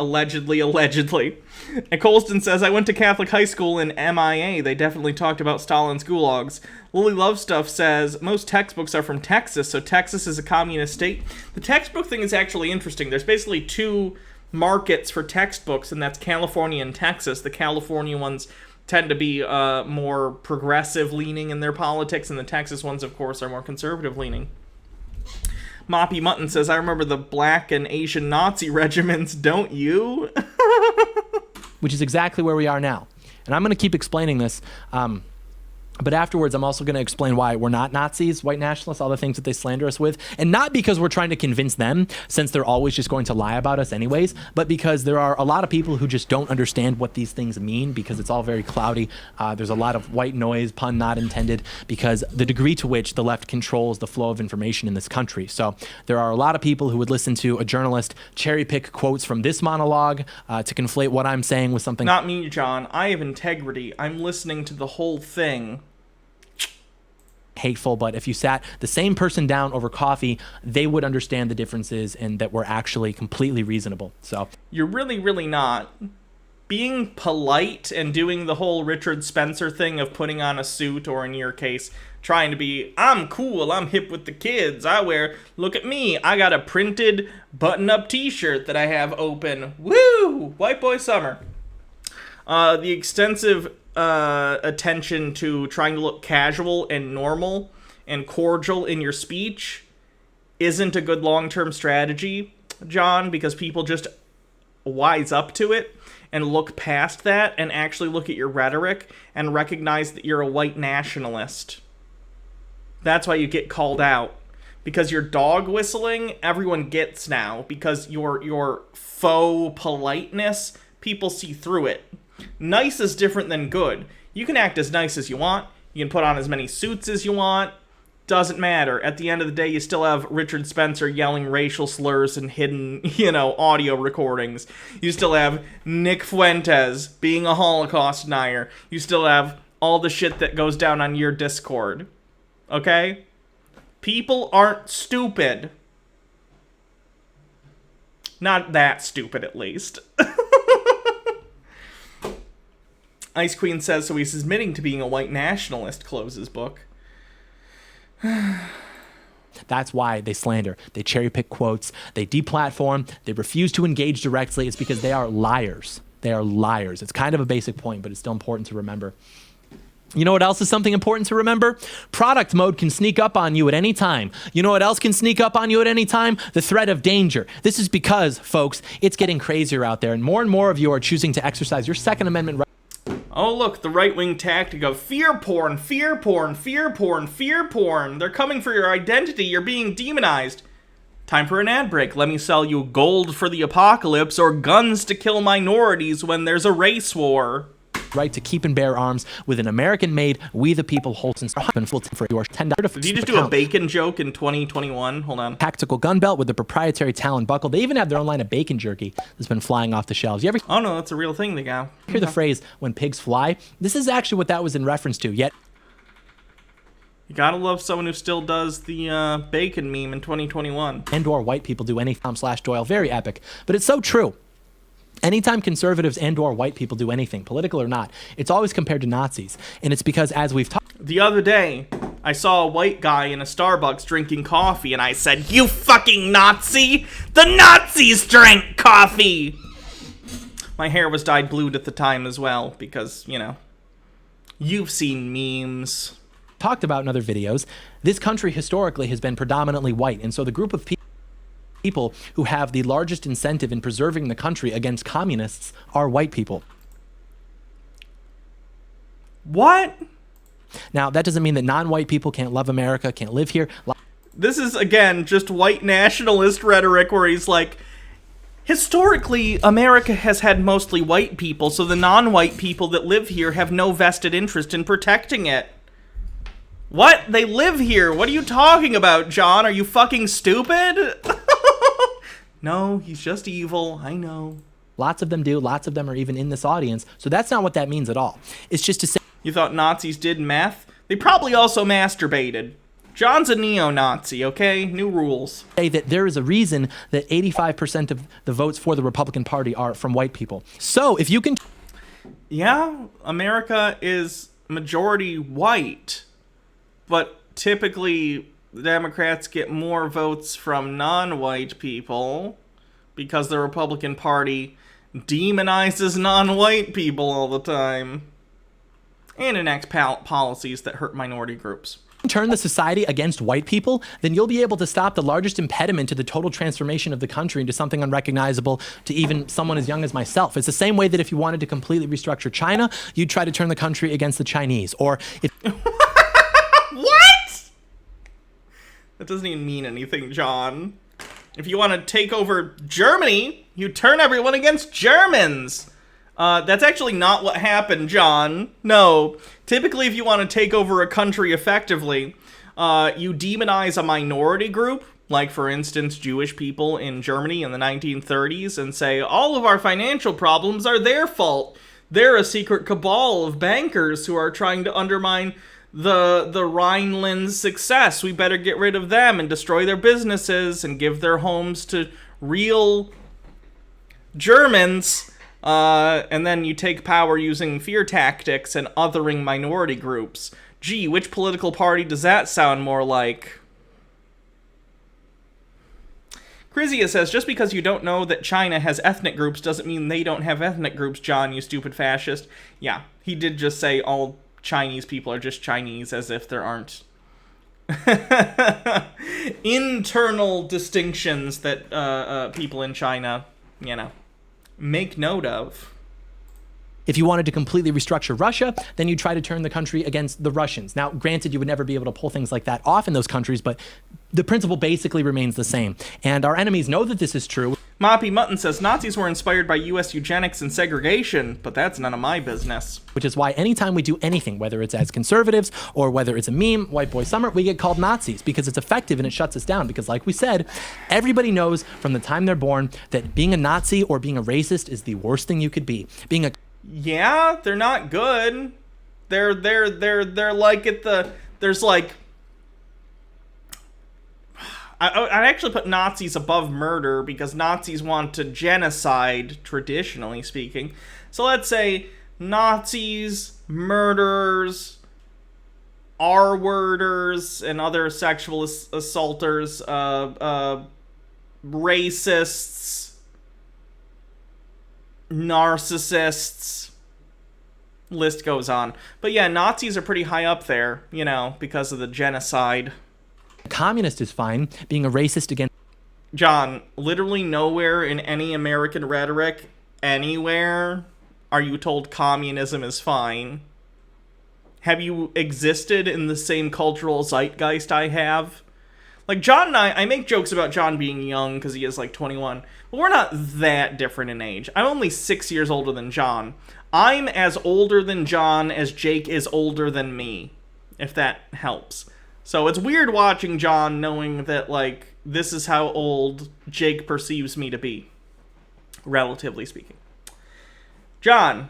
Colston says I went to Catholic high school in MIA. They definitely talked about Stalin's gulags. Lily Lovestuff says most textbooks are from Texas, so Texas is a communist state. The textbook thing is actually interesting. There's basically two markets for textbooks, and that's California and Texas. The California ones tend to be more progressive-leaning in their politics, and the Texas ones, of course, are more conservative-leaning. Moppy Mutton says, I remember the black and Asian Nazi regiments, don't you? Which is exactly where we are now. And I'm going to keep explaining this. But afterwards, I'm also going to explain why we're not Nazis, white nationalists, all the things that they slander us with. And not because we're trying to convince them, since they're always just going to lie about us anyways, but because there are a lot of people who just don't understand what these things mean, because it's all very cloudy. There's a lot of white noise, pun not intended, because the degree to which the left controls the flow of information in this country. So there are a lot of people who would listen to a journalist cherry pick quotes from this monologue to conflate what I'm saying with something. Not me, John. I have integrity. I'm listening to the whole thing. Hateful, but if you sat the same person down over coffee, they would understand the differences and that we're actually completely reasonable. So you're really not. Being polite and doing the whole Richard Spencer thing of putting on a suit, or in your case, trying to be, I'm cool, I'm hip with the kids, look at me, I got a printed button-up t-shirt that I have open. Woo! White boy summer. The extensive attention to trying to look casual and normal and cordial in your speech isn't a good long-term strategy, John, because people just wise up to it and look past that and actually look at your rhetoric and recognize that you're a white nationalist. That's why you get called out. Because your dog whistling, everyone gets now. Because your faux politeness, people see through it. Nice is different than good. You can act as nice as you want. You can put on as many suits as you want. Doesn't matter. At the end of the day, you still have Richard Spencer yelling racial slurs and hidden, audio recordings. You still have Nick Fuentes being a Holocaust denier. You still have all the shit that goes down on your Discord. Okay? People aren't stupid. Not that stupid, at least. Ice Queen says, so he's admitting to being a white nationalist, closes book. That's why they slander. They cherry pick quotes. They deplatform. They refuse to engage directly. It's because they are liars. They are liars. It's kind of a basic point, but it's still important to remember. You know what else is something important to remember? Product mode can sneak up on you at any time. You know what else can sneak up on you at any time? The threat of danger. This is because, folks, it's getting crazier out there, and more of you are choosing to exercise your Second Amendment right. Oh, look, the right-wing tactic of fear porn, fear porn, fear porn, fear porn. They're coming for your identity. You're being demonized. Time for an ad break. Let me sell you gold for the apocalypse or guns to kill minorities when there's a race war. Right to keep and bear arms with an American-made We the People Holston for your $10. Did you just do a bacon joke in 2021? Hold on. Tactical gun belt with the proprietary Talon buckle. They even have their own line of bacon jerky that's been flying off the shelves. You ever Oh no, that's a real thing they got. hear the phrase "when pigs fly"? This is actually what that was in reference to. Yet you gotta love someone who still does the bacon meme in 2021. And/or white people do anything. Doyle, very epic, but it's so true. Anytime conservatives and/or white people do anything, political or not, it's always compared to Nazis. And it's because, as we've talked... The other day, I saw a white guy in a Starbucks drinking coffee, and I said, "You fucking Nazi! The Nazis drank coffee!" My hair was dyed blue at the time as well, because, you know, you've seen memes. Talked about in other videos, this country historically has been predominantly white, and so the group of people who have the largest incentive in preserving the country against communists are white people. What? Now, that doesn't mean that non-white people can't love America, can't live here. This is, again, just white nationalist rhetoric where he's like, historically, America has had mostly white people, so the non-white people that live here have no vested interest in protecting it. What? They live here. What are you talking about, John? Are you fucking stupid? No, he's just evil. I know. Lots of them do. Lots of them are even in this audience. So that's not what that means at all. It's just to say... You thought Nazis did meth? They probably also masturbated. John's a neo-Nazi, okay? New rules. Say that there is a reason that 85% of the votes for the Republican Party are from white people. So if you can... Yeah, America is majority white. But typically, the Democrats get more votes from non-white people because the Republican Party demonizes non-white people all the time and enacts policies that hurt minority groups. Turn the society against white people, then you'll be able to stop the largest impediment to the total transformation of the country into something unrecognizable to even someone as young as myself. It's the same way that if you wanted to completely restructure China, you'd try to turn the country against the Chinese. Or if... What? That doesn't even mean anything, John. If you want to take over Germany, you turn everyone against Germans. That's actually not what happened, John. No. Typically, if you want to take over a country effectively, you demonize a minority group, like, for instance, Jewish people in Germany in the 1930s, and say, all of our financial problems are their fault. They're a secret cabal of bankers who are trying to undermine the Rhineland's success. We better get rid of them and destroy their businesses and give their homes to real Germans. And then you take power using fear tactics and othering minority groups. Gee, which political party does that sound more like? Chrysia says, just because you don't know that China has ethnic groups doesn't mean they don't have ethnic groups, John, you stupid fascist. Yeah, he did just say all Chinese people are just Chinese, as if there aren't internal distinctions that people in China, you know, make note of. If you wanted to completely restructure Russia, then you try to turn the country against the Russians. Now, granted, you would never be able to pull things like that off in those countries, but the principle basically remains the same. And our enemies know that this is true. Moppy Mutton says, Nazis were inspired by U.S. eugenics and segregation, but that's none of my business. Which is why anytime we do anything, whether it's as conservatives or whether it's a meme, White Boy Summer, we get called Nazis because it's effective and it shuts us down. Because like we said, everybody knows from the time they're born that being a Nazi or being a racist is the worst thing you could be. Being a... Yeah, they're not good. They're like at the... There's like... I'd actually put Nazis above murder because Nazis want to genocide, traditionally speaking. So let's say Nazis, murderers, R-worders, and other sexual assaulters, racists, narcissists, list goes on. But yeah, Nazis are pretty high up there, you know, because of the genocide. Communist is fine. Being a racist against... John, literally nowhere in any American rhetoric, anywhere, are you told communism is fine? Have you existed in the same cultural zeitgeist I have? Like, John and I make jokes about John being young because he is like 21, but we're not that different in age. I'm only 6 years older than John. I'm as older than John as Jake is older than me, if that helps. So it's weird watching John knowing that, like, this is how old Jake perceives me to be, relatively speaking. John,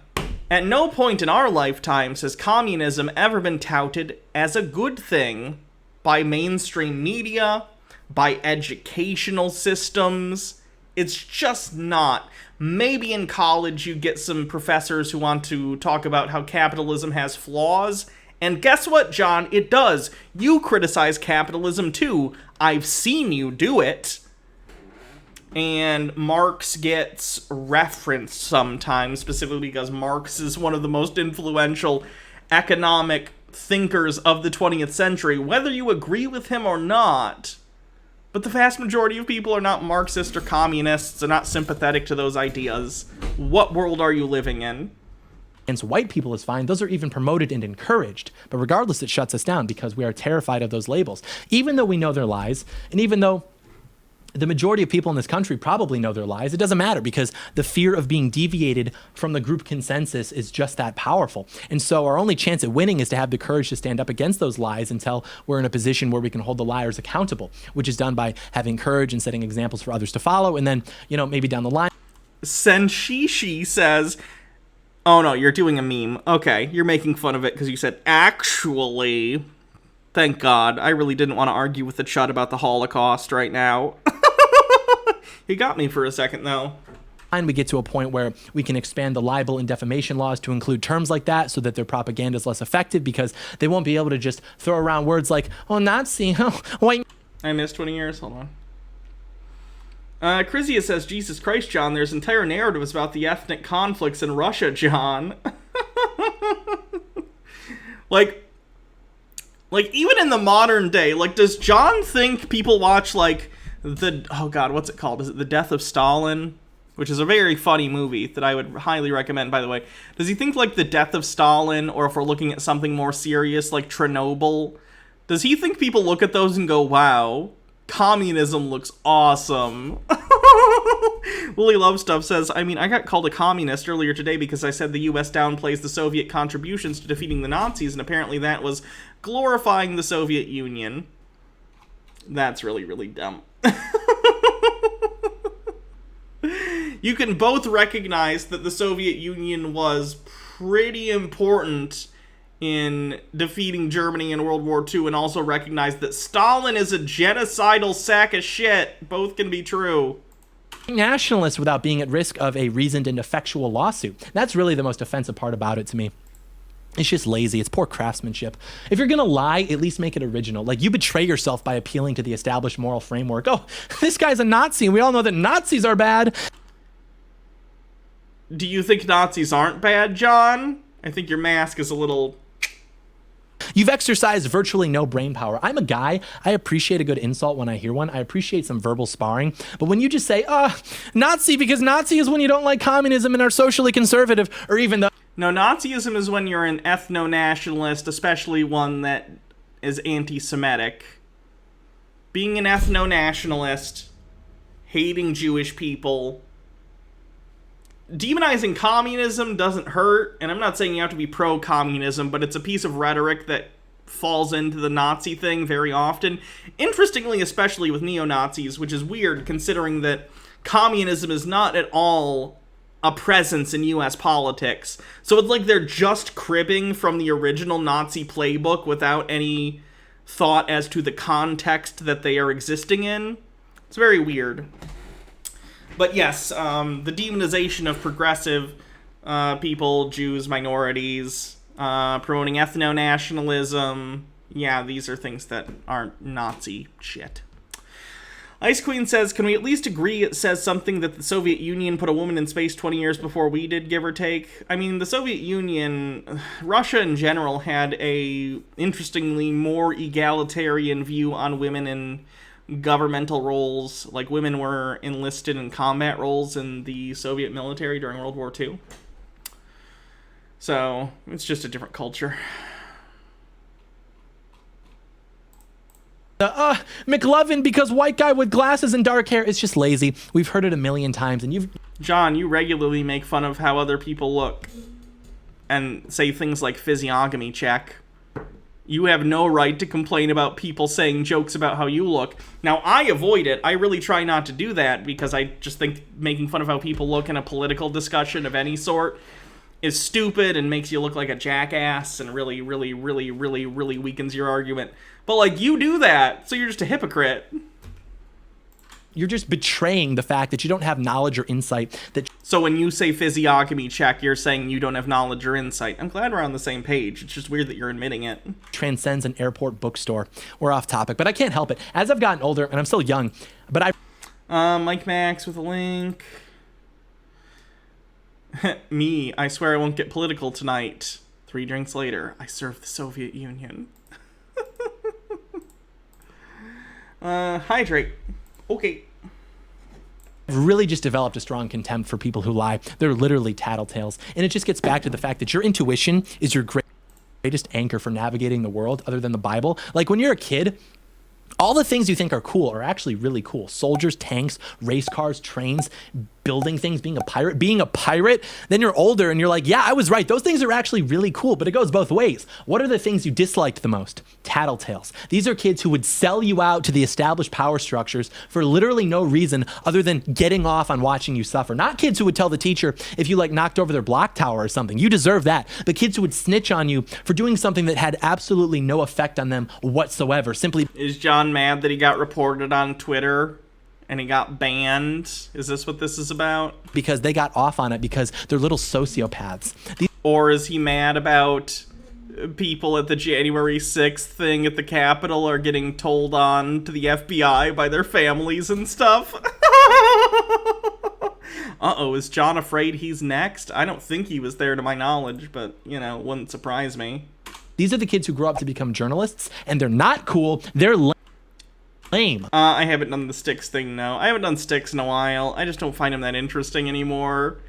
at no point in our lifetimes has communism ever been touted as a good thing by mainstream media, by educational systems. It's just not. Maybe in college you get some professors who want to talk about how capitalism has flaws. And guess what, John? It does. You criticize capitalism too. I've seen you do it. And Marx gets referenced sometimes, specifically because Marx is one of the most influential economic thinkers of the 20th century, whether you agree with him or not. But the vast majority of people are not Marxist or communists, are not sympathetic to those ideas. What world are you living in? Against white people is fine. Those are even promoted and encouraged. But regardless, it shuts us down because we are terrified of those labels. Even though we know they're lies, and even though the majority of people in this country probably know they're lies, it doesn't matter because the fear of being deviated from the group consensus is just that powerful. And so our only chance at winning is to have the courage to stand up against those lies until we're in a position where we can hold the liars accountable, which is done by having courage and setting examples for others to follow. And then, maybe down the line. Senshishi says, oh no, you're doing a meme. Okay, you're making fun of it because you said, actually. Thank God. I really didn't want to argue with the Chud about the Holocaust right now. He got me for a second, though. And we get to a point where we can expand the libel and defamation laws to include terms like that so that their propaganda is less effective because they won't be able to just throw around words like, oh, Nazi, oh, white. I missed 20 years. Hold on. Chrysia says, Jesus Christ, John, there's entire narratives about the ethnic conflicts in Russia, John. Like, even in the modern day, like, does John think people watch, like, oh god, what's it called? Is it The Death of Stalin? Which is a very funny movie that I would highly recommend, by the way. Does he think, like, The Death of Stalin, or if we're looking at something more serious, like Chernobyl, does he think people look at those and go, wow, communism looks awesome? Willie Lovestuff says, I mean, I got called a communist earlier today because I said the U.S. downplays the Soviet contributions to defeating the Nazis, and apparently that was glorifying the Soviet Union. That's really, really dumb. You can both recognize that the Soviet Union was pretty important in defeating Germany in World War II, and also recognize that Stalin is a genocidal sack of shit. Both can be true. Nationalists without being at risk of a reasoned and effectual lawsuit. That's really the most offensive part about it to me. It's just lazy. It's poor craftsmanship. If you're going to lie, at least make it original. Like, you betray yourself by appealing to the established moral framework. Oh, this guy's a Nazi, and we all know that Nazis are bad. Do you think Nazis aren't bad, John? I think your mask is a little... You've exercised virtually no brain power. I'm a guy. I appreciate a good insult when I hear one. I appreciate some verbal sparring. But when you just say, Nazi, because Nazi is when you don't like communism and are socially conservative, or even though... No, Nazism is when you're an ethno-nationalist, especially one that is anti-Semitic. Being an ethno-nationalist, hating Jewish people, demonizing communism doesn't hurt, and I'm not saying you have to be pro-communism, but it's a piece of rhetoric that falls into the Nazi thing very often. Interestingly, especially with neo-Nazis, which is weird considering that communism is not at all a presence in U.S. politics. So it's like they're just cribbing from the original Nazi playbook without any thought as to the context that they are existing in. It's very weird. But yes, the demonization of progressive people, Jews, minorities, promoting ethno-nationalism. Yeah, these are things that aren't Nazi shit. Ice Queen says, can we at least agree it says something that the Soviet Union put a woman in space 20 years before we did, give or take? I mean, the Soviet Union, Russia in general, had a interestingly more egalitarian view on women in governmental roles. Like, women were enlisted in combat roles in the Soviet military during World War II. So, it's just a different culture. McLovin, because white guy with glasses and dark hair is just lazy. We've heard it a million times, and you've... John, you regularly make fun of how other people look and say things like physiognomy check. You have no right to complain about people saying jokes about how you look. Now, I avoid it. I really try not to do that because I just think making fun of how people look in a political discussion of any sort is stupid and makes you look like a jackass and really, really, really, really, really weakens your argument. But, like, you do that, so you're just a hypocrite. You're just betraying the fact that you don't have knowledge or insight. So when you say physiognomy check, you're saying you don't have knowledge or insight. I'm glad we're on the same page. It's just weird that you're admitting it. Transcends an airport bookstore. We're off topic, but I can't help it. As I've gotten older, and I'm still young, but Mike Max with a link. Me, I swear I won't get political tonight. 3 drinks later, I serve the Soviet Union. Hydrate. Okay. I've really just developed a strong contempt for people who lie. They're literally tattletales. And it just gets back to the fact that your intuition is your greatest anchor for navigating the world other than the Bible. Like when you're a kid, all the things you think are cool are actually really cool. Soldiers, tanks, race cars, trains, building things, being a pirate. Being a pirate, then you're older and you're like, yeah, I was right. Those things are actually really cool, but it goes both ways. What are the things you disliked the most? Tattletales. These are kids who would sell you out to the established power structures for literally no reason other than getting off on watching you suffer. Not kids who would tell the teacher if you like knocked over their block tower or something. You deserve that. But kids who would snitch on you for doing something that had absolutely no effect on them whatsoever. Simply. Is John mad that he got reported on Twitter and he got banned? Is this what this is about? Because they got off on it because they're little sociopaths. Or is he mad about people at the January 6th thing at the Capitol are getting told on to the FBI by their families and stuff? Uh-oh, is John afraid he's next? I don't think he was there to my knowledge, but, you know, wouldn't surprise me. These are the kids who grow up to become journalists, and they're not cool. They're lame. I haven't done the Styx thing, no. I haven't done Styx in a while. I just don't find him that interesting anymore.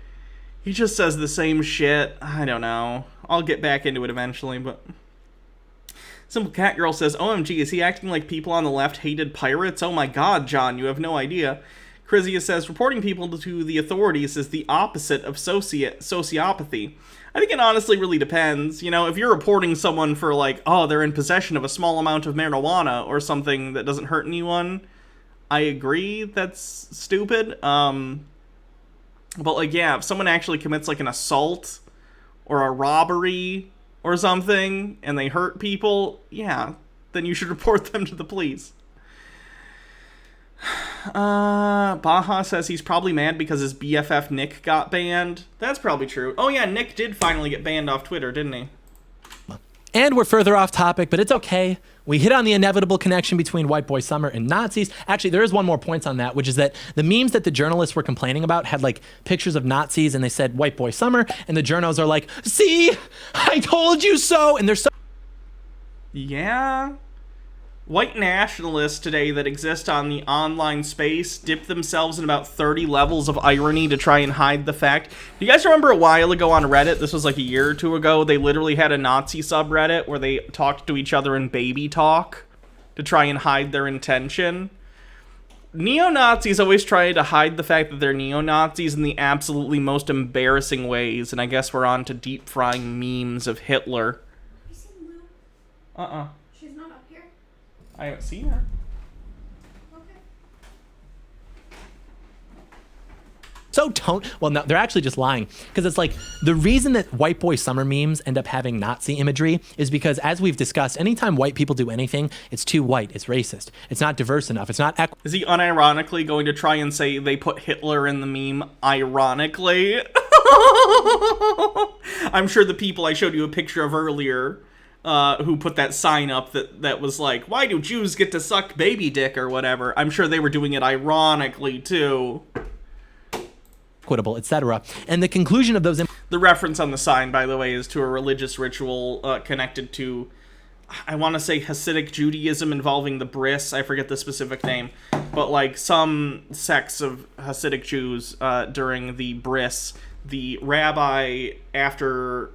He just says the same shit. I don't know. I'll get back into it eventually, but... Simple Cat Girl says, OMG, is he acting like people on the left hated pirates? Oh my god, John, you have no idea. Chrysia says, reporting people to the authorities is the opposite of sociopathy. I think it honestly really depends. You know, if you're reporting someone for, like, oh, they're in possession of a small amount of marijuana or something that doesn't hurt anyone, I agree that's stupid. But, like, yeah, if someone actually commits, like, an assault or a robbery or something and they hurt people, yeah, then you should report them to the police. Baja says he's probably mad because his BFF Nick got banned. That's probably true. Oh yeah, Nick did finally get banned off Twitter, didn't he? And we're further off topic, but it's okay. We hit on the inevitable connection between White Boy Summer and Nazis. Actually, there is one more point on that, which is that the memes that the journalists were complaining about had like pictures of Nazis and they said White Boy Summer, and the journos are like, see, I told you so, and they're so... Yeah. White nationalists today that exist on the online space dip themselves in about 30 levels of irony to try and hide the fact. Do you guys remember a while ago on Reddit, this was like a year or two ago, they literally had a Nazi subreddit where they talked to each other in baby talk to try and hide their intention? Neo-Nazis always try to hide the fact that they're neo-Nazis in the absolutely most embarrassing ways, and I guess we're on to deep-frying memes of Hitler. She's not up here. I haven't seen her. Well, no, they're actually just lying. Because it's like, the reason that White Boy Summer memes end up having Nazi imagery is because, as we've discussed, anytime white people do anything, it's too white, it's racist, it's not diverse enough, it's not Is he unironically going to try and say they put Hitler in the meme ironically? I'm sure the people I showed you a picture of earlier who put that sign up that was like, why do Jews get to suck baby dick or whatever? I'm sure they were doing it ironically too. Equitable, etc. And the conclusion of those... The reference on the sign, by the way, is to a religious ritual connected to, I want to say, Hasidic Judaism involving the bris. I forget the specific name. But, like, some sects of Hasidic Jews during the bris, the rabbi, after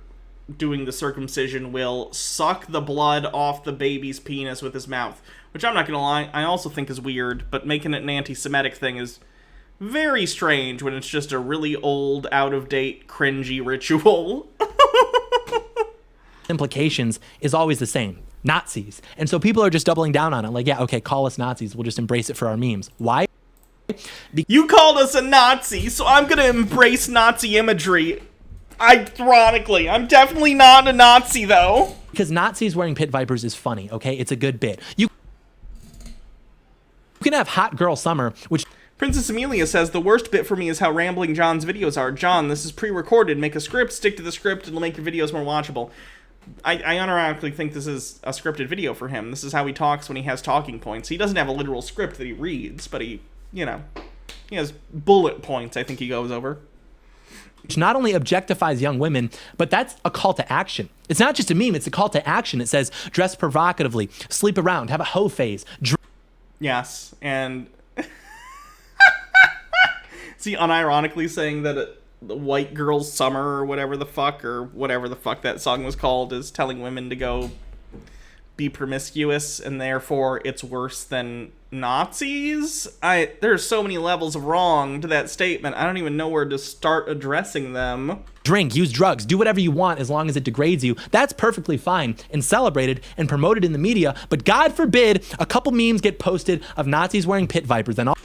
doing the circumcision will suck the blood off the baby's penis with his mouth. Which, I'm not gonna lie, I also think is weird, but making it an anti-Semitic thing is very strange when it's just a really old, out-of-date, cringy ritual. Implications is always the same. Nazis. And so people are just doubling down on it. Like, yeah, okay, call us Nazis. We'll just embrace it for our memes. Why? You called us a Nazi, so I'm gonna embrace Nazi imagery. Ironically, I'm definitely not a Nazi, though. Because Nazis wearing pit vipers is funny, okay? It's a good bit. You can have Hot Girl Summer, which... Princess Amelia says, the worst bit for me is how rambling John's videos are. John, this is pre-recorded. Make a script, stick to the script, and it'll make your videos more watchable. I unironically think this is a scripted video for him. This is how he talks when he has talking points. He doesn't have a literal script that he reads, but he, you know, he has bullet points I think he goes over. Which not only objectifies young women, but that's a call to action. It's not just a meme, it's a call to action. It says, dress provocatively, sleep around, have a hoe phase. Yes, and... Is he unironically saying that the White Girl's Summer or whatever the fuck that song was called is telling women to go be promiscuous and therefore it's worse than Nazis? There's so many levels of wrong to that statement. I don't even know where to start addressing them. Drink, use drugs, do whatever you want as long as it degrades you. That's perfectly fine and celebrated and promoted in the media, but God forbid a couple memes get posted of Nazis wearing pit vipers and all.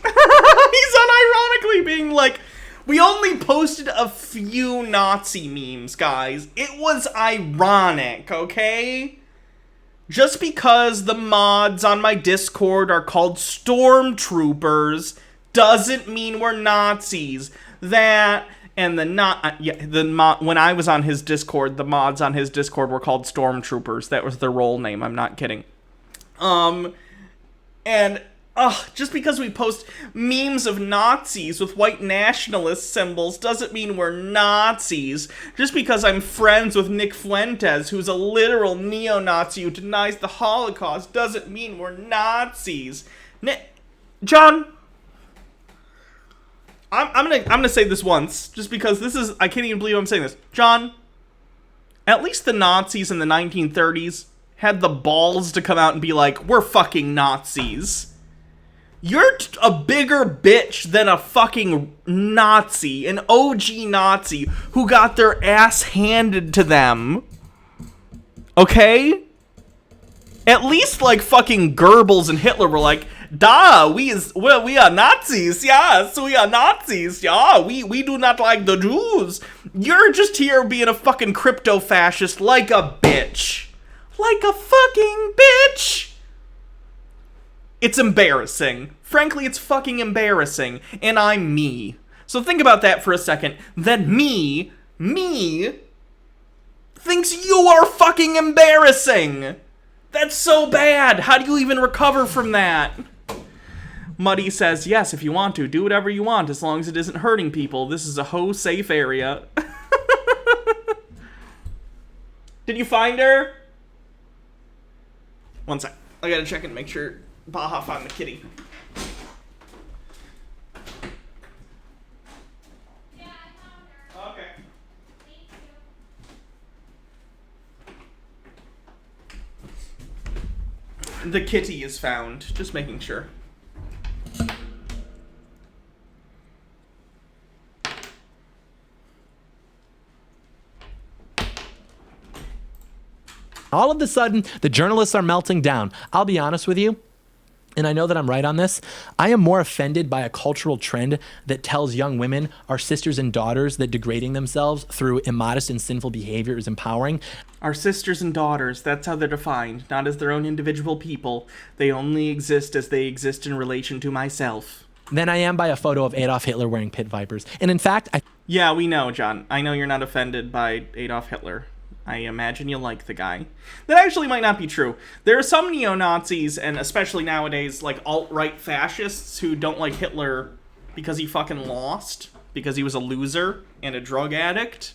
He's unironically being like, we only posted a few Nazi memes, guys. It was ironic, okay? Just because the mods on my Discord are called Stormtroopers doesn't mean we're Nazis. That and when I was on his Discord, the mods on his Discord were called Stormtroopers. That was their role name. I'm not kidding. Just because we post memes of Nazis with white nationalist symbols doesn't mean we're Nazis. Just because I'm friends with Nick Fuentes, who's a literal neo-Nazi who denies the Holocaust, doesn't mean we're Nazis. John, I'm gonna say this once, just because I can't even believe I'm saying this. John, at least the Nazis in the 1930s had the balls to come out and be like, we're fucking Nazis. You're a bigger bitch than a fucking Nazi, an OG Nazi who got their ass handed to them. Okay? At least, like, fucking Goebbels and Hitler were like, we are Nazis, yes, we are Nazis, yeah, we do not like the Jews. You're just here being a fucking crypto-fascist like a bitch. Like a fucking bitch. It's embarrassing. Frankly, it's fucking embarrassing. And I'm me. So think about that for a second. Then me, thinks you are fucking embarrassing. That's so bad. How do you even recover from that? Muddy says, yes, if you want to. Do whatever you want, as long as it isn't hurting people. This is a hoe-safe area. Did you find her? One sec. I gotta check and make sure Baja found the kitty. Yeah, I found her. Okay. Thank you. The kitty is found. Just making sure. All of a sudden, the journalists are melting down. I'll be honest with you, and I know that I'm right on this. I am more offended by a cultural trend that tells young women, our sisters and daughters, that degrading themselves through immodest and sinful behavior is empowering. Our sisters and daughters, that's how they're defined, not as their own individual people. They only exist as they exist in relation to myself. Than I am by a photo of Adolf Hitler wearing pit vipers. And in fact, Yeah, we know, John. I know you're not offended by Adolf Hitler. I imagine you like the guy. That actually might not be true. There are some neo-Nazis, and especially nowadays, like alt-right fascists who don't like Hitler because he fucking lost, because he was a loser and a drug addict,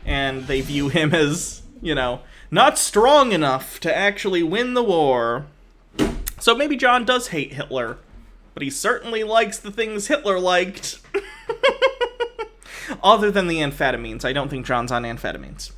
and they view him as, you know, not strong enough to actually win the war. So maybe John does hate Hitler, but he certainly likes the things Hitler liked. Other than the amphetamines. I don't think John's on amphetamines.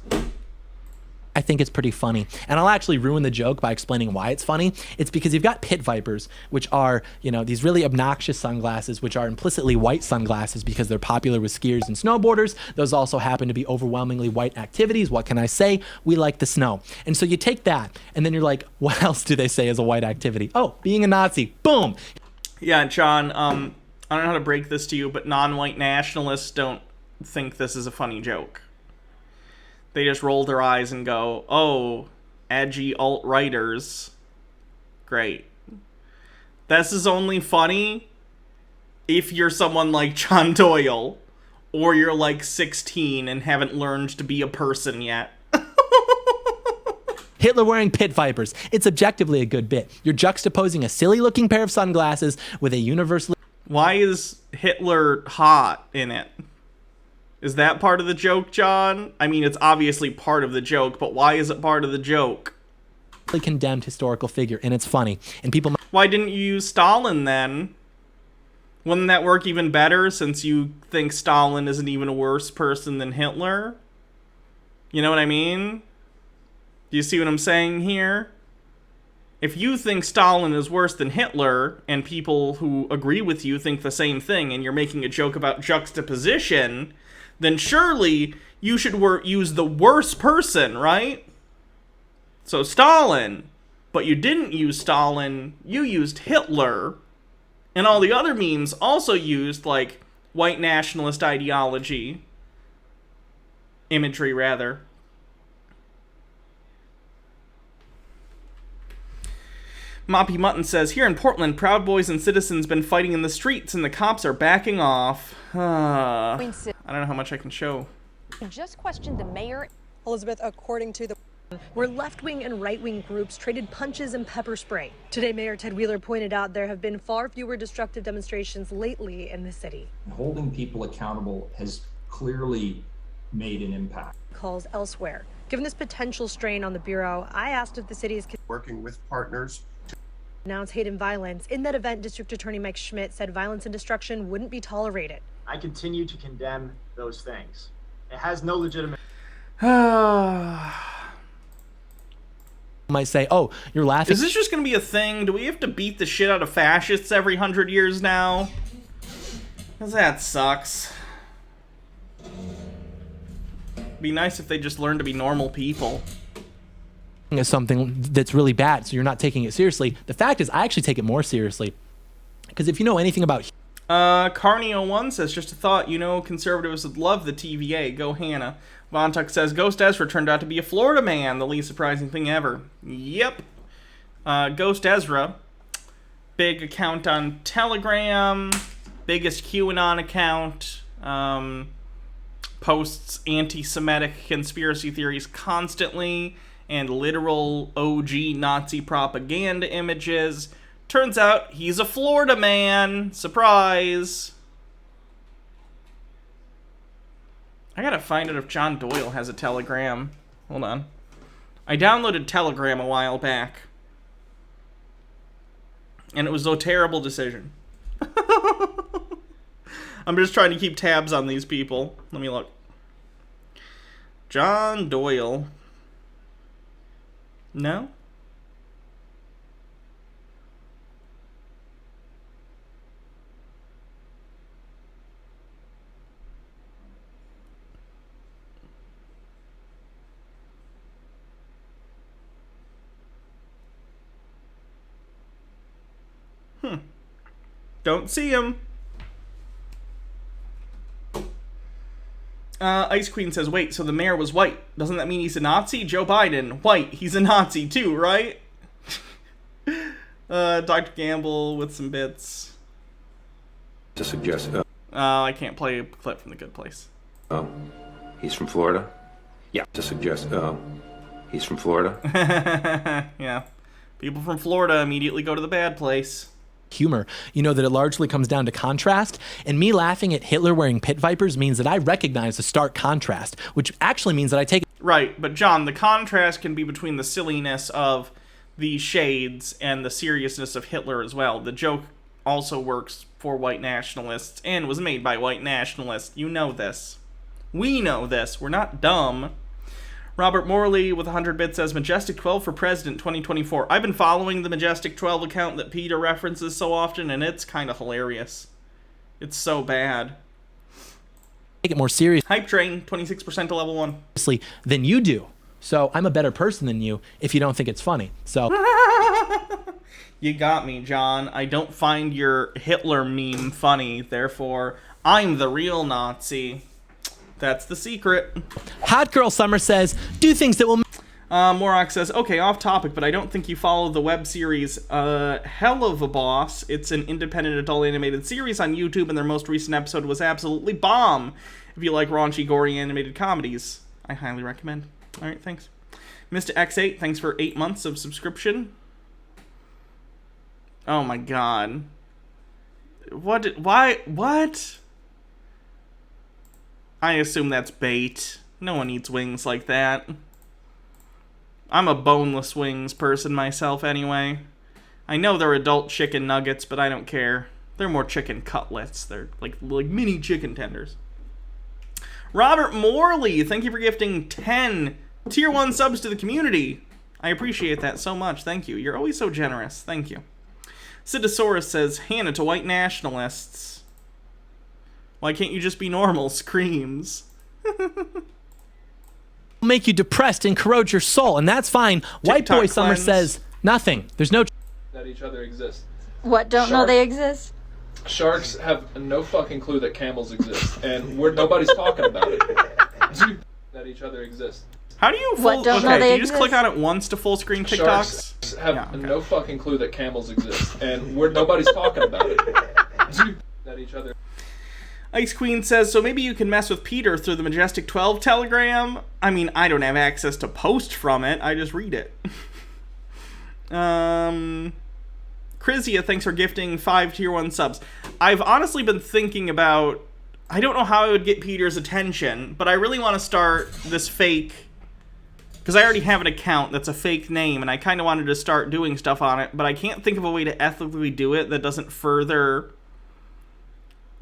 think it's pretty funny. And I'll actually ruin the joke by explaining why it's funny. It's because you've got pit vipers, which are, you know, these really obnoxious sunglasses, which are implicitly white sunglasses because they're popular with skiers and snowboarders. Those also happen to be overwhelmingly white activities. What can I say? We like the snow. And so you take that, and then you're like, what else do they say is a white activity? Oh, being a Nazi. Boom. Yeah, John, I don't know how to break this to you, but non-white nationalists don't think this is a funny joke. They just roll their eyes and go, oh, edgy alt-righters. Great. This is only funny if you're someone like John Doyle, or you're like 16 and haven't learned to be a person yet. Hitler wearing pit vipers. It's objectively a good bit. You're juxtaposing a silly-looking pair of sunglasses with a universally... Why is Hitler hot in it? Is that part of the joke, John? I mean, it's obviously part of the joke, but why is it part of the joke? ...condemned historical figure, and it's funny. And people... Why didn't you use Stalin, then? Wouldn't that work even better, since you think Stalin isn't even a worse person than Hitler? You know what I mean? Do you see what I'm saying here? If you think Stalin is worse than Hitler, and people who agree with you think the same thing, and you're making a joke about juxtaposition, then surely you should use the worse person, right? So Stalin. But you didn't use Stalin, you used Hitler. And all the other memes also used, like, white nationalist ideology. Imagery, rather. Moppy Mutton says, here in Portland, Proud Boys and citizens been fighting in the streets and the cops are backing off. I don't know how much I can show. Just questioned the mayor. Elizabeth, according to the... where left-wing and right-wing groups traded punches and pepper spray. Today, Mayor Ted Wheeler pointed out there have been far fewer destructive demonstrations lately in the city. Holding people accountable has clearly made an impact. Calls elsewhere. Given this potential strain on the Bureau, I asked if the city is working with partners to announce hate and violence. In that event, District Attorney Mike Schmidt said violence and destruction wouldn't be tolerated. I continue to condemn those things. It has no legitimate... might say, oh, you're laughing. Is this just going to be a thing? Do we have to beat the shit out of fascists every 100 years now? Because that sucks. Be nice if they just learned to be normal people. Is something that's really bad, so you're not taking it seriously. The fact is, I actually take it more seriously. Because if you know anything about... Carnio1 says, just a thought, you know, conservatives would love the TVA. Go Hannah. Vontuck says, Ghost Ezra turned out to be a Florida man. The least surprising thing ever. Yep. Ghost Ezra. Big account on Telegram. Biggest QAnon account. Posts anti-Semitic conspiracy theories constantly. And literal OG Nazi propaganda images. Turns out he's a Florida man. Surprise. I gotta find out if John Doyle has a Telegram. Hold on. I downloaded Telegram a while back. And it was a terrible decision. I'm just trying to keep tabs on these people. Let me look. John Doyle. No? Don't see him. Ice Queen says, wait, so the mayor was white. Doesn't that mean he's a Nazi? Joe Biden, white. He's a Nazi too, right? Dr. Gamble with some bits. To suggest... I can't play a clip from The Good Place. He's from Florida? Yeah. To suggest... he's from Florida? Yeah. People from Florida immediately go to the bad place. Humor, you know that it largely comes down to contrast, and me laughing at Hitler wearing pit vipers means that I recognize the stark contrast, which actually means that I take it. Right, but John, the contrast can be between the silliness of the shades and the seriousness of Hitler as well. The joke also works for white nationalists and was made by white nationalists. You know this. We know this. We're not dumb. Robert Morley with 100 bits says, Majestic 12 for President 2024. I've been following the Majestic 12 account that Peter references so often, and it's kind of hilarious. It's so bad. Take it more seriously. Hype Train, 26% to level 1. Than you do. So I'm a better person than you if you don't think it's funny. So you got me, John. I don't find your Hitler meme funny, therefore I'm the real Nazi. That's the secret. Hot Girl Summer says, do things that will... Morok says, okay, off topic, but I don't think you follow the web series Hell of a Boss. It's an independent adult animated series on YouTube, and their most recent episode was absolutely bomb. If you like raunchy, gory animated comedies, I highly recommend. Alright, thanks. Mr. X8, thanks for 8 months of subscription. Oh my god. What? I assume that's bait. No one eats wings like that. I'm a boneless wings person myself anyway. I know they're adult chicken nuggets, but I don't care. They're more chicken cutlets. They're like mini chicken tenders. Robert Morley, thank you for gifting 10 Tier 1 subs to the community. I appreciate that so much. Thank you. You're always so generous. Thank you. Sidosaurus says, Hannah to white nationalists. Why can't you just be normal? Screams. Make you depressed and corrode your soul, and that's fine. White Boy Summer says, nothing. There's no... That each other exist. What, don't know they exist? Sharks have no fucking clue that camels exist, and nobody's talking about it. That each other exist. How do you What, don't know okay, they do you just exist? click on it once to full screen TikToks? Sharks have no fucking clue that camels exist, and nobody's talking about it. That each other. Ice Queen says, so maybe you can mess with Peter through the Majestic 12 Telegram? I mean, I don't have access to post from it. I just read it. Krizia, thanks for gifting 5 Tier 1 subs. I've honestly been thinking about... I don't know how I would get Peter's attention, but I really want to start this fake... Because I already have an account that's a fake name, and I kind of wanted to start doing stuff on it, but I can't think of a way to ethically do it that doesn't further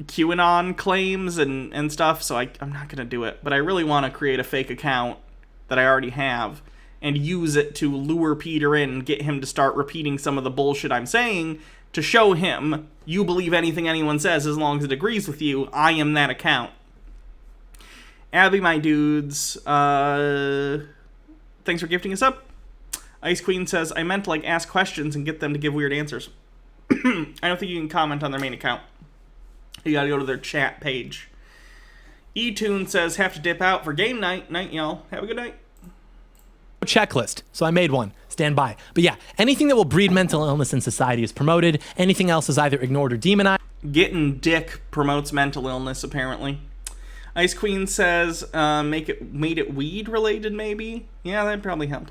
QAnon claims and stuff, so I'm not going to do it. But I really want to create a fake account that I already have and use it to lure Peter in and get him to start repeating some of the bullshit I'm saying to show him, you believe anything anyone says as long as it agrees with you, I am that account. Abby, my dudes, thanks for gifting us up. Ice Queen says, I meant to ask questions and get them to give weird answers. I don't think you can comment on their main account. You gotta go to their chat page. E-Tune says, have to dip out for game night. Night, y'all. Have a good night. Checklist. So I made one. Stand by. But yeah, anything that will breed mental illness in society is promoted. Anything else is either ignored or demonized. Getting dick promotes mental illness, apparently. Ice Queen says, made it weed related, maybe? Yeah, that'd probably help.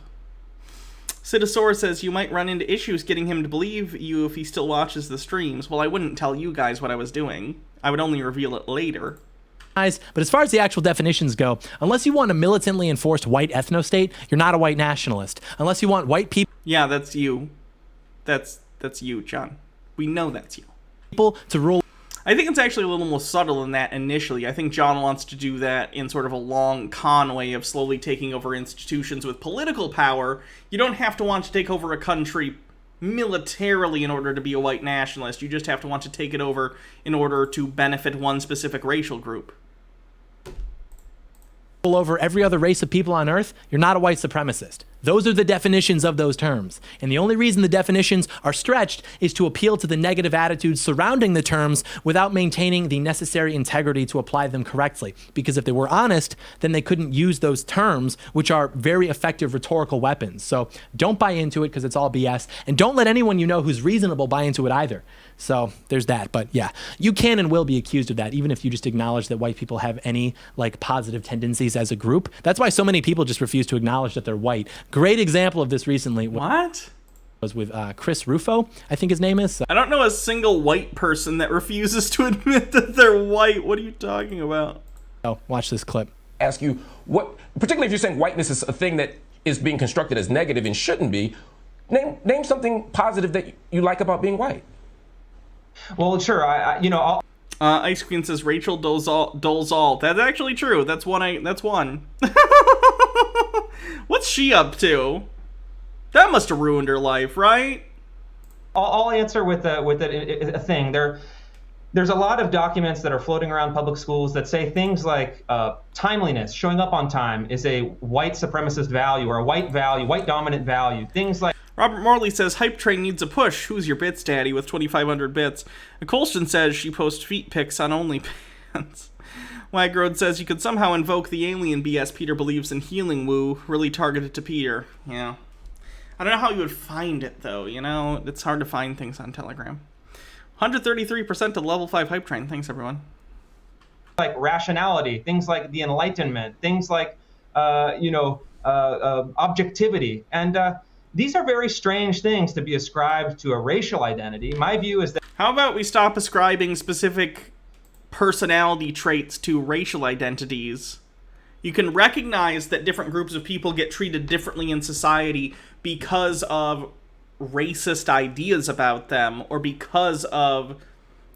Sidosaurus says, you might run into issues getting him to believe you if he still watches the streams. Well, I wouldn't tell you guys what I was doing. I would only reveal it later. But as far as the actual definitions go, unless you want a militantly enforced white ethno-state, you're not a white nationalist. Unless you want white people... Yeah, that's you. That's you, John. We know that's you. People to rule... I think it's actually a little more subtle than that initially. I think John wants to do that in sort of a long con way of slowly taking over institutions with political power. You don't have to want to take over a country militarily in order to be a white nationalist. You just have to want to take it over in order to benefit one specific racial group. Over every other race of people on Earth, you're not a white supremacist. Those are the definitions of those terms. And the only reason the definitions are stretched is to appeal to the negative attitudes surrounding the terms without maintaining the necessary integrity to apply them correctly. Because if they were honest, then they couldn't use those terms, which are very effective rhetorical weapons. So don't buy into it because it's all BS. And don't let anyone you know who's reasonable buy into it either. So there's that. But yeah, you can and will be accused of that, even if you just acknowledge that white people have any positive tendencies as a group. That's why so many people just refuse to acknowledge that they're white. Great example of this recently. What? Was with Chris Rufo, I think his name is. I don't know a single white person that refuses to admit that they're white. What are you talking about? Oh, watch this clip. Ask you, what, particularly if you're saying whiteness is a thing that is being constructed as negative and shouldn't be, name something positive that you like about being white. Well, sure. Ice Queen says Rachel Dolezal. That's actually true. That's one. What's she up to? That must have ruined her life, right? I'll answer with a thing. There's a lot of documents that are floating around public schools that say things like timeliness, showing up on time, is a white supremacist value or a white dominant value. Things like Robert Morley says, hype train needs a push. Who's your bits daddy with 2,500 bits? And Colston says she posts feet pics on OnlyFans. Wagrode says you could somehow invoke the alien BS Peter believes in healing woo, really targeted to Peter. Yeah. I don't know how you would find it, though, you know? It's hard to find things on Telegram. 133% of level 5 hype train. Thanks, everyone. Like rationality, things like the Enlightenment, things like, objectivity. And these are very strange things to be ascribed to a racial identity. My view is that... How about we stop ascribing specific personality traits to racial identities? You can recognize that different groups of people get treated differently in society because of racist ideas about them or because of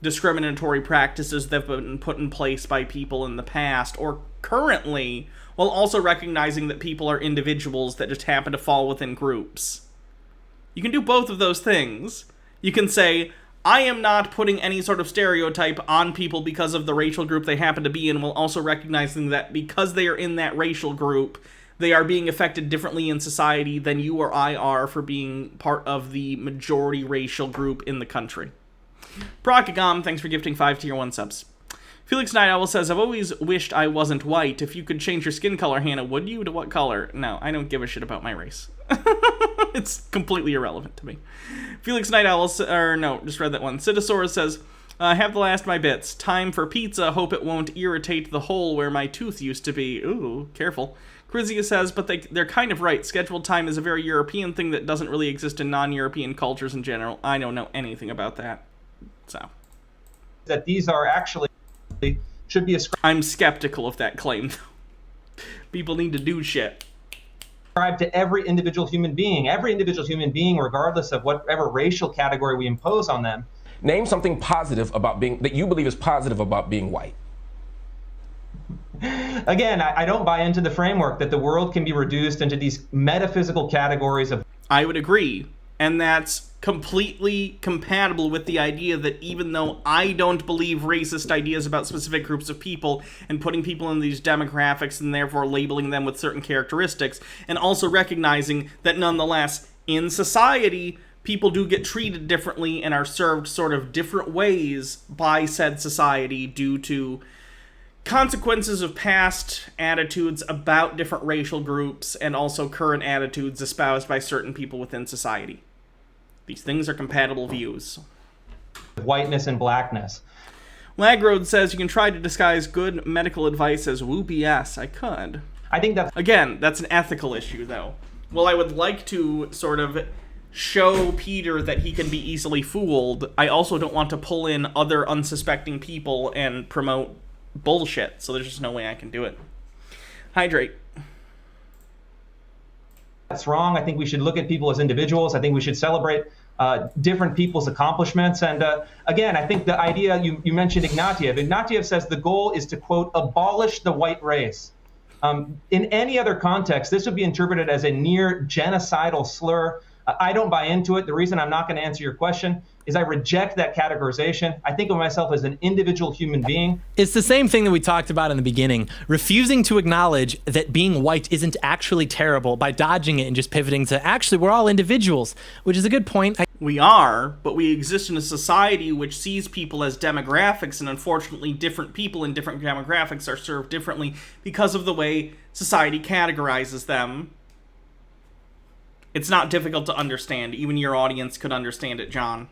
discriminatory practices that have been put in place by people in the past or currently, while also recognizing that people are individuals that just happen to fall within groups. You can do both of those things. You can say, I am not putting any sort of stereotype on people because of the racial group they happen to be in, while also recognizing that because they are in that racial group, they are being affected differently in society than you or I are for being part of the majority racial group in the country. Procagom, thanks for gifting 5 tier 1 subs. Felix Night Owl says, I've always wished I wasn't white. If you could change your skin color, Hannah, would you? To what color? No, I don't give a shit about my race. It's completely irrelevant to me. Felix Night Owl, just read that one. Citosaurus says, I have the last of my bits. Time for pizza. Hope it won't irritate the hole where my tooth used to be. Ooh, careful. Crizia says, but they're kind of right. Scheduled time is a very European thing that doesn't really exist in non-European cultures in general. I don't know anything about that. So. That these are actually should be ascribed. I'm skeptical of that claim, though. People need to do shit. Ascribed to every individual human being. Every individual human being, regardless of whatever racial category we impose on them. Name something positive about that you believe is positive about being white. Again, I don't buy into the framework that the world can be reduced into these metaphysical categories of... I would agree. And that's completely compatible with the idea that even though I don't believe racist ideas about specific groups of people and putting people in these demographics and therefore labeling them with certain characteristics, and also recognizing that nonetheless, in society, people do get treated differently and are served sort of different ways by said society due to consequences of past attitudes about different racial groups and also current attitudes espoused by certain people within society. These things are compatible views. Whiteness and blackness. Lagrode says you can try to disguise good medical advice as woo BS. I could. I think that's... Again, that's an ethical issue, though. Well, I would like to sort of show Peter that he can be easily fooled. I also don't want to pull in other unsuspecting people and promote bullshit, so there's just no way I can do it. Hydrate. That's wrong. I think we should look at people as individuals. I think we should celebrate different people's accomplishments. And again, I think the idea, you mentioned Ignatieff. Ignatieff says the goal is to, quote, abolish the white race. In any other context, this would be interpreted as a near genocidal slur. I don't buy into it. The reason I'm not going to answer your question is I reject that categorization. I think of myself as an individual human being. It's the same thing that we talked about in the beginning, refusing to acknowledge that being white isn't actually terrible by dodging it and just pivoting to actually we're all individuals, which is a good point. We are, but we exist in a society which sees people as demographics, and unfortunately different people in different demographics are served differently because of the way society categorizes them. It's not difficult to understand. Even your audience could understand it, John.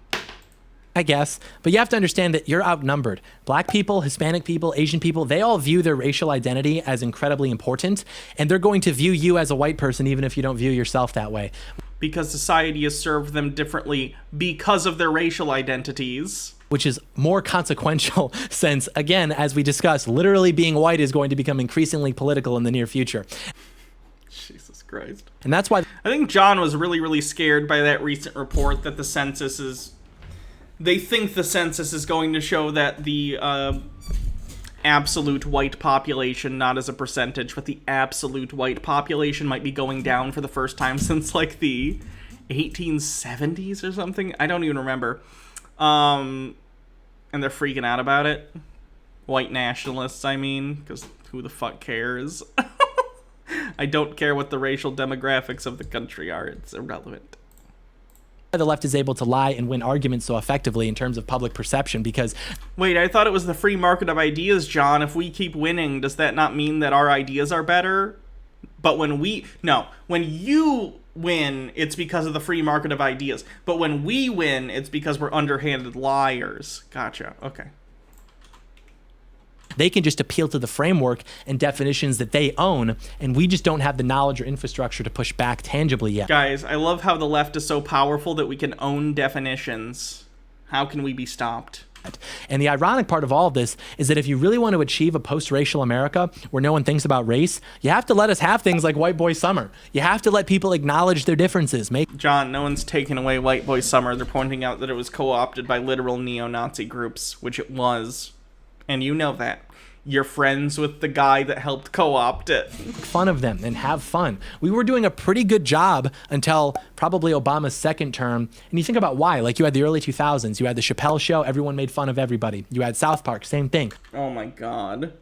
I guess, but you have to understand that you're outnumbered. Black people, Hispanic people, Asian people, they all view their racial identity as incredibly important, and they're going to view you as a white person even if you don't view yourself that way. Because society has served them differently because of their racial identities. Which is more consequential since, again, as we discussed, literally being white is going to become increasingly political in the near future. Jesus Christ. And that's why... I think John was really, really scared by that recent report that the census is... They think the census is going to show that the absolute white population, not as a percentage, but the absolute white population might be going down for the first time since, like, the 1870s or something. I don't even remember. And they're freaking out about it. White nationalists, I mean, because who the fuck cares? I don't care what the racial demographics of the country are. It's irrelevant. The left is able to lie and win arguments so effectively in terms of public perception because... Wait, I thought it was the free market of ideas, John. If we keep winning, does that not mean that our ideas are better? But when you win, it's because of the free market of ideas. But when we win, it's because we're underhanded liars. Gotcha. Okay. They can just appeal to the framework and definitions that they own, and we just don't have the knowledge or infrastructure to push back tangibly yet. Guys, I love how the left is so powerful that we can own definitions. How can we be stopped? And the ironic part of all of this is that if you really want to achieve a post-racial America where no one thinks about race, you have to let us have things like White Boy Summer. You have to let people acknowledge their differences. John, no one's taking away White Boy Summer. They're pointing out that it was co-opted by literal neo-Nazi groups, which it was. And you know that. You're friends with the guy that helped co-opt it. Fun of them and have fun. We were doing a pretty good job until probably Obama's second term. And you think about why. Like, you had the early 2000s. You had the Chappelle Show. Everyone made fun of everybody. You had South Park. Same thing. Oh, my God.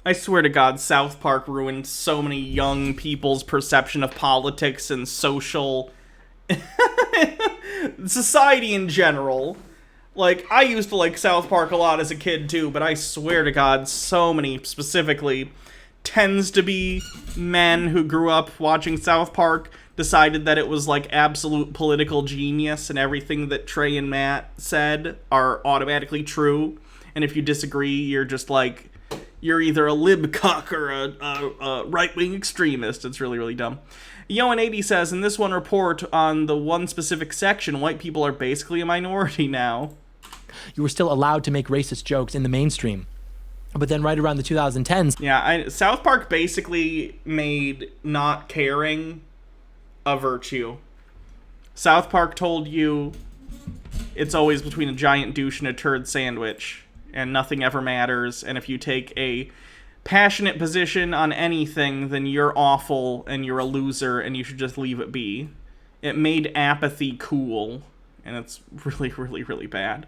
I swear to God, South Park ruined so many young people's perception of politics and social... society in general. Like, I used to like South Park a lot as a kid, too, but I swear to God, so many, specifically, tends to be men who grew up watching South Park, decided that it was, like, absolute political genius, and everything that Trey and Matt said are automatically true, and if you disagree, you're just, like, you're either a lib cuck or a right-wing extremist. It's really, really dumb. Yoan80 says, in this one report on the one specific section, white people are basically a minority now. You were still allowed to make racist jokes in the mainstream. But then right around the 2010s... Yeah, South Park basically made not caring a virtue. South Park told you it's always between a giant douche and a turd sandwich, and nothing ever matters, and if you take a passionate position on anything, then you're awful, and you're a loser, and you should just leave it be. It made apathy cool, and it's really, really, really bad.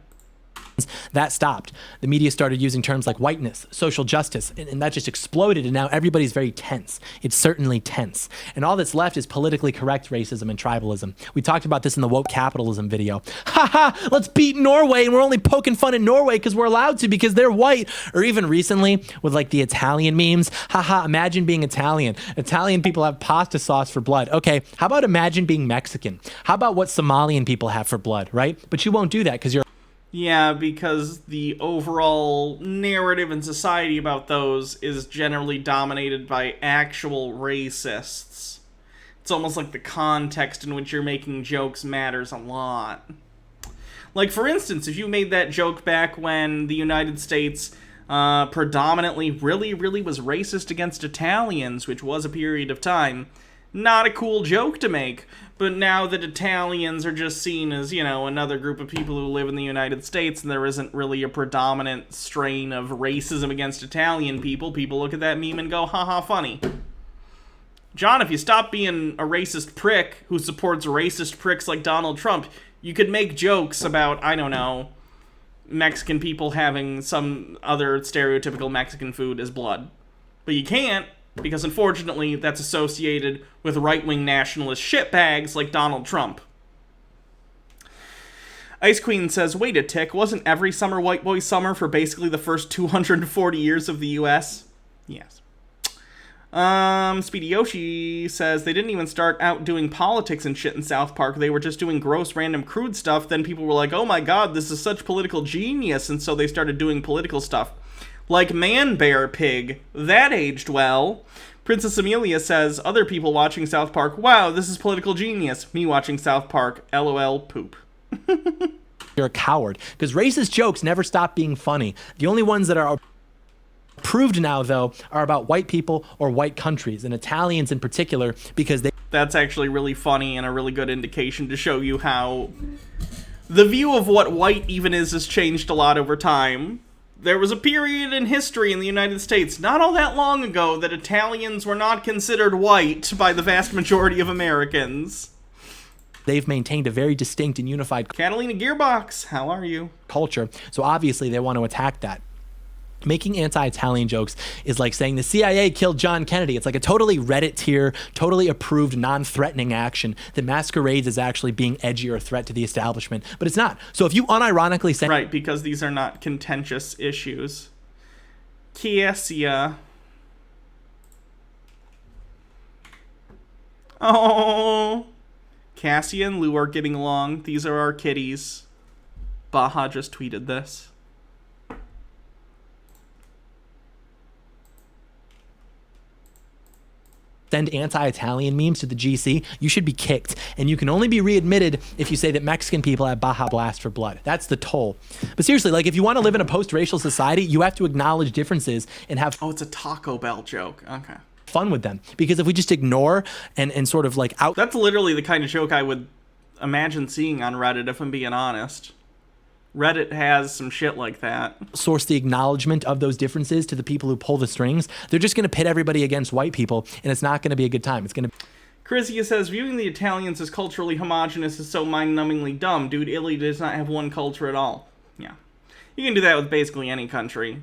That stopped. The media started using terms like whiteness, social justice, and that just exploded, and now everybody's very tense. It's certainly tense. And all that's left is politically correct racism and tribalism. We talked about this in the woke capitalism video. Ha ha, let's beat Norway, and we're only poking fun at Norway because we're allowed to because they're white. Or even recently with like the Italian memes. Ha ha, imagine being Italian. Italian people have pasta sauce for blood. Okay, how about imagine being Mexican? How about what Somalian people have for blood, right? But you won't do that because you're... Yeah, because the overall narrative in society about those is generally dominated by actual racists. It's almost like the context in which you're making jokes matters a lot. Like, for instance, if you made that joke back when the United States predominantly really was racist against Italians, which was a period of time, not a cool joke to make. But now that Italians are just seen as, you know, another group of people who live in the United States, and there isn't really a predominant strain of racism against Italian people, people look at that meme and go, haha, funny. John, if you stop being a racist prick who supports racist pricks like Donald Trump, you could make jokes about, I don't know, Mexican people having some other stereotypical Mexican food as blood. But you can't. Because unfortunately, that's associated with right-wing nationalist shitbags like Donald Trump. Ice Queen says, wait a tick, wasn't every summer white boy summer for basically the first 240 years of the U.S.? Yes. Speedy Yoshi says, they didn't even start out doing politics and shit in South Park. They were just doing gross, random, crude stuff. Then people were like, oh my god, this is such political genius. And so they started doing political stuff. Like Man Bear Pig. That aged well. Princess Amelia says, other people watching South Park, wow, this is political genius. Me watching South Park, LOL poop. You're a coward. Because racist jokes never stop being funny. The only ones that are proved now, though, are about white people or white countries, and Italians in particular, because they... That's actually really funny and a really good indication to show you how the view of what white even is has changed a lot over time. there was a period in history in the United States, not all that long ago, that Italians were not considered white by the vast majority of Americans. They've maintained a very distinct and unified Catalina Gearbox, how are you? Culture. So obviously they want to attack that. Making anti-Italian jokes is like saying the CIA killed John Kennedy. It's like a totally Reddit tier, totally approved, non-threatening action that masquerades as actually being edgy or a threat to the establishment, but it's not. So if you unironically say... Right, because these are not contentious issues. Kiesia. Oh. Cassie and Lou are getting along. These are our kitties. Baja just tweeted this. Send anti-Italian memes to the GC, you should be kicked. And you can only be readmitted if you say that Mexican people have Baja Blast for blood. That's the toll. But seriously, like if you want to live in a post-racial society, you have to acknowledge differences and have... Oh, it's a Taco Bell joke. Okay. Fun with them. Because if we just ignore and sort of like out... That's literally the kind of joke I would imagine seeing on Reddit, if I'm being honest. Reddit has some shit like that. Source the acknowledgement of those differences to the people who pull the strings. They're just going to pit everybody against white people, and it's not going to be a good time. It's going to... Chrysia says, viewing the Italians as culturally homogenous is so mind-numbingly dumb. Dude, Italy does not have one culture at all. Yeah. You can do that with basically any country.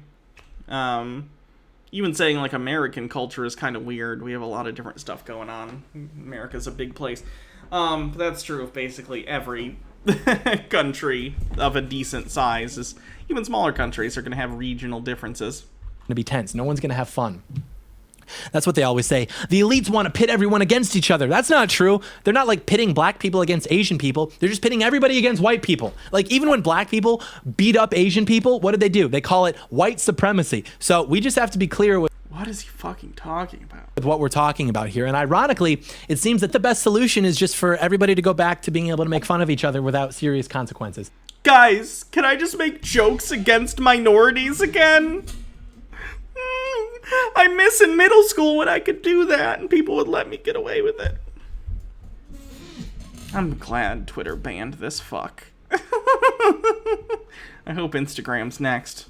Even saying, like, American culture is kind of weird. We have a lot of different stuff going on. America's a big place. But that's true of basically every country of a decent size. Is even smaller countries are going to have regional differences. To be tense. No one's going to have fun. That's what they always say. The elites want to pit everyone against each other. That's not true. They're not like pitting black people against Asian people. They're just pitting everybody against white people. Like even when black people beat up Asian people, what do? They call it white supremacy. So we just have to be clear with... What is he fucking talking about? With what we're talking about here. And ironically, it seems that the best solution is just for everybody to go back to being able to make fun of each other without serious consequences. Guys, can I just make jokes against minorities again? I miss in middle school when I could do that and people would let me get away with it. I'm glad Twitter banned this fuck. I hope Instagram's next.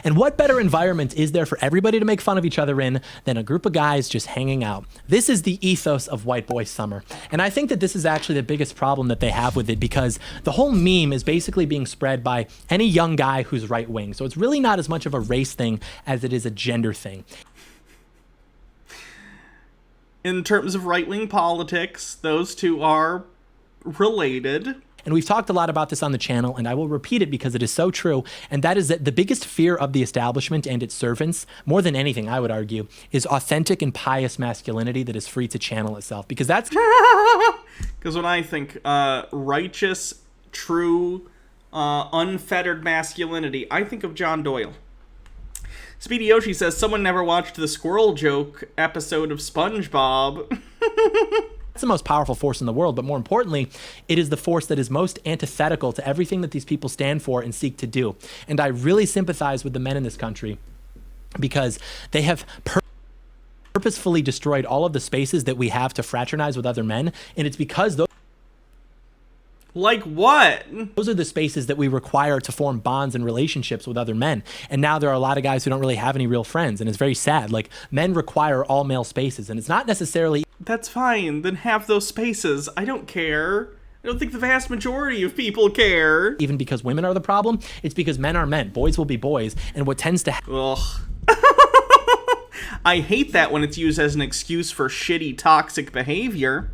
And what better environment is there for everybody to make fun of each other in than a group of guys just hanging out? This is the ethos of White Boy Summer. And I think that this is actually the biggest problem that they have with it, because the whole meme is basically being spread by any young guy who's right-wing. So it's really not as much of a race thing as it is a gender thing. In terms of right-wing politics, those two are related. And we've talked a lot about this on the channel, and I will repeat it because it is so true, and that is that the biggest fear of the establishment and its servants, more than anything, I would argue, is authentic and pious masculinity that is free to channel itself. Because that's... Because when I think righteous, true, unfettered masculinity, I think of John Doyle. Speedy Yoshi says, someone never watched the squirrel joke episode of SpongeBob. It's the most powerful force in the world, but more importantly, it is the force that is most antithetical to everything that these people stand for and seek to do. And I really sympathize with the men in this country because they have purposefully destroyed all of the spaces that we have to fraternize with other men, and it's because those... Like what? Those are the spaces that we require to form bonds and relationships with other men. And now there are a lot of guys who don't really have any real friends, and it's very sad. Like, men require all male spaces, and it's not necessarily... That's fine, then have those spaces. I don't care. I don't think the vast majority of people care. Even because women are the problem, it's because men are men. Boys will be boys, and what tends to happen... Ugh. I hate that when it's used as an excuse for shitty, toxic behavior.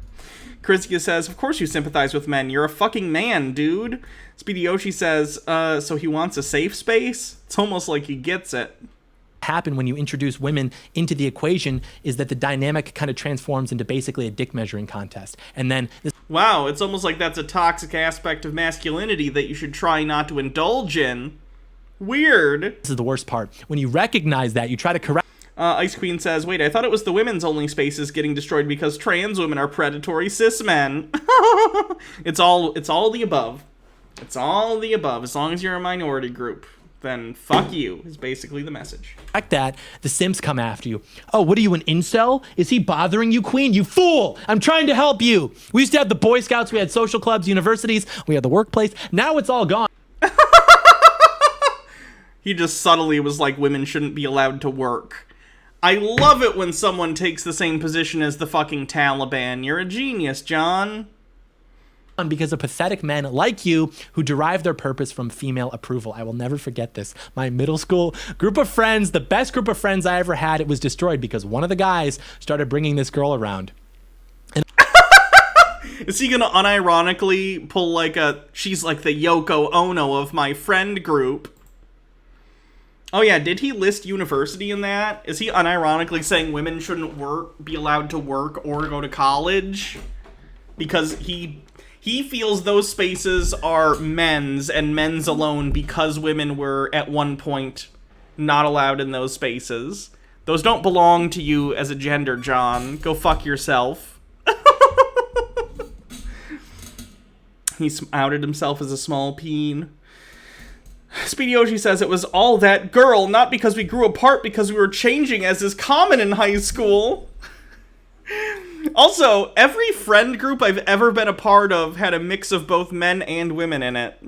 Chrysia says, of course you sympathize with men. You're a fucking man, dude. Speedy Yoshi says, so he wants a safe space? It's almost like he gets it. Happen when you introduce women into the equation is that the dynamic kind of transforms into basically a dick measuring contest. And then... Wow, it's almost like that's a toxic aspect of masculinity that you should try not to indulge in. Weird. This is the worst part. When you recognize that, you try to correct... Ice Queen says, wait, I thought it was the women's only spaces getting destroyed because trans women are predatory cis men. It's all the above. It's all the above. As long as you're a minority group, then fuck you is basically the message. Like that, the simps come after you. Oh, what are you, an incel? Is he bothering you, queen? You fool! I'm trying to help you. We used to have the Boy Scouts, we had social clubs, universities, we had the workplace. Now it's all gone. He just subtly was like, women shouldn't be allowed to work. I love it when someone takes the same position as the fucking Taliban. You're a genius, John. Because of pathetic men like you who derive their purpose from female approval. I will never forget this. My middle school group of friends, the best group of friends I ever had, it was destroyed because one of the guys started bringing this girl around. Is he gonna unironically pull like she's like the Yoko Ono of my friend group? Oh yeah, did he list university in that? Is he unironically saying women shouldn't be allowed to work or go to college? Because he feels those spaces are men's and men's alone because women were at one point not allowed in those spaces. Those don't belong to you as a gender, John. Go fuck yourself. He's outed himself as a small peen. Speedy Yoshi says it was all that girl, not because we grew apart, because we were changing as is common in high school. Also, every friend group I've ever been a part of had a mix of both men and women in it.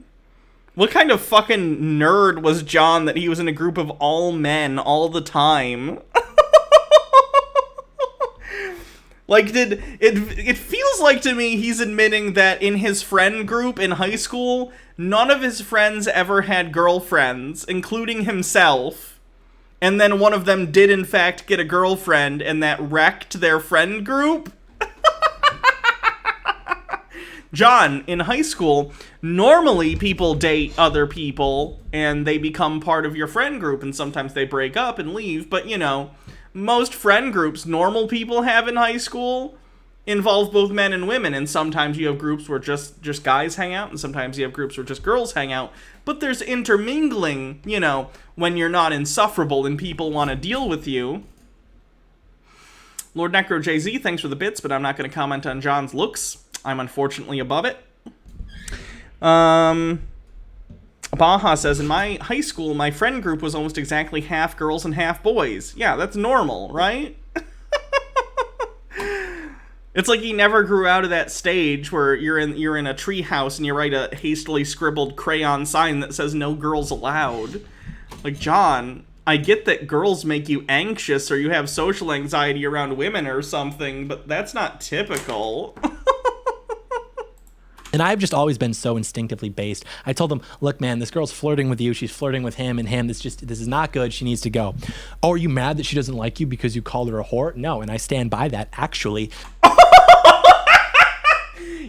What kind of fucking nerd was John that he was in a group of all men all the time? Like, it feels like to me he's admitting that in his friend group in high school, none of his friends ever had girlfriends, including himself. And then one of them did, in fact, get a girlfriend, and that wrecked their friend group? John, in high school, normally people date other people, and they become part of your friend group, and sometimes they break up and leave, but, you know, most friend groups normal people have in high school involve both men and women, and sometimes you have groups where just guys hang out, and sometimes you have groups where just girls hang out, but there's intermingling, you know, when you're not insufferable and people want to deal with you. Lord Necro JZ, thanks for the bits, but I'm not going to comment on John's looks. I'm unfortunately above it. Baja says, in my high school, my friend group was almost exactly half girls and half boys. Yeah, that's normal, right? It's like he never grew out of that stage where you're in a tree house and you write a hastily scribbled crayon sign that says no girls allowed. Like, John, I get that girls make you anxious or you have social anxiety around women or something, but that's not typical. And I've just always been so instinctively based. I told them, look, man, this girl's flirting with you. She's flirting with him and him. This is not good. She needs to go. Oh, are you mad that she doesn't like you because you called her a whore? No, and I stand by that, actually.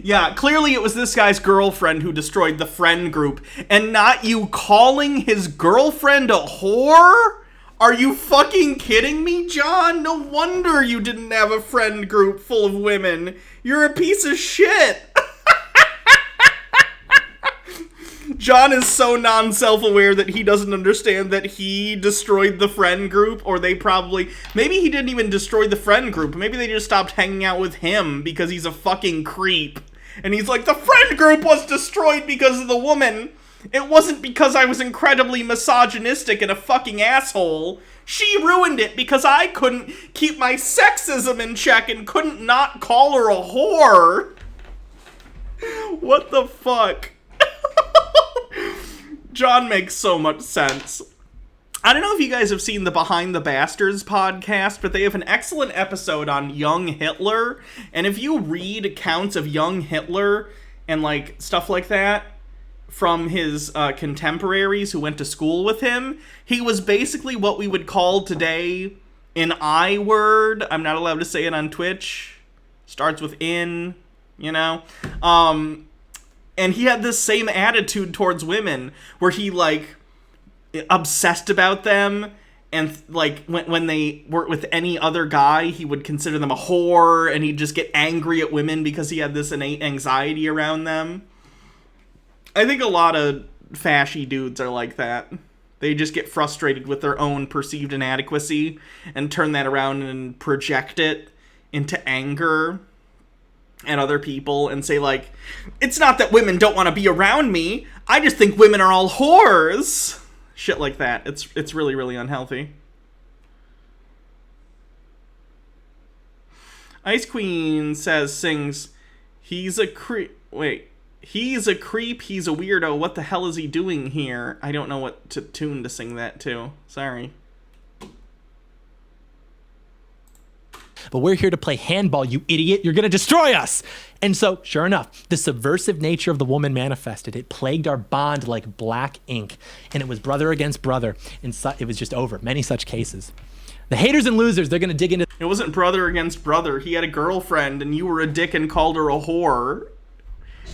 Yeah, clearly it was this guy's girlfriend who destroyed the friend group, and not you calling his girlfriend a whore? Are you fucking kidding me, John? No wonder you didn't have a friend group full of women. You're a piece of shit. John is so non-self-aware that he doesn't understand that he destroyed the friend group, or maybe he didn't even destroy the friend group. Maybe they just stopped hanging out with him because he's a fucking creep. And he's like, the friend group was destroyed because of the woman. It wasn't because I was incredibly misogynistic and a fucking asshole. She ruined it because I couldn't keep my sexism in check and couldn't not call her a whore. What the fuck? John makes so much sense. I don't know if you guys have seen the Behind the Bastards podcast, but they have an excellent episode on young Hitler. And if you read accounts of young Hitler and like stuff like that from his contemporaries who went to school with him, he was basically what we would call today an I word. I'm not allowed to say it on Twitch. Starts with in, you know? And he had this same attitude towards women where he like obsessed about them, and like when they were with any other guy he would consider them a whore, and he'd just get angry at women because he had this innate anxiety around them. I think a lot of fashy dudes are like that. They just get frustrated with their own perceived inadequacy and turn that around and project it into anger at other people and say like, it's not that women don't want to be around me, I just think women are all whores. Shit like that. It's really, really unhealthy. Ice Queen sings, he's a creep. Wait, He's a creep. He's a weirdo. What the hell is he doing here? I don't know what tune to sing that to. Sorry. But we're here to play handball, you idiot. You're going to destroy us. And so, sure enough, the subversive nature of the woman manifested. It plagued our bond like black ink. And it was brother against brother. And it was just over. Many such cases. The haters and losers, they're going to dig into... It wasn't brother against brother. He had a girlfriend, and you were a dick and called her a whore.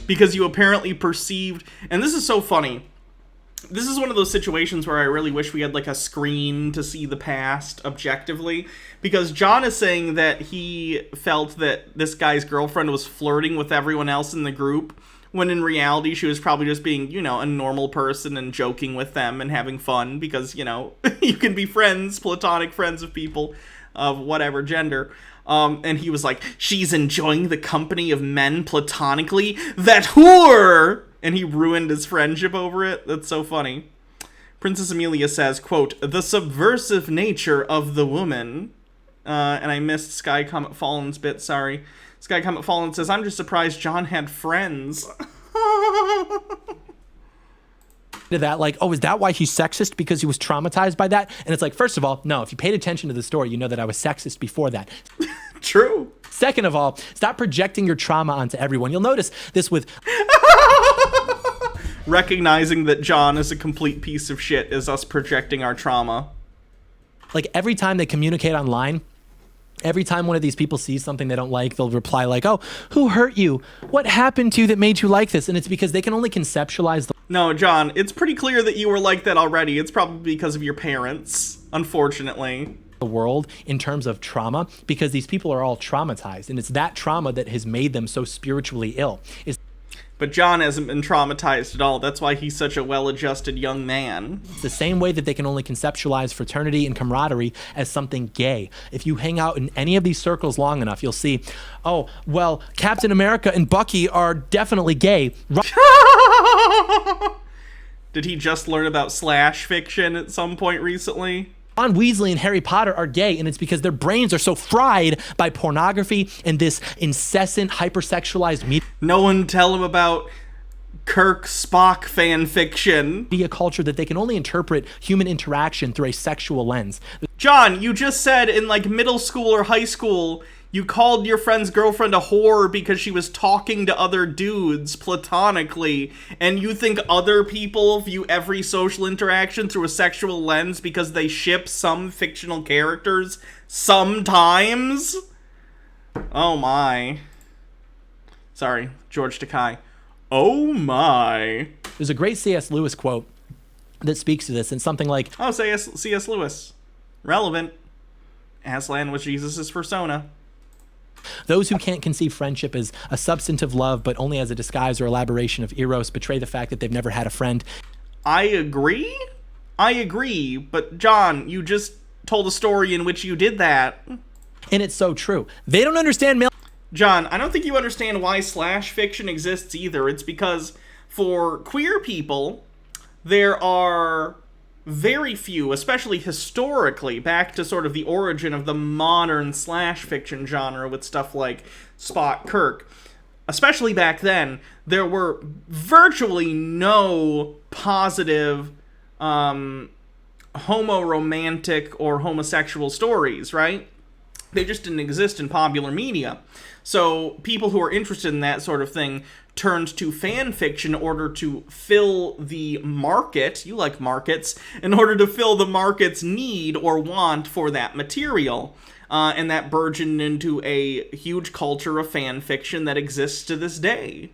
Because you apparently perceived... And this is so funny. This is one of those situations where I really wish we had, like, a screen to see the past objectively. Because John is saying that he felt that this guy's girlfriend was flirting with everyone else in the group, when in reality she was probably just being, you know, a normal person and joking with them and having fun. Because, you know, you can be friends, platonic friends of people of whatever gender. And he was like, she's enjoying the company of men platonically? That whore! And he ruined his friendship over it. That's so funny. Princess Amelia says, quote, the subversive nature of the woman. And I missed Sky Comet Fallen's bit, sorry. Sky Comet Fallen says, I'm just surprised John had friends. To that, like, oh, is that why he's sexist? Because he was traumatized by that? And it's like, first of all, no, if you paid attention to the story, you know that I was sexist before that. True. Second of all, stop projecting your trauma onto everyone. You'll notice this with... Recognizing that John is a complete piece of shit is us projecting our trauma. Like, every time they communicate online, every time one of these people sees something they don't like, they'll reply like, oh, who hurt you? What happened to you that made you like this? And it's because they can only conceptualize the... No, John, it's pretty clear that you were like that already. It's probably because of your parents, unfortunately. The world in terms of trauma, because these people are all traumatized, and it's that trauma that has made them so spiritually ill. But John hasn't been traumatized at all. That's why he's such a well-adjusted young man. It's the same way that they can only conceptualize fraternity and camaraderie as something gay. If you hang out in any of these circles long enough, you'll see, oh, well, Captain America and Bucky are definitely gay. Did he just learn about slash fiction at some point recently? Ron Weasley and Harry Potter are gay, and it's because their brains are so fried by pornography and this incessant hypersexualized media. No one tell him about Kirk Spock fan fiction. Be a culture that they can only interpret human interaction through a sexual lens. John, you just said in like middle school or high school, you called your friend's girlfriend a whore because she was talking to other dudes platonically, and you think other people view every social interaction through a sexual lens because they ship some fictional characters sometimes? Oh my. Sorry, George Takei. Oh my. There's a great C.S. Lewis quote that speaks to this, and something like, oh, C.S. Lewis. Relevant. Aslan was Jesus' persona. Those who can't conceive friendship as a substantive love, but only as a disguise or elaboration of eros, betray the fact that they've never had a friend. I agree, but John, you just told a story in which you did that. And it's so true. They don't understand male... John, I don't think you understand why slash fiction exists either. It's because for queer people, there are very few, especially historically, back to sort of the origin of the modern slash fiction genre with stuff like Spock Kirk. Especially back then, there were virtually no positive homo-romantic or homosexual stories, right? They just didn't exist in popular media. So people who are interested in that sort of thing turned to fan fiction in order to fill the market, you like markets, in order to fill the market's need or want for that material. And that burgeoned into a huge culture of fan fiction that exists to this day.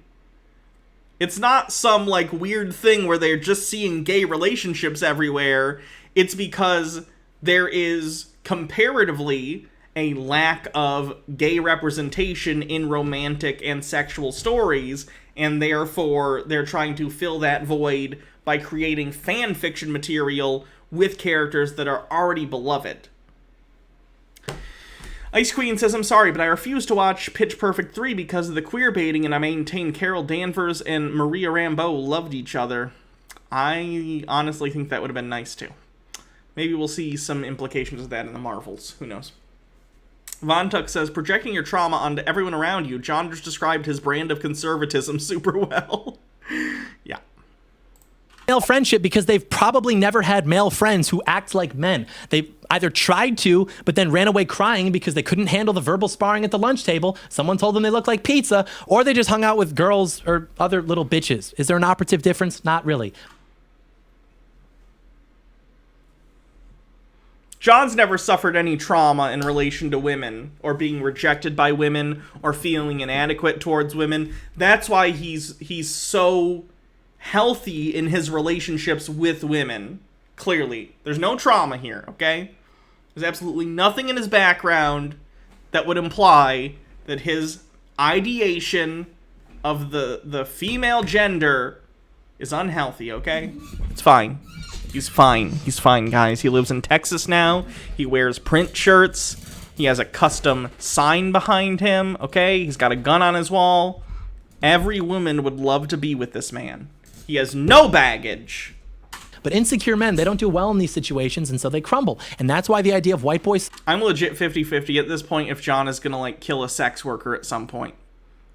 It's not some, like, weird thing where they're just seeing gay relationships everywhere. It's because there is, comparatively, a lack of gay representation in romantic and sexual stories, and therefore they're trying to fill that void by creating fan fiction material with characters that are already beloved. Ice Queen says, I'm sorry, but I refuse to watch Pitch Perfect 3 because of the queer baiting, and I maintain Carol Danvers and Maria Rambeau loved each other. I honestly think that would have been nice too. Maybe we'll see some implications of that in the Marvels. Who knows? Von Tuck says, projecting your trauma onto everyone around you. John just described his brand of conservatism super well. Yeah. Male friendship because they've probably never had male friends who act like men. They either tried to, but then ran away crying because they couldn't handle the verbal sparring at the lunch table. Someone told them they looked like pizza, or they just hung out with girls or other little bitches. Is there an operative difference? Not really. John's never suffered any trauma in relation to women, or being rejected by women, or feeling inadequate towards women. That's why he's so healthy in his relationships with women. Clearly. There's no trauma here, okay? There's absolutely nothing in his background that would imply that his ideation of the female gender is unhealthy, okay? It's fine. He's fine. He's fine, guys. He lives in Texas now. He wears print shirts. He has a custom sign behind him, okay? He's got a gun on his wall. Every woman would love to be with this man. He has no baggage. But insecure men, they don't do well in these situations, and so they crumble. And that's why the idea of white boys... I'm legit 50-50 at this point if John is going to, like, kill a sex worker at some point.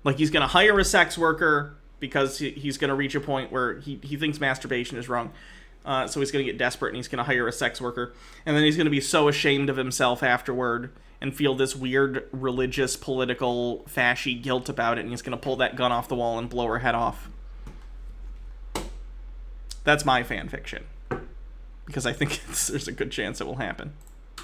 Like, he's going to hire a sex worker because he's going to reach a point where he thinks masturbation is wrong. So he's going to get desperate and he's going to hire a sex worker. And then he's going to be so ashamed of himself afterward and feel this weird religious, political, fashy guilt about it. And he's going to pull that gun off the wall and blow her head off. That's my fan fiction. Because I think there's a good chance it will happen.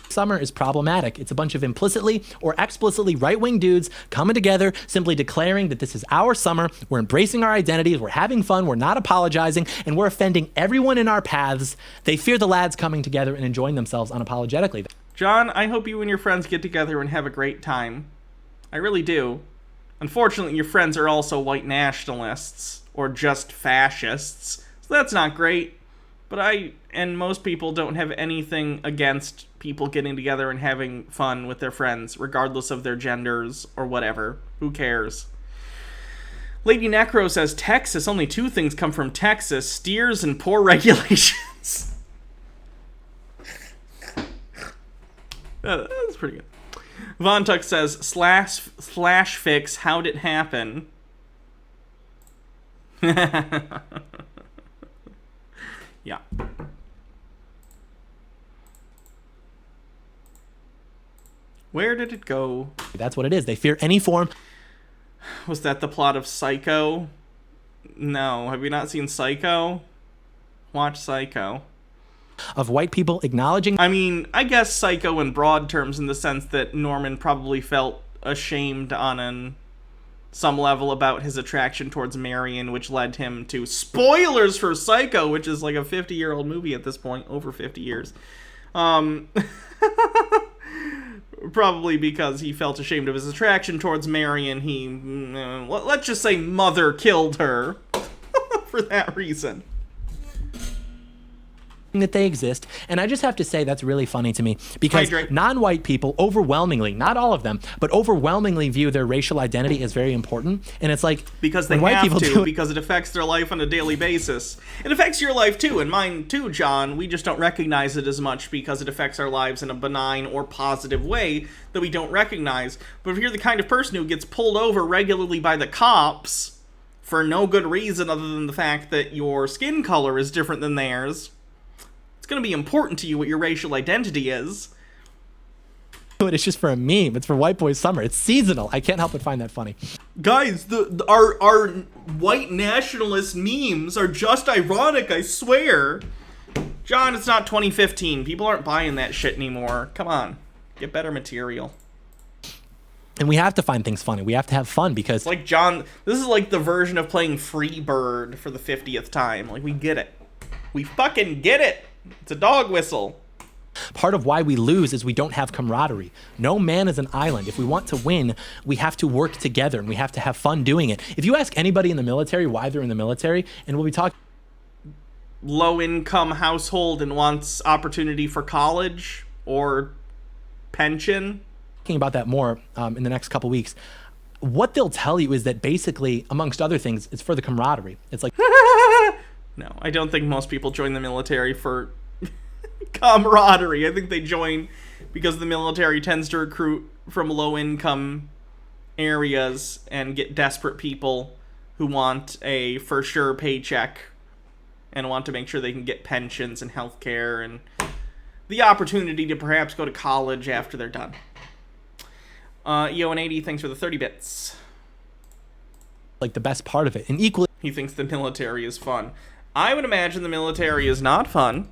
Summer is problematic. It's a bunch of implicitly or explicitly right-wing dudes coming together, simply declaring that this is our summer, we're embracing our identities, we're having fun, we're not apologizing, and we're offending everyone in our paths. They fear the lads coming together and enjoying themselves unapologetically. John, I hope you and your friends get together and have a great time. I really do. Unfortunately, your friends are also white nationalists, or just fascists, so that's not great. But I and most people don't have anything against people getting together and having fun with their friends, regardless of their genders or whatever. Who cares? Lady Necro says, Texas, only two things come from Texas, steers and poor regulations. That's pretty good. Von Tuck says, slash fix, how'd it happen? Yeah. Where did it go? That's what it is. They fear any form. Was that the plot of Psycho? No. Have you not seen Psycho? Watch Psycho. Of white people acknowledging... I mean, I guess Psycho in broad terms, in the sense that Norman probably felt ashamed on some level about his attraction towards Marion, which led him to spoilers for Psycho, which is like a 50-year-old movie at this point, over 50 years. Probably because he felt ashamed of his attraction towards Marion, he, let's just say Mother killed her for that reason. That they exist, and I just have to say that's really funny to me because non-white people overwhelmingly, not all of them, but overwhelmingly view their racial identity as very important, and it's like because they white have people to, because it affects their life on a daily basis. It affects your life too, and mine too, John. We just don't recognize it as much because it affects our lives in a benign or positive way that we don't recognize. But if you're the kind of person who gets pulled over regularly by the cops for no good reason other than the fact that your skin color is different than theirs, it's going to be important to you what your racial identity is. It's just for a meme. It's for White Boy Summer. It's seasonal. I can't help but find that funny. Guys, our white nationalist memes are just ironic, I swear. John, it's not 2015. People aren't buying that shit anymore. Come on. Get better material. And we have to find things funny. We have to have fun because... Like, John, this is like the version of playing Free Bird for the 50th time. Like, we get it. We fucking get it. It's a dog whistle. Part of why we lose is we don't have camaraderie. No man is an island. If we want to win, we have to work together and we have to have fun doing it. If you ask anybody in the military why they're in the military, and we'll be talking... Low-income household and wants opportunity for college or pension. Talking about that more in the next couple weeks. What they'll tell you is that basically, amongst other things, it's for the camaraderie. It's like... No, I don't think most people join the military for camaraderie. I think they join because the military tends to recruit from low-income areas and get desperate people who want a for-sure paycheck and want to make sure they can get pensions and health care and the opportunity to perhaps go to college after they're done. EO180, thanks for the 30 bits. Like the best part of it. And equally, he thinks the military is fun. I would imagine the military is not fun,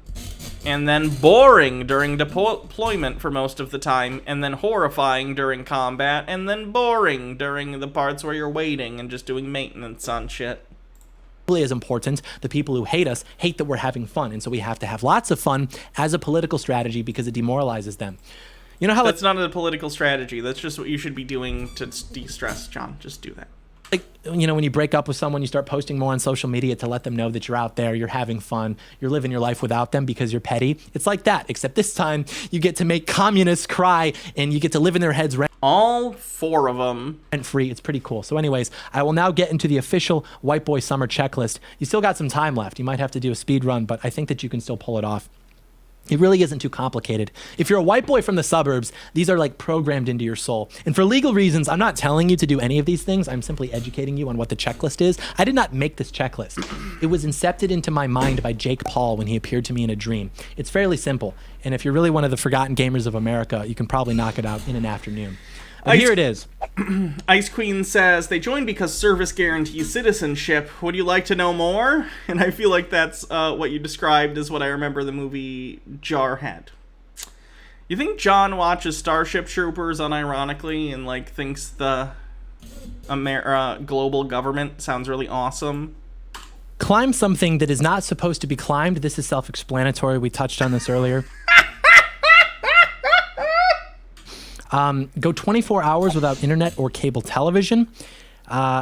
and then boring during deployment for most of the time, and then horrifying during combat, and then boring during the parts where you're waiting and just doing maintenance on shit. As important, the people who hate us hate that we're having fun, and so we have to have lots of fun as a political strategy because it demoralizes them. You know how that's not a political strategy. That's just what you should be doing to de-stress, John. Just do that. Like, you know, when you break up with someone, you start posting more on social media to let them know that you're out there, you're having fun, you're living your life without them because you're petty. It's like that, except this time you get to make communists cry and you get to live in their heads all 4 of them rent-free. It's pretty cool. So anyways, I will now get into the official White Boy Summer checklist. You still got some time left. You might have to do a speed run, but I think that you can still pull it off. It really isn't too complicated. If you're a white boy from the suburbs, these are like programmed into your soul. And for legal reasons, I'm not telling you to do any of these things. I'm simply educating you on what the checklist is. I did not make this checklist. It was incepted into my mind by Jake Paul when he appeared to me in a dream. It's fairly simple. And if you're really one of the forgotten gamers of America, you can probably knock it out in an afternoon. But here it is. Ice Queen says, they joined because service guarantees citizenship. Would you like to know more? And I feel like that's what you described as what I remember the movie Jarhead. You think John watches Starship Troopers unironically and like thinks the global government sounds really awesome? Climb something that is not supposed to be climbed. This is self-explanatory. We touched on this earlier. Go 24 hours without internet or cable television.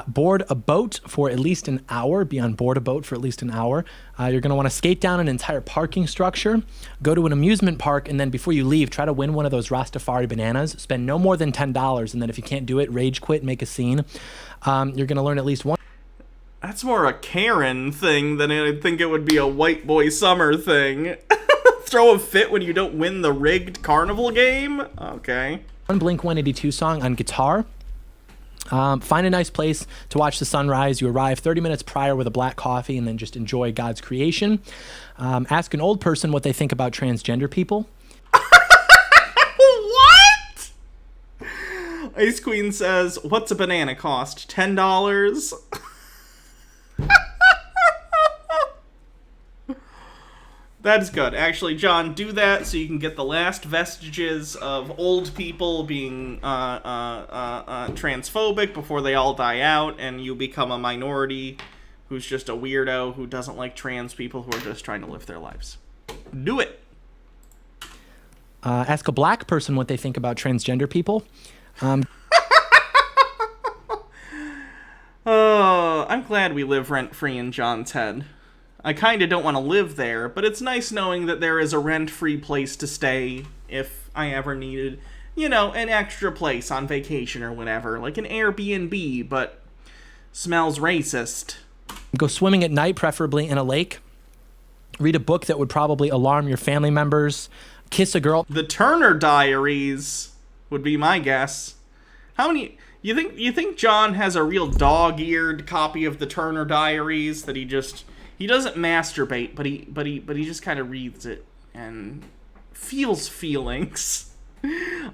Board a boat for at least an hour. Be on board a boat for at least an hour. You're going to want to skate down an entire parking structure. Go to an amusement park, and then before you leave, try to win one of those Rastafari bananas. Spend no more than $10, and then if you can't do it, rage quit, make a scene. You're going to learn at least one. That's more a Karen thing than I think it would be a white boy summer thing. Throw a fit when you don't win the rigged carnival game? Okay. One Blink-182 song on guitar. Find a nice place to watch the sunrise. You arrive 30 minutes prior with a black coffee and then just enjoy God's creation. Ask an old person what they think about transgender people. What? Ice Queen says, what's a banana cost? $10? That's good. Actually, John, do that so you can get the last vestiges of old people being transphobic before they all die out, and you become a minority who's just a weirdo who doesn't like trans people who are just trying to live their lives. Do it. Ask a black person what they think about transgender people. Oh, I'm glad we live rent-free in John's head. I kind of don't want to live there, but it's nice knowing that there is a rent-free place to stay if I ever needed, you know, an extra place on vacation or whatever, like an Airbnb, but smells racist. Go swimming at night, preferably in a lake. Read a book that would probably alarm your family members. Kiss a girl. The Turner Diaries would be my guess. How many... You think John has a real dog-eared copy of the Turner Diaries that he doesn't masturbate, but he just kind of reads it and feels feelings.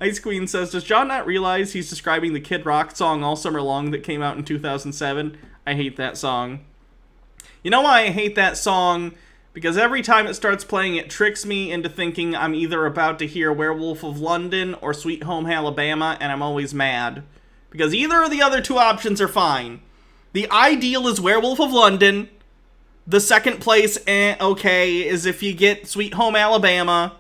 Ice Queen says, does John not realize he's describing the Kid Rock song All Summer Long that came out in 2007? I hate that song. You know why I hate that song? Because every time it starts playing, it tricks me into thinking I'm either about to hear Werewolf of London or Sweet Home Alabama, and I'm always mad. Because either of the other two options are fine. The ideal is Werewolf of London. The second place, okay, is if you get Sweet Home Alabama.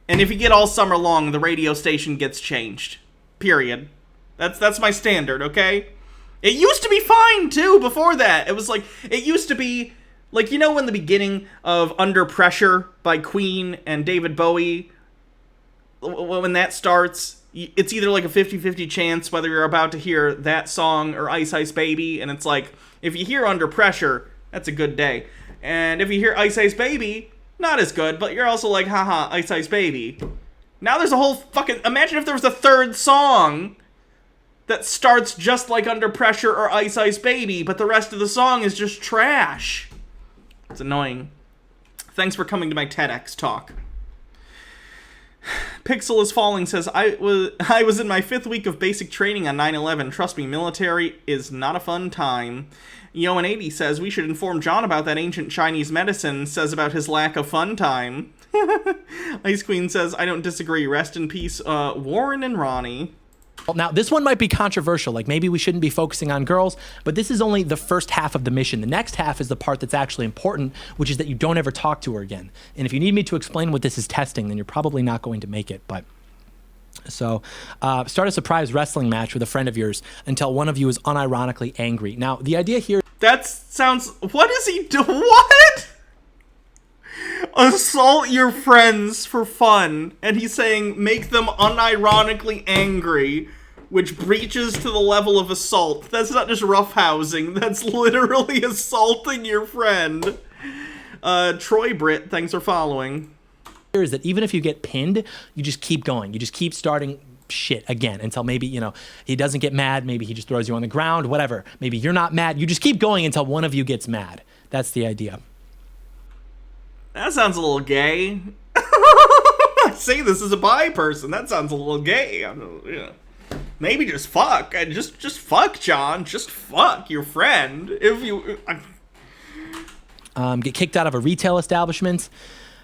And if you get All Summer Long, the radio station gets changed. Period. That's my standard, okay? It used to be fine, too, before that. It was like, it used to be, like, you know in the beginning of Under Pressure by Queen and David Bowie, when that starts, it's either like a 50-50 chance whether you're about to hear that song or Ice Ice Baby, and it's like, if you hear Under Pressure, that's a good day. And if you hear Ice Ice Baby, not as good, but you're also like, haha, Ice Ice Baby. Now there's a whole fucking... Imagine if there was a third song that starts just like Under Pressure or Ice Ice Baby, but the rest of the song is just trash. It's annoying. Thanks for coming to my TEDx talk. Pixel is Falling says, I was in my 5th week of basic training on 9/11. Trust me, military is not a fun time. Yoan80 says, we should inform John about that ancient Chinese medicine, says about his lack of fun time. Ice Queen says, I don't disagree. Rest in peace, Warren and Ronnie. Now, this one might be controversial, like maybe we shouldn't be focusing on girls, but this is only the first half of the mission. The next half is the part that's actually important, which is that you don't ever talk to her again. And if you need me to explain what this is testing, then you're probably not going to make it. But so start a surprise wrestling match with a friend of yours until one of you is unironically angry. Now, the idea here... That sounds... What is he doing? What? Assault your friends for fun, and he's saying make them unironically angry, which breaches to the level of assault. That's not just roughhousing, that's literally assaulting your friend. Troy Britt, thanks for following. Is that even if you get pinned, you just keep going. You just keep starting shit again until maybe, you know, he doesn't get mad, maybe he just throws you on the ground, whatever. Maybe you're not mad, you just keep going until one of you gets mad. That's the idea. That sounds a little gay. I say this as a bi person. That sounds a little gay. Maybe just fuck. Just fuck, John. Just fuck your friend. If you get kicked out of a retail establishment.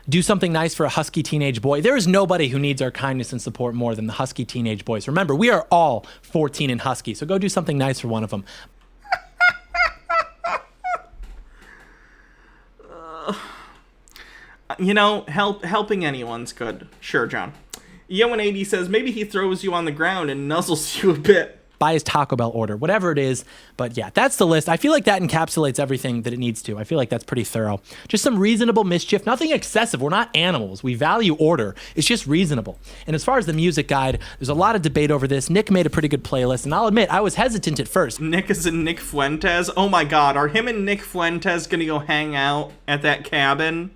Do something nice for a husky teenage boy. There is nobody who needs our kindness and support more than the husky teenage boys. Remember, we are all 14 and husky, so go do something nice for one of them. You know, helping anyone's good. Sure, John. Yoan80 says, maybe he throws you on the ground and nuzzles you a bit. Buy his Taco Bell order, whatever it is. But yeah, that's the list. I feel like that encapsulates everything that it needs to. I feel like that's pretty thorough. Just some reasonable mischief, nothing excessive. We're not animals. We value order. It's just reasonable. And as far as the music guide, there's a lot of debate over this. Nick made a pretty good playlist, and I'll admit, I was hesitant at first. Nick is in Nick Fuentes. Oh my God, are him and Nick Fuentes gonna go hang out at that cabin?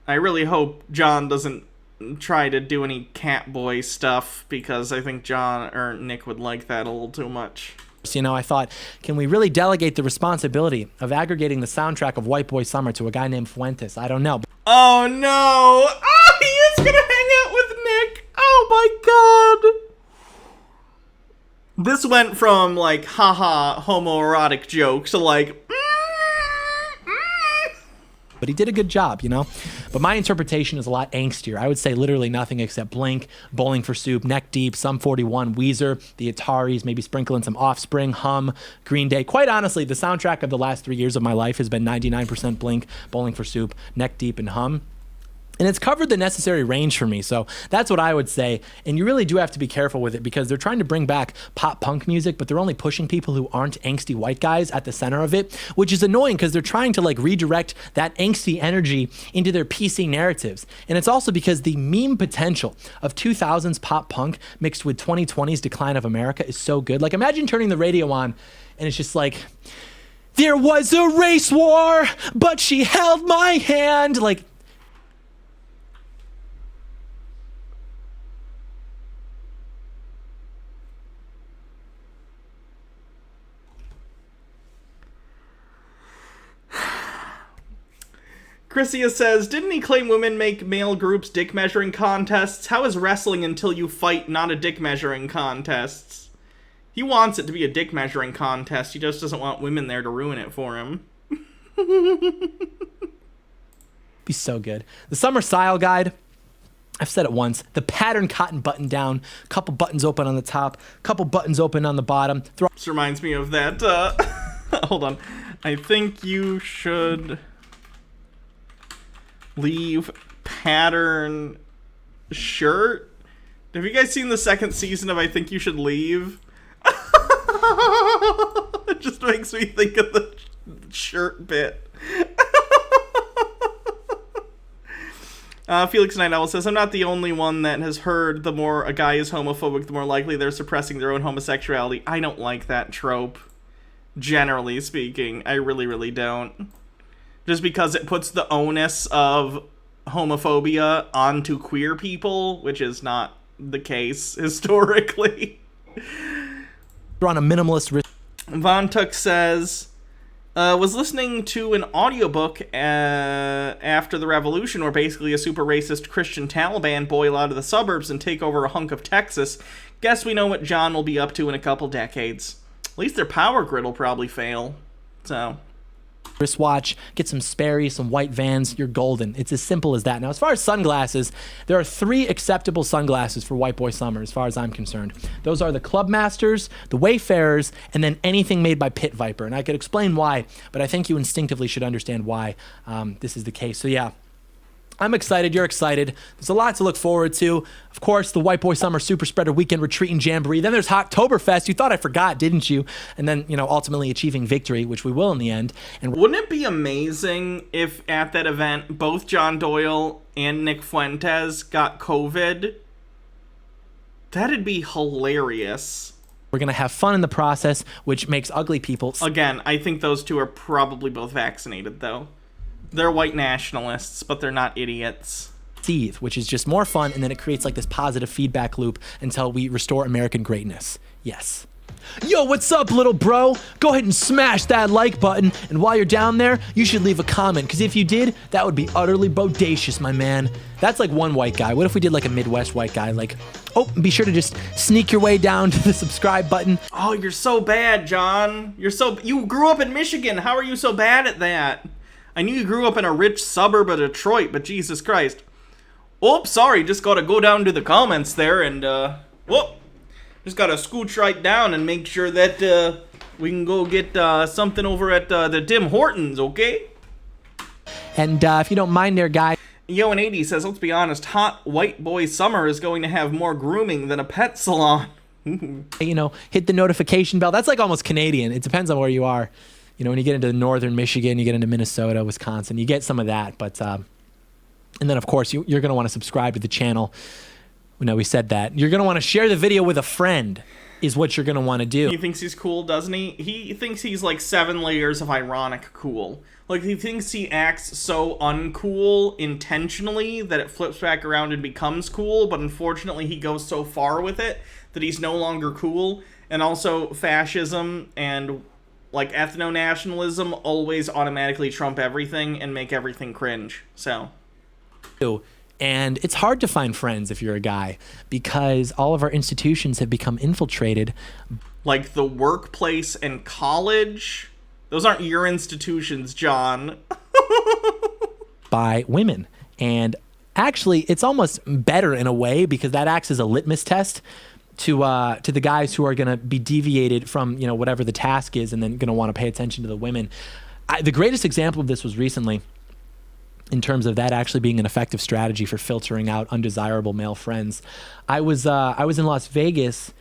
I really hope John doesn't try to do any Catboy stuff, because I think John or Nick would like that a little too much. You know, I thought, can we really delegate the responsibility of aggregating the soundtrack of White Boy Summer to a guy named Fuentes? I don't know. Oh no! Oh, he is gonna hang out with Nick! Oh my God! This went from like, haha, homoerotic jokes to like, But he did a good job, you know? But my interpretation is a lot angstier. I would say literally nothing except Blink, Bowling for Soup, Neck Deep, Sum 41, Weezer, the Ataris, maybe sprinkle in some Offspring, Hum, Green Day. Quite honestly, the soundtrack of the last 3 years of my life has been 99% Blink, Bowling for Soup, Neck Deep, and Hum. And it's covered the necessary range for me, so that's what I would say. And you really do have to be careful with it, because they're trying to bring back pop punk music, but they're only pushing people who aren't angsty white guys at the center of it, which is annoying because they're trying to like redirect that angsty energy into their PC narratives. And it's also because the meme potential of 2000s pop punk mixed with 2020's decline of America is so good. Like, imagine turning the radio on and it's just like, there was a race war, but she held my hand. Like, Chrissia says, didn't he claim women make male groups dick measuring contests? How is wrestling until you fight not a dick measuring contest? He wants it to be a dick measuring contest. He just doesn't want women there to ruin it for him. Be so good. The summer style guide, I've said it once, the pattern cotton button down, couple buttons open on the top, couple buttons open on the bottom. This reminds me of that, hold on. I think you should leave pattern shirt. Have you guys seen the second season of I Think You Should Leave? It just makes me think of the shirt bit. Felix Night Owl says, I'm not the only one that has heard the more a guy is homophobic, the more likely they're suppressing their own homosexuality. I don't like that trope. Generally speaking, I really, really don't. Just because it puts the onus of homophobia onto queer people, which is not the case historically. We're on a minimalist. Von Tuck says, was listening to an audiobook after the revolution where basically a super racist Christian Taliban boil out of the suburbs and take over a hunk of Texas. Guess we know what John will be up to in a couple decades. At least their power grid will probably fail. So... wristwatch, get some Sperry, some white Vans, you're golden. It's as simple as that. Now, as far as sunglasses, there are 3 acceptable sunglasses for White Boy Summer, as far as I'm concerned. Those are the Clubmasters, the Wayfarers, and then anything made by Pit Viper. And I could explain why, but I think you instinctively should understand why this is the case. So yeah, I'm excited. You're excited. There's a lot to look forward to. Of course, the White Boy Summer Super Spreader Weekend Retreat and Jamboree. Then there's Hottoberfest. You thought I forgot, didn't you? And then, ultimately achieving victory, which we will in the end. And wouldn't it be amazing if at that event, both John Doyle and Nick Fuentes got COVID? That'd be hilarious. We're going to have fun in the process, which makes ugly people... Again, I think those two are probably both vaccinated, though. They're white nationalists, but they're not idiots. Which is just more fun, and then it creates like this positive feedback loop until we restore American greatness. Yes. Yo, what's up, little bro? Go ahead and smash that like button, and while you're down there, you should leave a comment, because if you did, that would be utterly bodacious, my man. That's like one white guy. What if we did like a Midwest white guy? Like, oh, be sure to just sneak your way down to the subscribe button. Oh, you're so bad, John. You grew up in Michigan. How are you so bad at that? I knew you grew up in a rich suburb of Detroit, but Jesus Christ. Oops, sorry, just gotta go down to the comments there and, just gotta scooch right down and make sure that, we can go get, something over at, the Tim Hortons, okay? And, if you don't mind there, guy. Yo, and 80 says, let's be honest, hot white boy summer is going to have more grooming than a pet salon. Hit the notification bell. That's like almost Canadian. It depends on where you are. When you get into northern Michigan, you get into Minnesota, Wisconsin, you get some of that. But, and then, of course, you're going to want to subscribe to the channel. We said that. You're going to want to share the video with a friend is what you're going to want to do. He thinks he's cool, doesn't he? He thinks he's like 7 layers of ironic cool. Like, he thinks he acts so uncool intentionally that it flips back around and becomes cool, but unfortunately he goes so far with it that he's no longer cool. And also, fascism and... like, ethno-nationalism always automatically trump everything and make everything cringe, so. And it's hard to find friends if you're a guy, because all of our institutions have become infiltrated. Like the workplace and college? Those aren't your institutions, John. By women. And actually, it's almost better in a way, because that acts as a litmus test to the guys who are going to be deviated from, whatever the task is, and then going to want to pay attention to the women. The greatest example of this was recently, in terms of that actually being an effective strategy for filtering out undesirable male friends. I was in Las Vegas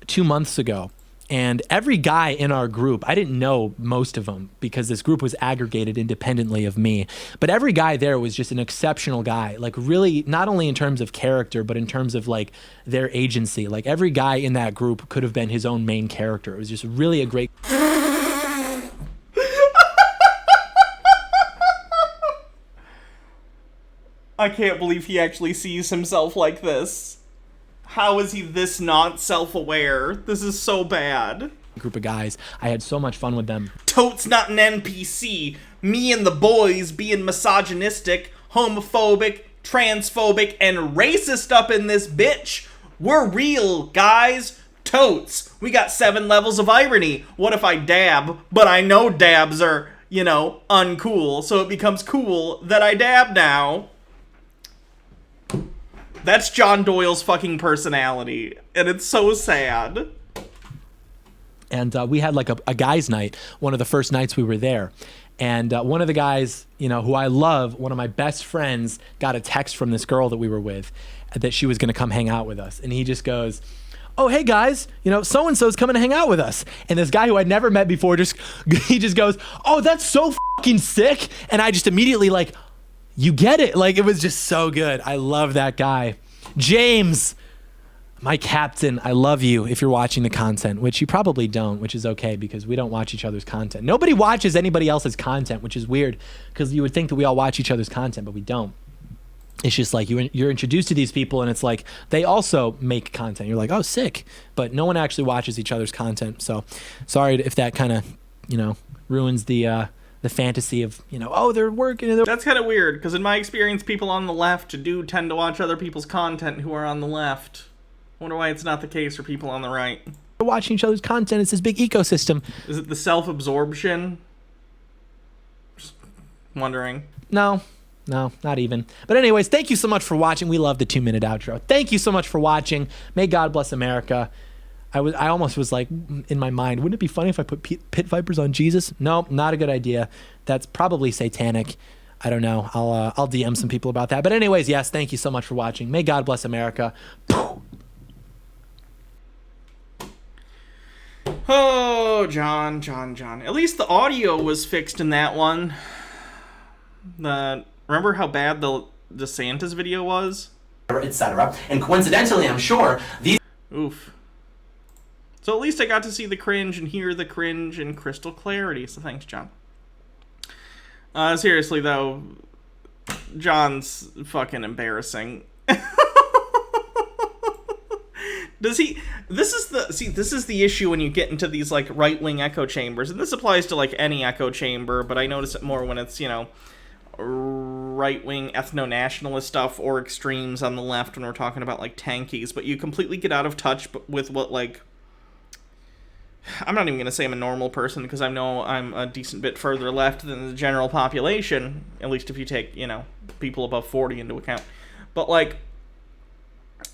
2 months ago, and every guy in our group, I didn't know most of them because this group was aggregated independently of me, but every guy there was just an exceptional guy, like really not only in terms of character, but in terms of like their agency. Like every guy in that group could have been his own main character. It was just really a great... I can't believe he actually sees himself like this. How is he this not self-aware? This is so bad. Group of guys. I had so much fun with them. Totes not an NPC. Me and the boys being misogynistic, homophobic, transphobic, and racist up in this bitch. We're real, guys. Totes. We got 7 levels of irony. What if I dab? But I know dabs are, uncool, so it becomes cool that I dab now. That's John Doyle's fucking personality, and it's so sad. And we had like a guy's night, one of the first nights we were there. And one of the guys, who I love, one of my best friends, got a text from this girl that we were with that she was going to come hang out with us. And he just goes, oh, hey guys, so-and-so's coming to hang out with us. And this guy who I'd never met before, he just goes, oh, that's so fucking sick. And I just immediately like, you get it. Like, it was just so good. I love that guy. James, my captain, I love you if you're watching the content, which you probably don't, which is okay because we don't watch each other's content. Nobody watches anybody else's content, which is weird because you would think that we all watch each other's content, but we don't. It's just like you're introduced to these people, and it's like they also make content. You're like, oh, sick, but no one actually watches each other's content. So, sorry if that kind of, ruins the fantasy of, oh, they're working. That's kind of weird, because in my experience, people on the left do tend to watch other people's content who are on the left. Wonder why it's not the case for people on the right. Watching each other's content. It's this big ecosystem. Is it the self-absorption? Just wondering. No, not even. But anyways, thank you so much for watching. We love the 2-minute outro. Thank you so much for watching. May God bless America. I almost was like, in my mind, wouldn't it be funny if I put pit vipers on Jesus? No, not a good idea. That's probably satanic. I don't know. I'll DM some people about that. But anyways, yes, thank you so much for watching. May God bless America. Oh, John. At least the audio was fixed in that one. Remember how bad the DeSantis video was? Etc. And coincidentally, I'm sure these... Oof. So at least I got to see the cringe and hear the cringe in crystal clarity. So thanks, John. Seriously, though, John's fucking embarrassing. This is the issue when you get into these, like, right-wing echo chambers. And this applies to, like, any echo chamber, but I notice it more when it's, right-wing ethno-nationalist stuff or extremes on the left when we're talking about, like, tankies. But you completely get out of touch with what, like... I'm not even going to say I'm a normal person, because I know I'm a decent bit further left than the general population, at least if you take, people above 40 into account. But, like,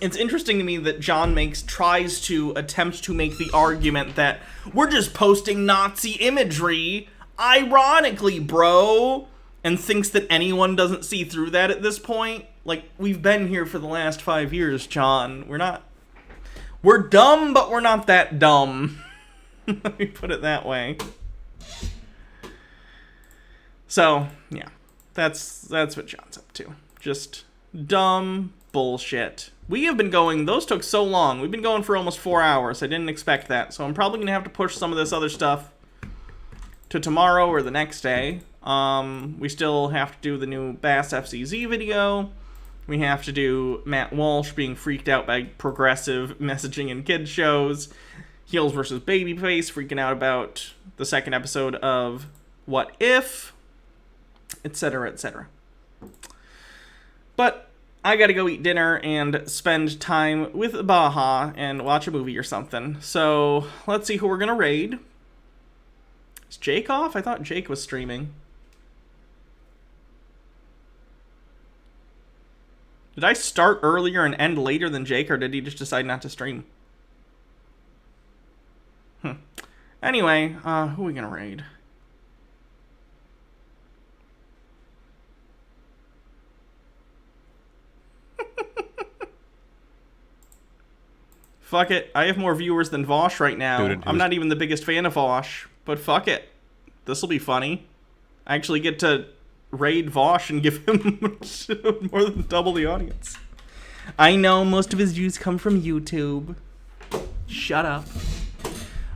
it's interesting to me that John tries to attempt to make the argument that we're just posting Nazi imagery, ironically, bro, and thinks that anyone doesn't see through that at this point. Like, we've been here for the last 5 years, John. We're dumb, but we're not that dumb. Let me put it that way. So, yeah. That's what John's up to. Just dumb bullshit. We have been going... Those took so long. We've been going for almost 4 hours. I didn't expect that. So I'm probably going to have to push some of this other stuff to tomorrow or the next day. We still have to do the new BassFZZ video. We have to do Matt Walsh being freaked out by progressive messaging in kids shows. Heels versus Babyface, freaking out about the second episode of What If, etc., etc. But I gotta go eat dinner and spend time with Baja and watch a movie or something. So let's see who we're gonna raid. Is Jake off? I thought Jake was streaming. Did I start earlier and end later than Jake, or did he just decide not to stream? Anyway, who are we gonna raid? Fuck it. I have more viewers than Vosh right now. Dude, I'm not even the biggest fan of Vosh, but fuck it. This'll be funny. I actually get to raid Vosh and give him more than double the audience. I know most of his views come from YouTube. Shut up.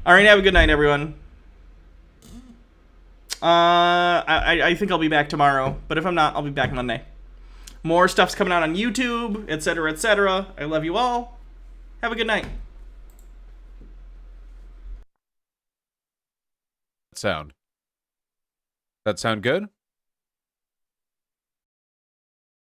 Alright, have a good night, everyone. I think I'll be back tomorrow, but if I'm not, I'll be back Monday. More stuff's coming out on YouTube, etc., etc. I love you all. Have a good night. That sound good?